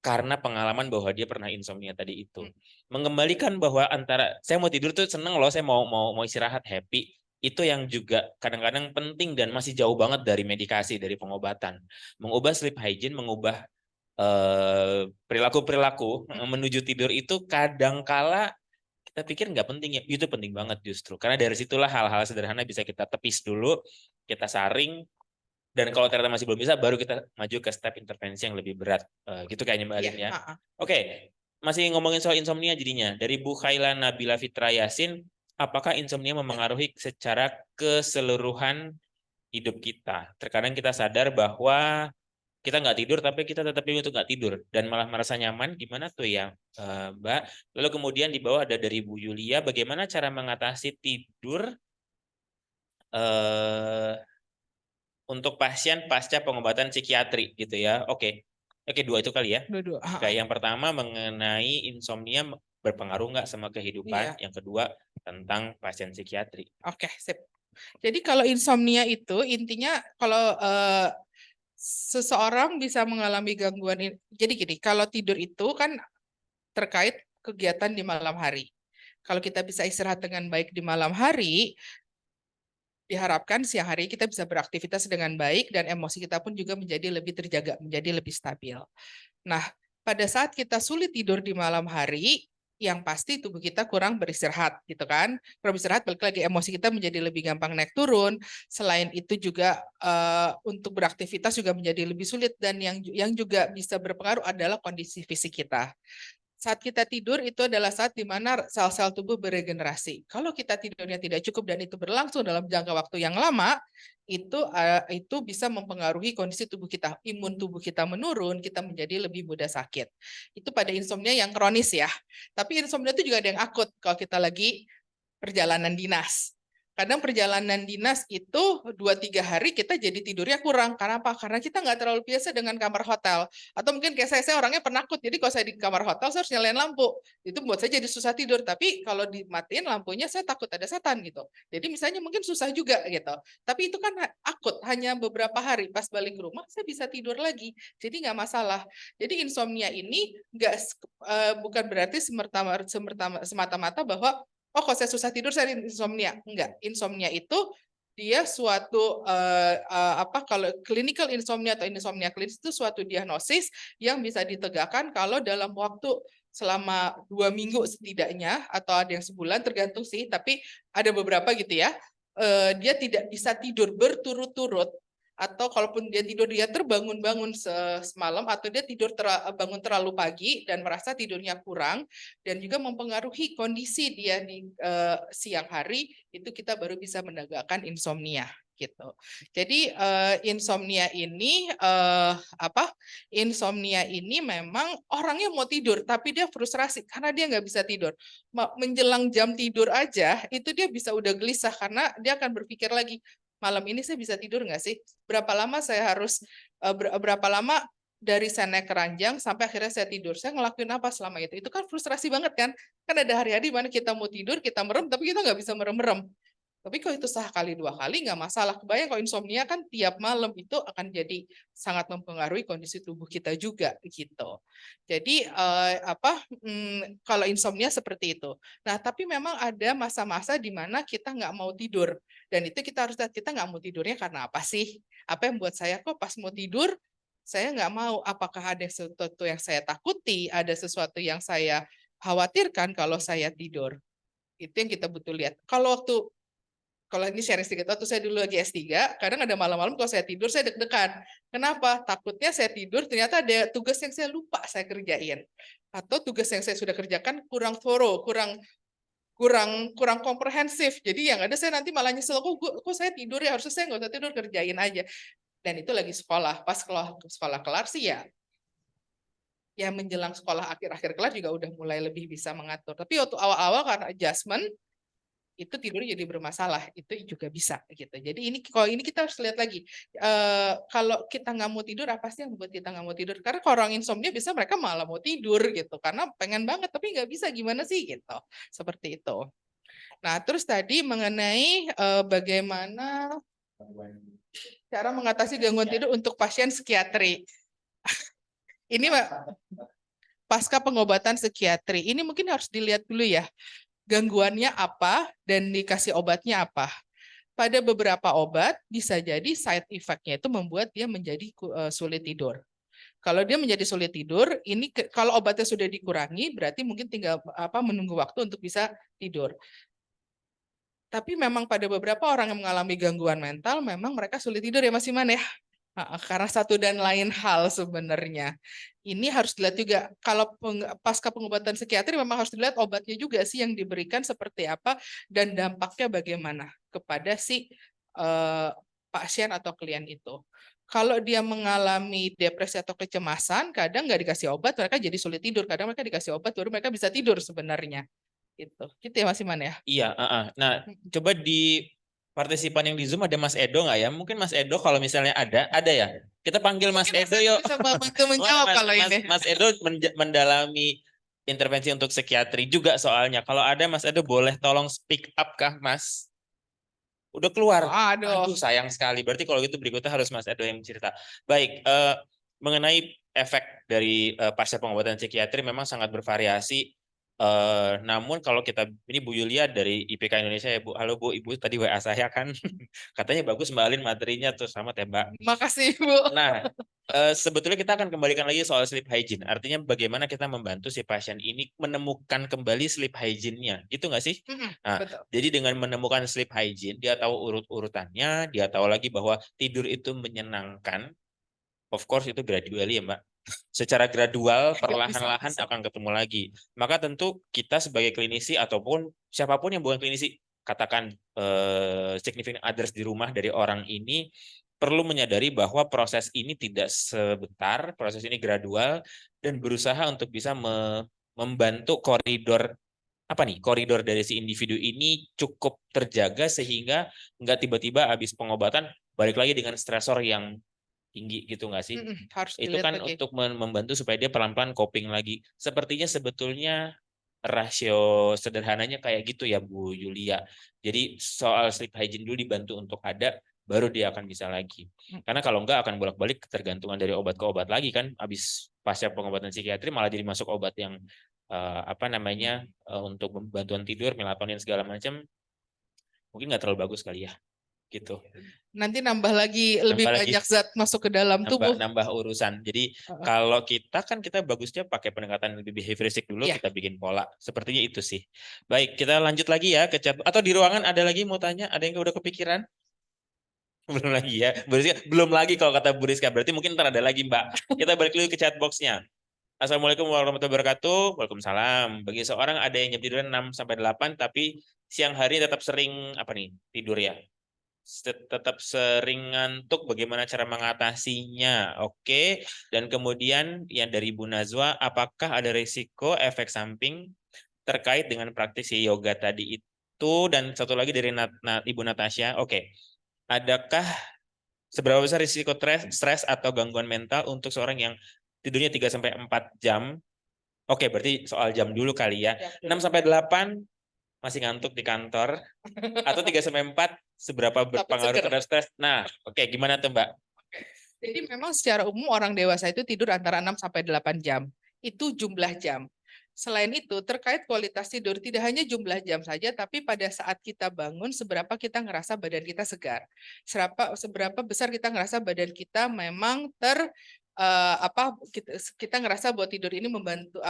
karena pengalaman bahwa dia pernah insomnia tadi itu. Mengembalikan bahwa antara saya mau tidur tuh seneng loh, saya mau istirahat happy, itu yang juga kadang-kadang penting dan masih jauh banget dari medikasi, dari pengobatan. Mengubah sleep hygiene, mengubah perilaku-perilaku menuju tidur itu kadangkala kita pikir nggak penting ya, itu penting banget justru. Karena dari situlah hal-hal sederhana bisa kita tepis dulu, kita saring, dan kalau ternyata masih belum bisa, baru kita maju ke step intervensi yang lebih berat. Gitu kayaknya Mbak Alin ya. Oke, masih ngomongin soal insomnia jadinya. Dari Bu Khaila Nabila Fitra Yasin, apakah insomnia memengaruhi secara keseluruhan hidup kita? Terkadang kita sadar bahwa kita nggak tidur tapi kita tetap pilih untuk nggak tidur dan malah merasa nyaman, gimana tuh ya Mbak? Lalu kemudian di bawah ada dari Bu Yulia, bagaimana cara mengatasi tidur untuk pasien pasca pengobatan psikiatri gitu ya? Oke, dua itu kali ya. Dua-dua. Kayak yang pertama mengenai insomnia berpengaruh nggak sama kehidupan, Iya. yang kedua tentang pasien psikiatri. Oke, sip. Jadi kalau insomnia itu intinya kalau seseorang bisa mengalami gangguan, jadi gini, kalau tidur itu kan terkait kegiatan di malam hari. Kalau kita bisa istirahat dengan baik di malam hari, diharapkan siang hari kita bisa beraktivitas dengan baik dan emosi kita pun juga menjadi lebih terjaga, menjadi lebih stabil. Nah, pada saat kita sulit tidur di malam hari, yang pasti tubuh kita kurang beristirahat, gitu kan? Kurang beristirahat, balik lagi emosi kita menjadi lebih gampang naik turun. Selain itu juga untuk beraktivitas juga menjadi lebih sulit, dan yang juga bisa berpengaruh adalah kondisi fisik kita. Saat kita tidur itu adalah saat di mana sel-sel tubuh beregenerasi. Kalau kita tidurnya tidak cukup dan itu berlangsung dalam jangka waktu yang lama, itu bisa mempengaruhi kondisi tubuh kita. Imun tubuh kita menurun, kita menjadi lebih mudah sakit. Itu pada insomnia yang kronis ya. Tapi insomnia itu juga ada yang akut kalau kita lagi perjalanan dinas. Kadang perjalanan dinas itu 2-3 hari kita jadi tidurnya kurang. Karena apa? Karena kita nggak terlalu biasa dengan kamar hotel. Atau mungkin kayak saya orangnya penakut. Jadi kalau saya di kamar hotel, saya harus nyalain lampu. Itu buat saya jadi susah tidur. Tapi kalau dimatiin lampunya, saya takut ada setan gitu. Jadi misalnya mungkin susah juga gitu. Tapi itu kan akut. Hanya beberapa hari. Pas balik ke rumah, saya bisa tidur lagi. Jadi nggak masalah. Jadi insomnia ini bukan berarti semata-mata bahwa kalau saya susah tidur saya insomnia. Enggak, insomnia itu dia suatu kalau clinical insomnia atau insomnia klinis itu suatu diagnosis yang bisa ditegakkan kalau dalam waktu selama 2 minggu setidaknya, atau ada yang sebulan, tergantung sih, tapi ada beberapa gitu ya, dia tidak bisa tidur berturut-turut, atau kalaupun dia tidur dia terbangun-bangun semalam, atau dia bangun terlalu pagi dan merasa tidurnya kurang, dan juga mempengaruhi kondisi dia di siang hari, itu kita baru bisa menegakkan insomnia gitu. Jadi insomnia ini insomnia ini memang orangnya mau tidur tapi dia frustrasi karena dia nggak bisa tidur. Menjelang jam tidur aja itu dia bisa udah gelisah karena dia akan berpikir lagi, malam ini saya bisa tidur nggak sih? Berapa lama saya harus berapa lama dari saya naik keranjang sampai akhirnya saya tidur? Saya ngelakuin apa selama itu? Itu kan frustrasi banget kan? Kan ada hari-hari mana kita mau tidur, kita merem, tapi kita nggak bisa merem-merem. Tapi kalau itu sekali 2 kali nggak masalah. Kebayang kalau insomnia kan tiap malam, itu akan jadi sangat mempengaruhi kondisi tubuh kita juga gitu. Jadi kalau insomnia seperti itu. Nah, tapi memang ada masa-masa di mana kita nggak mau tidur. Dan itu kita harus lihat, kita nggak mau tidurnya karena apa sih? Apa yang buat saya kok pas mau tidur Saya nggak mau apakah ada sesuatu yang saya takuti, ada sesuatu yang saya khawatirkan kalau saya tidur. Itu yang kita butuh lihat. Kalau ini sharing sedikit, waktu saya dulu lagi S3, kadang ada malam-malam kalau saya tidur saya deg-degan. Kenapa? Takutnya saya tidur ternyata ada tugas yang saya lupa saya kerjain. Atau tugas yang saya sudah kerjakan kurang thorough, kurang komprehensif. Jadi yang ada saya nanti malah nyesel, kok saya tidur ya, harusnya saya nggak usah tidur, kerjain aja. Dan itu lagi sekolah. Pas kalau sekolah kelar sih ya menjelang sekolah akhir-akhir kelar juga udah mulai lebih bisa mengatur. Tapi waktu awal-awal karena adjustment, itu tidur jadi bermasalah, itu juga bisa gitu. Jadi kalau ini kita harus lihat lagi, kalau kita nggak mau tidur, apa sih yang membuat kita nggak mau tidur? Karena kalau orang insomnia bisa mereka malah mau tidur gitu, karena pengen banget tapi nggak bisa, gimana sih gitu, seperti itu. Nah terus tadi mengenai bagaimana cara mengatasi gangguan tidur untuk pasien psikiatri. Ini pasca pengobatan psikiatri, ini mungkin harus dilihat dulu ya, gangguannya apa dan dikasih obatnya apa. Pada beberapa obat bisa jadi side effect-nya itu membuat dia menjadi sulit tidur. Kalau dia menjadi sulit tidur, ini kalau obatnya sudah dikurangi, berarti mungkin tinggal menunggu waktu untuk bisa tidur. Tapi memang pada beberapa orang yang mengalami gangguan mental, memang mereka sulit tidur ya Mas Iman ya. Karena satu dan lain hal sebenarnya. Ini harus dilihat juga, kalau pasca pengobatan psikiatri memang harus dilihat obatnya juga sih yang diberikan seperti apa dan dampaknya bagaimana kepada si pasien atau klien itu. Kalau dia mengalami depresi atau kecemasan, kadang nggak dikasih obat, mereka jadi sulit tidur. Kadang mereka dikasih obat, baru mereka bisa tidur sebenarnya. Gitu ya Mas Iman ya? Iya, nah coba di partisipan yang di Zoom ada Mas Edo nggak ya? Mungkin Mas Edo kalau misalnya ada ya. Kita panggil Mas Mungkin Edo yuk. bisa bantu menjawab kalau ini. Mas Edo mendalami intervensi untuk psikiatri juga soalnya. Kalau ada Mas Edo boleh tolong speak up kah Mas? Udah keluar. Aduh. Aduh sayang sekali. Berarti kalau gitu berikutnya harus Mas Edo yang cerita. Baik, mengenai efek dari pasca pengobatan psikiatri memang sangat bervariasi. Namun kalau kita, ini Bu Yulia dari IPK Indonesia ya Bu. Halo Bu, Ibu tadi WA saya kan. Katanya bagus Mbak Alin materinya tuh sama Mbak. Makasih Bu. Nah, sebetulnya kita akan kembalikan lagi soal sleep hygiene. Artinya bagaimana kita membantu si pasien ini menemukan kembali sleep hygiene-nya. Gitu nggak sih? Nah, Betul. jadi dengan menemukan sleep hygiene, dia tahu urut-urutannya, dia tahu lagi bahwa tidur itu menyenangkan. Of course itu gradually ya Mbak. Secara gradual, perlahan-lahan akan ketemu lagi. Maka tentu kita sebagai klinisi ataupun siapapun yang bukan klinisi, katakan significant others di rumah dari orang ini, perlu menyadari bahwa proses ini tidak sebentar, proses ini gradual, dan berusaha untuk bisa membantu koridor dari si individu ini cukup terjaga sehingga nggak tiba-tiba habis pengobatan balik lagi dengan stresor yang tinggi gitu nggak sih? Harus Itu dilihat kan lagi. untuk membantu supaya dia pelan-pelan coping lagi. Sepertinya sebetulnya rasio sederhananya kayak gitu ya Bu Yulia. Jadi soal sleep hygiene dulu dibantu untuk ada, baru dia akan bisa lagi. Karena kalau enggak akan bolak-balik ketergantungan dari obat ke obat lagi kan. Habis pasca pengobatan psikiatri malah jadi masuk obat yang untuk bantuan tidur, melatonin segala macam. Mungkin nggak terlalu bagus kali ya. Gitu. Nanti nambah lagi lebih banyak zat masuk ke dalam tubuh. Nambah urusan. Jadi kalau kita bagusnya pakai pendekatan lebih behavioristik dulu, kita bikin pola. Sepertinya itu sih. Baik, kita lanjut lagi ya ke chat. Atau di ruangan ada lagi mau tanya? Ada yang udah kepikiran? Belum lagi ya. Belum lagi kalau kata Bu Rizka. Berarti mungkin ntar ada lagi Mbak. Kita balik dulu ke chat box-nya. Assalamualaikum warahmatullahi wabarakatuh. Waalaikumsalam. Bagi seorang ada yang jam tidur 6-8 tapi siang hari tetap sering tidur ya. Tetap sering ngantuk, bagaimana cara mengatasinya? Oke. Dan kemudian yang dari Bu Nazwa, apakah ada risiko efek samping terkait dengan praktis yoga tadi itu? Dan satu lagi dari Ibu Natasha, oke. Adakah seberapa besar risiko stres atau gangguan mental untuk seorang yang tidurnya 3-4 jam? Oke, berarti soal jam dulu kali ya. 6-8 masih ngantuk di kantor, atau 3-4 seberapa berpengaruh terhadap stres. Nah, oke, gimana tuh Mbak? Jadi memang secara umum orang dewasa itu tidur antara 6-8 jam. Itu jumlah jam. Selain itu, terkait kualitas tidur, tidak hanya jumlah jam saja, tapi pada saat kita bangun, seberapa kita ngerasa badan kita segar. Seberapa besar kita ngerasa badan kita memang kita ngerasa bahwa tidur ini membantu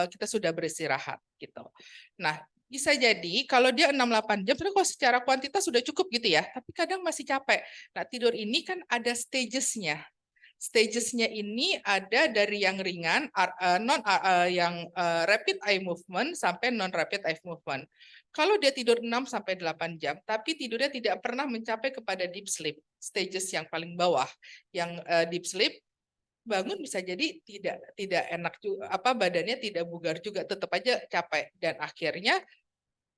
kita sudah beristirahat gitu. Nah, bisa jadi kalau dia 6-8 jam, sebenarnya kalau secara kuantitas sudah cukup gitu ya, tapi kadang masih capek. Nah, tidur ini kan ada stages-nya. Stages-nya ini ada dari yang ringan, rapid eye movement sampai non rapid eye movement. Kalau dia tidur 6-8 jam, tapi tidurnya tidak pernah mencapai kepada deep sleep, stages yang paling bawah, yang deep sleep, bangun bisa jadi tidak enak juga, badannya tidak bugar juga, tetap aja capek, dan akhirnya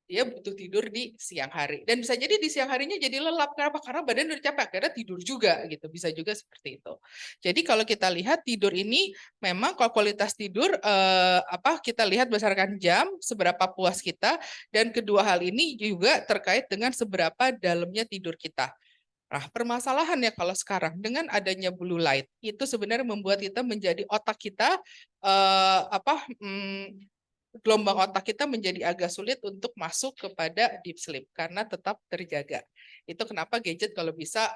dia butuh tidur di siang hari, dan bisa jadi di siang harinya jadi lelap. Kenapa? Karena badan udah capek, akhirnya tidur juga gitu, bisa juga seperti itu. Jadi kalau kita lihat tidur ini memang kalau kualitas tidur kita lihat berdasarkan jam, seberapa puas kita, dan kedua hal ini juga terkait dengan seberapa dalamnya tidur kita. Nah, permasalahannya kalau sekarang dengan adanya blue light itu sebenarnya membuat kita menjadi otak kita gelombang otak kita menjadi agak sulit untuk masuk kepada deep sleep karena tetap terjaga. Itu kenapa gadget kalau bisa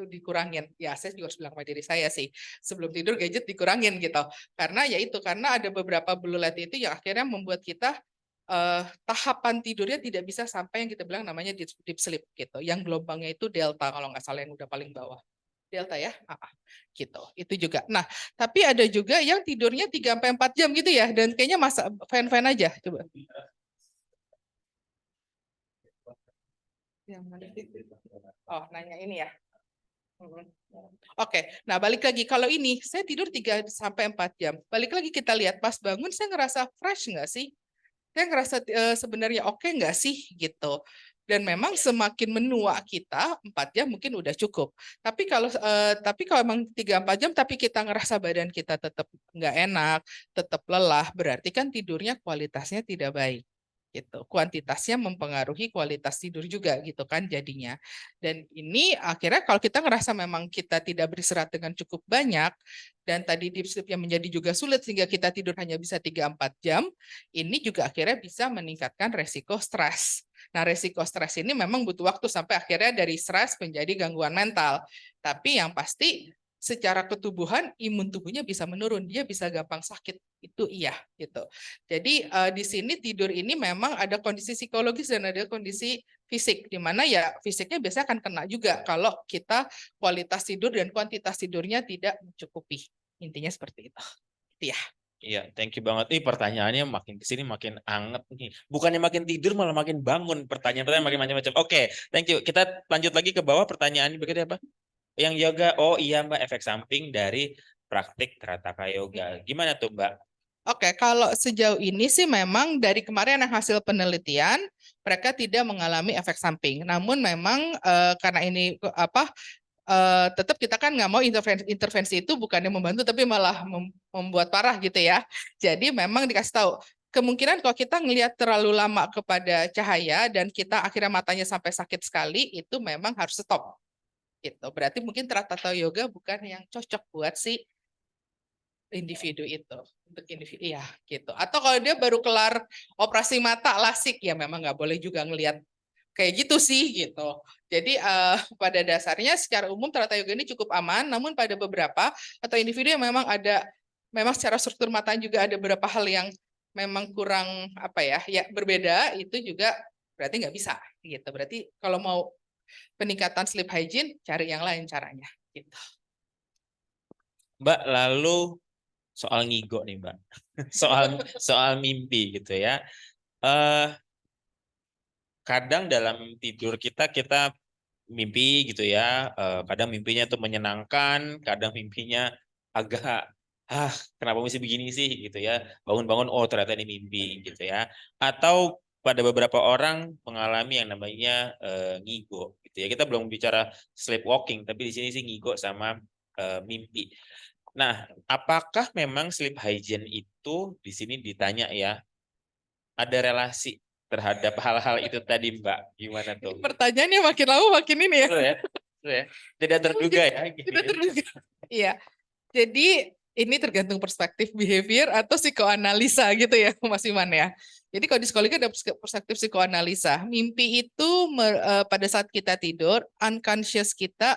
dikurangin. Ya, saya juga harus bilang sama diri saya sih, sebelum tidur gadget dikurangin gitu. Karena ada beberapa blue light itu yang akhirnya membuat kita tahapan tidurnya tidak bisa sampai yang kita bilang namanya deep sleep gitu. Yang gelombangnya itu delta kalau nggak salah, yang udah paling bawah. Delta ya, gitu. Itu juga. Nah, tapi ada juga yang tidurnya 3-4 jam gitu ya, dan kayaknya fan aja. Coba. Oh, nanya ini ya. Oke, nah balik lagi. Kalau ini, saya tidur 3-4 jam. Balik lagi kita lihat, pas bangun saya ngerasa fresh nggak sih? Saya ngerasa sebenarnya oke nggak sih? Gitu. Dan memang semakin menua kita 4 jam mungkin udah cukup. Tapi kalau emang 3-4 jam tapi kita ngerasa badan kita tetap nggak enak, tetap lelah, berarti kan tidurnya kualitasnya tidak baik. Gitu. Kuantitasnya mempengaruhi kualitas tidur juga gitu kan jadinya. Dan ini akhirnya kalau kita ngerasa memang kita tidak beristirahat dengan cukup banyak, dan tadi deep sleep yang menjadi juga sulit sehingga kita tidur hanya bisa 3-4 jam, ini juga akhirnya bisa meningkatkan resiko stres. Nah, resiko stres ini memang butuh waktu sampai akhirnya dari stres menjadi gangguan mental. Tapi yang pasti secara ketubuhan imun tubuhnya bisa menurun, dia bisa gampang sakit, itu iya gitu. Jadi di sini tidur ini memang ada kondisi psikologis dan ada kondisi fisik, di mana ya fisiknya biasanya akan kena juga kalau kita kualitas tidur dan kuantitas tidurnya tidak mencukupi. Intinya seperti itu. Iya. Iya, thank you banget. Pertanyaannya makin kesini makin anget nih. Bukannya makin tidur malah makin bangun. Pertanyaan-pertanyaan makin macam-macam. Oke, thank you. Kita lanjut lagi ke bawah. Pertanyaannya berikutnya apa? Yang yoga. Oh iya Mbak, efek samping dari praktik Trataka Yoga. Gimana tuh Mbak? Oke, kalau sejauh ini sih memang dari kemarin yang hasil penelitian mereka tidak mengalami efek samping. Namun memang karena ini tetap kita kan nggak mau intervensi itu bukannya membantu tapi malah membuat parah gitu ya. Jadi memang dikasih tahu kemungkinan kalau kita ngelihat terlalu lama kepada cahaya dan kita akhirnya matanya sampai sakit sekali, itu memang harus stop. Gitu. Berarti mungkin Trataka Yoga bukan yang cocok buat si individu itu, untuk individu ya gitu. Atau kalau dia baru kelar operasi mata lasik, ya memang nggak boleh juga ngelihat kayak gitu sih gitu. Jadi pada dasarnya secara umum Trataka Yoga ini cukup aman, namun pada beberapa atau individu yang memang secara struktur mata juga ada beberapa hal yang memang kurang ya berbeda, itu juga berarti nggak bisa gitu. Berarti kalau mau peningkatan sleep hygiene, cari yang lain caranya gitu. Mbak, lalu soal ngigo nih Mbak. soal mimpi gitu ya. Kadang dalam tidur kita mimpi gitu ya. Kadang mimpinya tuh menyenangkan, kadang mimpinya agak kenapa mesti begini sih gitu ya. Bangun-bangun oh ternyata ini mimpi gitu ya. Atau pada beberapa orang mengalami yang namanya ngigo gitu ya. Kita belum bicara sleepwalking, tapi di sini sih ngigo sama mimpi. Nah, apakah memang sleep hygiene itu di sini ditanya ya, ada relasi terhadap hal-hal itu tadi Mbak? Gimana tuh? Pertanyaannya makin lama makin ini ya. Betul ya? Betul ya? Tidak terduga ya? Tidak terduga. Iya. Jadi ini tergantung perspektif behavior atau psikoanalisa gitu ya Mas Iman ya. Jadi kalau di psikologi ada perspektif psikoanalisa. Mimpi itu pada saat kita tidur, unconscious kita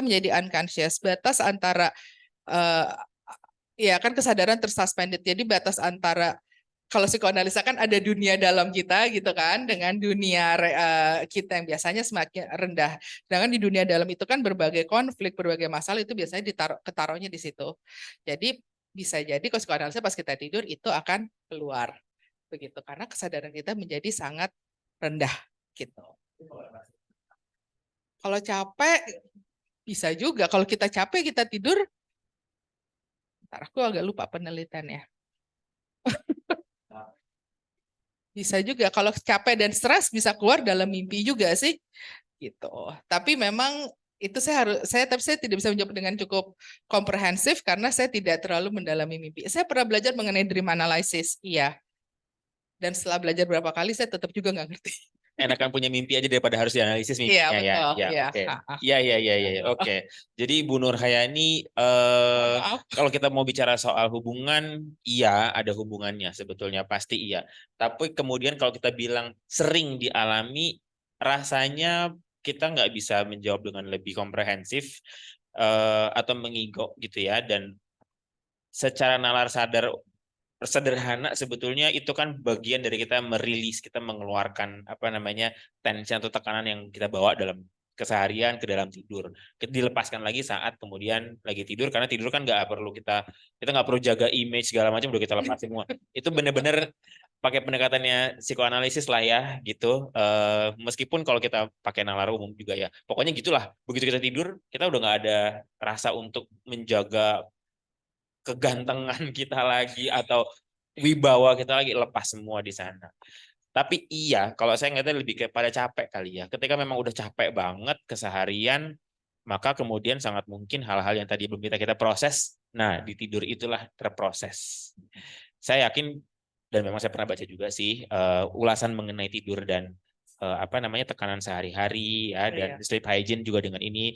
menjadi unconscious. Batas antara eh, ya kan kesadaran tersuspended. Jadi batas antara kalau psikoanalisa kan ada dunia dalam kita gitu kan dengan dunia kita yang biasanya semakin rendah. Sedangkan di dunia dalam itu kan berbagai konflik, berbagai masalah itu biasanya ketaruhnya di situ. Jadi bisa jadi kalau psikoanalisa pas kita tidur itu akan keluar begitu karena kesadaran kita menjadi sangat rendah gitu. Kalau capek bisa juga kalau kita capek kita tidur. Ntar aku agak lupa penelitiannya. Bisa juga kalau capek dan stres bisa keluar dalam mimpi juga sih gitu. Tapi memang itu tapi saya tidak bisa menjawab dengan cukup komprehensif karena saya tidak terlalu mendalami mimpi. Saya pernah belajar mengenai dream analysis, iya. Dan setelah belajar berapa kali saya tetap juga nggak ngerti. Enakan punya mimpi aja daripada harus dianalisis Iya, mimpinya ya. betul. Ya, Iya. oke. Ya, oke. Jadi Bu Nur Hayani, Maaf. kalau kita mau bicara soal hubungan, iya ada hubungannya sebetulnya pasti iya. Tapi kemudian kalau kita bilang sering dialami, rasanya kita nggak bisa menjawab dengan lebih komprehensif atau mengigok gitu ya. Dan secara nalar sadar sederhana sebetulnya itu kan bagian dari kita merilis, kita mengeluarkan apa namanya tensi atau tekanan yang kita bawa dalam keseharian ke dalam tidur. Dilepaskan lagi saat kemudian lagi tidur karena tidur kan nggak perlu kita nggak perlu jaga image segala macam udah kita lepas semua. Itu benar-benar pakai pendekatannya psikoanalisis lah ya gitu. Meskipun kalau kita pakai nalar umum juga ya. Pokoknya gitulah. Begitu kita tidur kita udah nggak ada rasa untuk menjaga kegantengan kita lagi atau wibawa kita lagi, lepas semua di sana. Tapi iya, kalau saya ngeliatnya lebih kepada capek kali ya. Ketika memang udah capek banget keseharian, maka kemudian sangat mungkin hal-hal yang tadi belum kita proses, nah di tidur itulah terproses. Saya yakin dan memang saya pernah baca juga sih ulasan mengenai tidur dan apa namanya tekanan sehari-hari ya dan sleep hygiene juga dengan ini.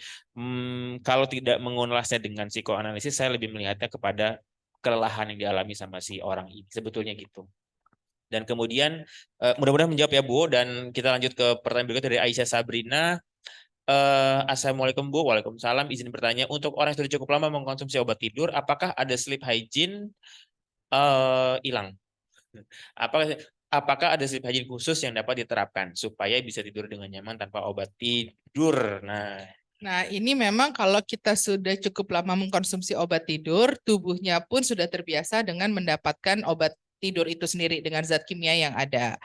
Kalau tidak mengulasnya dengan psikoanalisis, saya lebih melihatnya kepada kelelahan yang dialami sama si orang ini sebetulnya gitu. Dan kemudian mudah-mudahan menjawab ya Bu, dan kita lanjut ke pertanyaan berikutnya dari Aisyah Sabrina. Assalamualaikum Bu, waalaikumsalam. Izin bertanya, untuk orang yang sudah cukup lama mengkonsumsi obat tidur, apakah ada sleep hygiene hilang? Apakah ada sleep hygiene khusus yang dapat diterapkan supaya bisa tidur dengan nyaman tanpa obat tidur? Nah, ini memang kalau kita sudah cukup lama mengkonsumsi obat tidur, tubuhnya pun sudah terbiasa dengan mendapatkan obat tidur itu sendiri dengan zat kimia yang ada.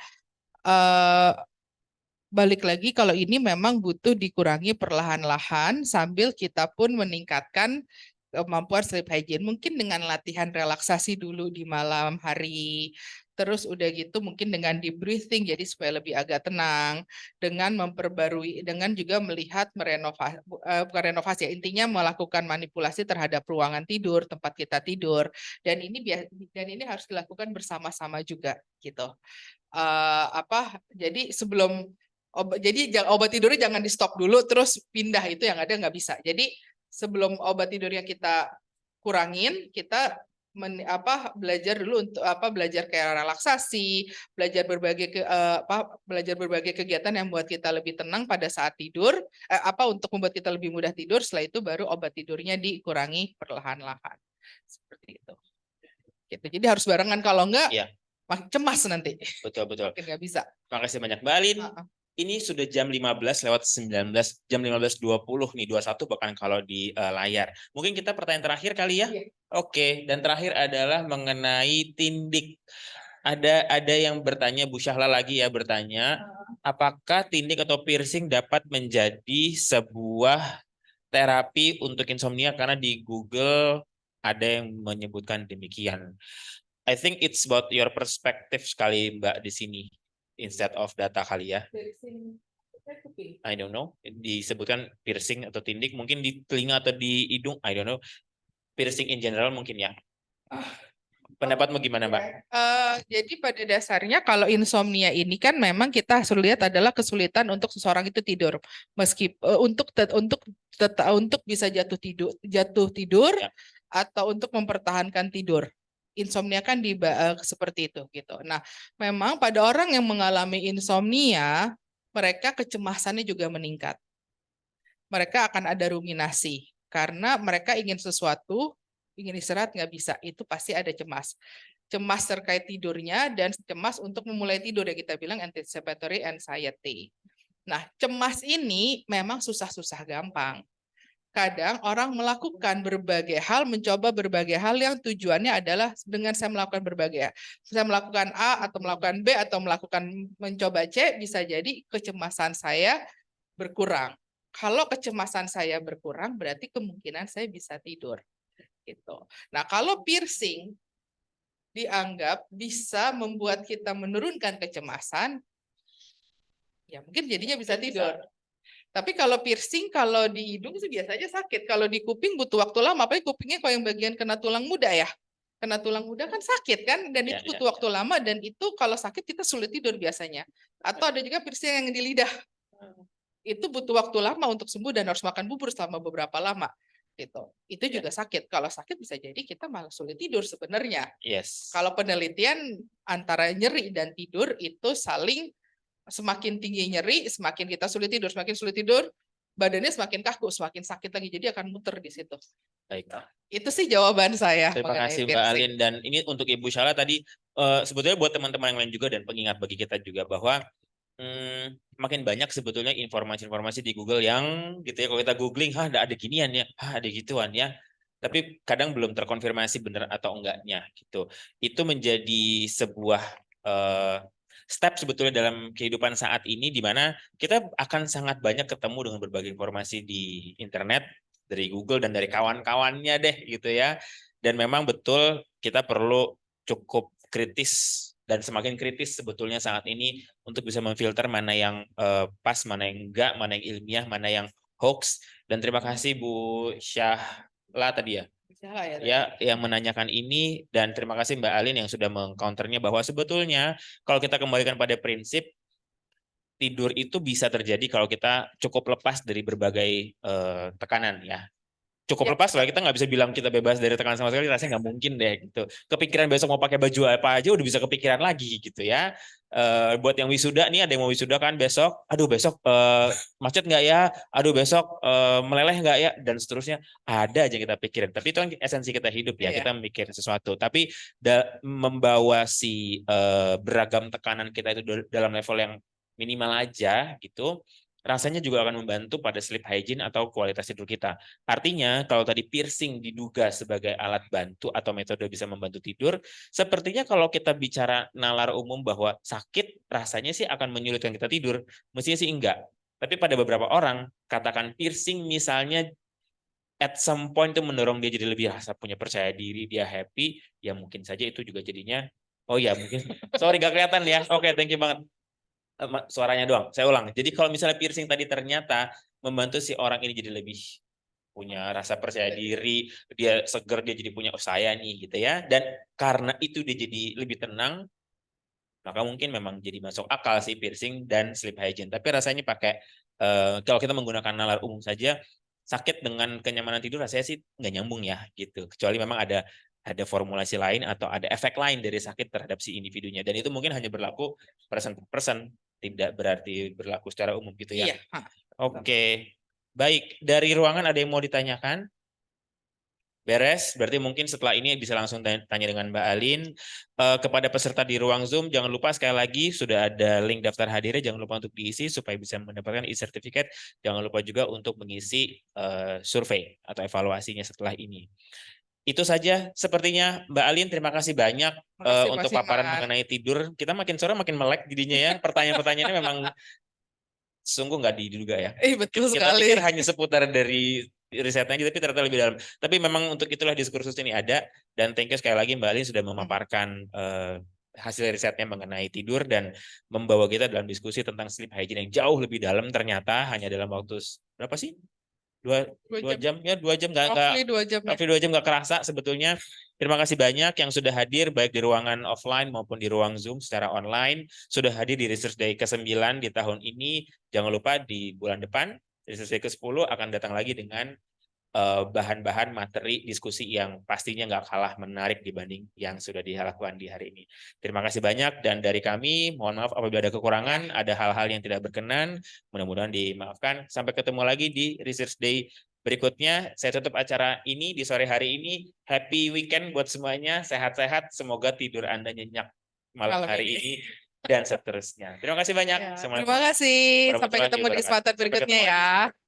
Balik lagi, kalau ini memang butuh dikurangi perlahan-lahan sambil kita pun meningkatkan kemampuan sleep hygiene. Mungkin dengan latihan relaksasi dulu di malam hari, terus udah gitu mungkin dengan deep breathing jadi supaya lebih agak tenang, dengan memperbarui, dengan juga melihat merenovasi, bukan renovasi, intinya melakukan manipulasi terhadap ruangan tidur, tempat kita tidur, dan ini harus dilakukan bersama-sama juga gitu. Jadi sebelum obat tidurnya jangan di stop dulu terus pindah, itu yang ada nggak bisa. Jadi sebelum obat tidurnya kita kurangin, kita belajar dulu untuk belajar kayak relaksasi, belajar berbagai kegiatan yang membuat kita lebih tenang pada saat tidur, untuk membuat kita lebih mudah tidur. Setelah itu baru obat tidurnya dikurangi perlahan-lahan. Seperti itu. Gitu. Jadi harus barengan, kalau enggak makin cemas nanti. Betul. Mungkin nggak bisa. Makasih banyak Mbak Alin. Ini sudah jam 15:19, jam 15:20 nih, 21 bahkan kalau di layar. Mungkin kita pertanyaan terakhir kali ya. Oke, dan terakhir adalah mengenai tindik. Ada yang bertanya, Bu Syahla lagi ya bertanya, apakah tindik atau piercing dapat menjadi sebuah terapi untuk insomnia, karena di Google ada yang menyebutkan demikian. I think it's about your perspective sekali Mbak di sini. Instead of data kali ya. I don't know. Disebutkan piercing atau tindik, mungkin di telinga atau di hidung, I don't know. Piercing in general mungkin ya. Pendapatmu gimana Mbak? Jadi pada dasarnya kalau insomnia ini kan memang kita harus lihat adalah kesulitan untuk seseorang itu tidur. Untuk bisa jatuh tidur Ya. Atau untuk mempertahankan tidur. Insomnia kan seperti itu gitu. Nah, memang pada orang yang mengalami insomnia, mereka kecemasannya juga meningkat. Mereka akan ada ruminasi karena mereka ingin sesuatu ingin istirahat nggak bisa, itu pasti ada cemas. Cemas terkait tidurnya dan cemas untuk memulai tidur yang kita bilang anticipatory anxiety. Nah, cemas ini memang susah-susah gampang. Kadang orang melakukan berbagai hal, mencoba berbagai hal yang tujuannya adalah dengan saya melakukan berbagai hal. Saya melakukan A atau melakukan B atau mencoba C, bisa jadi kecemasan saya berkurang. Kalau kecemasan saya berkurang, berarti kemungkinan saya bisa tidur. Gitu. Nah, kalau piercing dianggap bisa membuat kita menurunkan kecemasan, ya mungkin jadinya bisa tidur. Tapi kalau piercing, kalau di hidung sih biasanya sakit. Kalau di kuping butuh waktu lama, apalagi kupingnya kalau yang bagian kena tulang muda ya. Kena tulang muda kan sakit kan, dan itu butuh waktu lama, dan itu kalau sakit kita sulit tidur biasanya. Atau ada juga piercing yang di lidah. Itu butuh waktu lama untuk sembuh dan harus makan bubur selama beberapa lama. Gitu. Itu juga sakit. Kalau sakit bisa jadi kita malah sulit tidur sebenarnya. Yes. Kalau penelitian antara nyeri dan tidur itu saling, semakin tinggi nyeri, semakin kita sulit tidur, semakin sulit tidur, badannya semakin kaku, semakin sakit lagi. Jadi akan muter di situ. Baik. Itu sih jawaban saya. Terima kasih Mbak Alin, dan ini untuk Ibu Syala tadi sebetulnya buat teman-teman yang lain juga dan pengingat bagi kita juga bahwa makin banyak sebetulnya informasi-informasi di Google yang gitu ya, kalau kita googling, ada ginian ya, ada gituan ya, tapi kadang belum terkonfirmasi benar atau enggaknya gitu. Itu menjadi sebuah step sebetulnya dalam kehidupan saat ini, di mana kita akan sangat banyak ketemu dengan berbagai informasi di internet, dari Google dan dari kawan-kawannya deh gitu ya. Dan memang betul kita perlu cukup kritis, dan semakin kritis sebetulnya saat ini untuk bisa memfilter mana yang pas, mana yang enggak, mana yang ilmiah, mana yang hoax. Dan terima kasih Bu Syahla tadi ya, yang menanyakan ini, dan terima kasih Mbak Alin yang sudah mengcounternya bahwa sebetulnya kalau kita kembalikan pada prinsip, tidur itu bisa terjadi kalau kita cukup lepas dari berbagai tekanan ya. Cukup lepas lah, kita nggak bisa bilang kita bebas dari tekanan sama sekali, rasanya nggak mungkin deh gitu. Kepikiran besok mau pakai baju apa aja udah bisa kepikiran lagi gitu ya. Buat yang wisuda nih, ada yang mau wisuda kan besok, aduh besok macet nggak ya, aduh besok meleleh nggak ya, dan seterusnya, ada aja yang kita pikirin. Tapi itu kan esensi kita hidup ya, kita mikir sesuatu. Tapi membawa si beragam tekanan kita itu dalam level yang minimal aja gitu, rasanya juga akan membantu pada sleep hygiene atau kualitas tidur kita. Artinya kalau tadi piercing diduga sebagai alat bantu atau metode bisa membantu tidur, sepertinya kalau kita bicara nalar umum bahwa sakit rasanya sih akan menyulitkan kita tidur, mestinya sih enggak. Tapi pada beberapa orang, katakan piercing misalnya at some point itu mendorong dia jadi lebih rasa punya percaya diri, dia happy, ya mungkin saja itu juga jadinya, oh ya mungkin, sorry gak kelihatan ya, oke, thank you banget. Suaranya doang, saya ulang. Jadi kalau misalnya piercing tadi ternyata membantu si orang ini jadi lebih punya rasa percaya diri, dia seger, dia jadi punya saya nih gitu ya, dan karena itu dia jadi lebih tenang, maka mungkin memang jadi masuk akal sih piercing dan sleep hygiene. Tapi rasanya pakai kalau kita menggunakan nalar umum saja, sakit dengan kenyamanan tidur rasanya sih nggak nyambung ya gitu, kecuali memang ada formulasi lain atau ada efek lain dari sakit terhadap si individunya, dan itu mungkin hanya berlaku person per person, tidak berarti berlaku secara umum gitu ya. Iya. Oke. Baik, dari ruangan ada yang mau ditanyakan? Beres, berarti mungkin setelah ini bisa langsung tanya dengan Mbak Alin. Kepada peserta di ruang Zoom, jangan lupa sekali lagi sudah ada link daftar hadirnya, jangan lupa untuk diisi supaya bisa mendapatkan e-certificate. Jangan lupa juga untuk mengisi survei atau evaluasinya setelah ini. Itu saja sepertinya Mbak Alin, terima kasih banyak untuk paparan mengenai tidur. Kita makin sore makin melek jadinya ya. Pertanyaan-pertanyaannya memang sungguh nggak diduga ya. Betul Kita sekali. pikir hanya seputar dari risetnya aja, tapi ternyata lebih dalam. Tapi memang untuk itulah diskursus ini ada, dan thank you sekali lagi Mbak Alin sudah memaparkan hasil risetnya mengenai tidur dan membawa kita dalam diskusi tentang sleep hygiene yang jauh lebih dalam ternyata hanya dalam waktu berapa sih? Dua jam ya, 2 jam nggak kerasa sebetulnya. Terima kasih banyak yang sudah hadir baik di ruangan offline maupun di ruang Zoom secara online, sudah hadir di Research Day ke-9 di tahun ini. Jangan lupa di bulan depan Research Day ke-10 akan datang lagi dengan bahan-bahan materi diskusi yang pastinya nggak kalah menarik dibanding yang sudah dilakukan di hari ini. Terima kasih banyak, dan dari kami mohon maaf apabila ada kekurangan, ada hal-hal yang tidak berkenan, mudah-mudahan dimaafkan. Sampai ketemu lagi di Research Day berikutnya saya tutup acara ini di sore hari ini. Happy weekend buat semuanya, sehat-sehat, semoga tidur Anda nyenyak malam Malam hari ini. ini dan seterusnya. Terima kasih banyak. Ya, Assalamualaikum terima kasih. Sampai warahmatullahi ketemu di wabarakatuh. kesempatan Sampai berikutnya ketemu lagi. ya.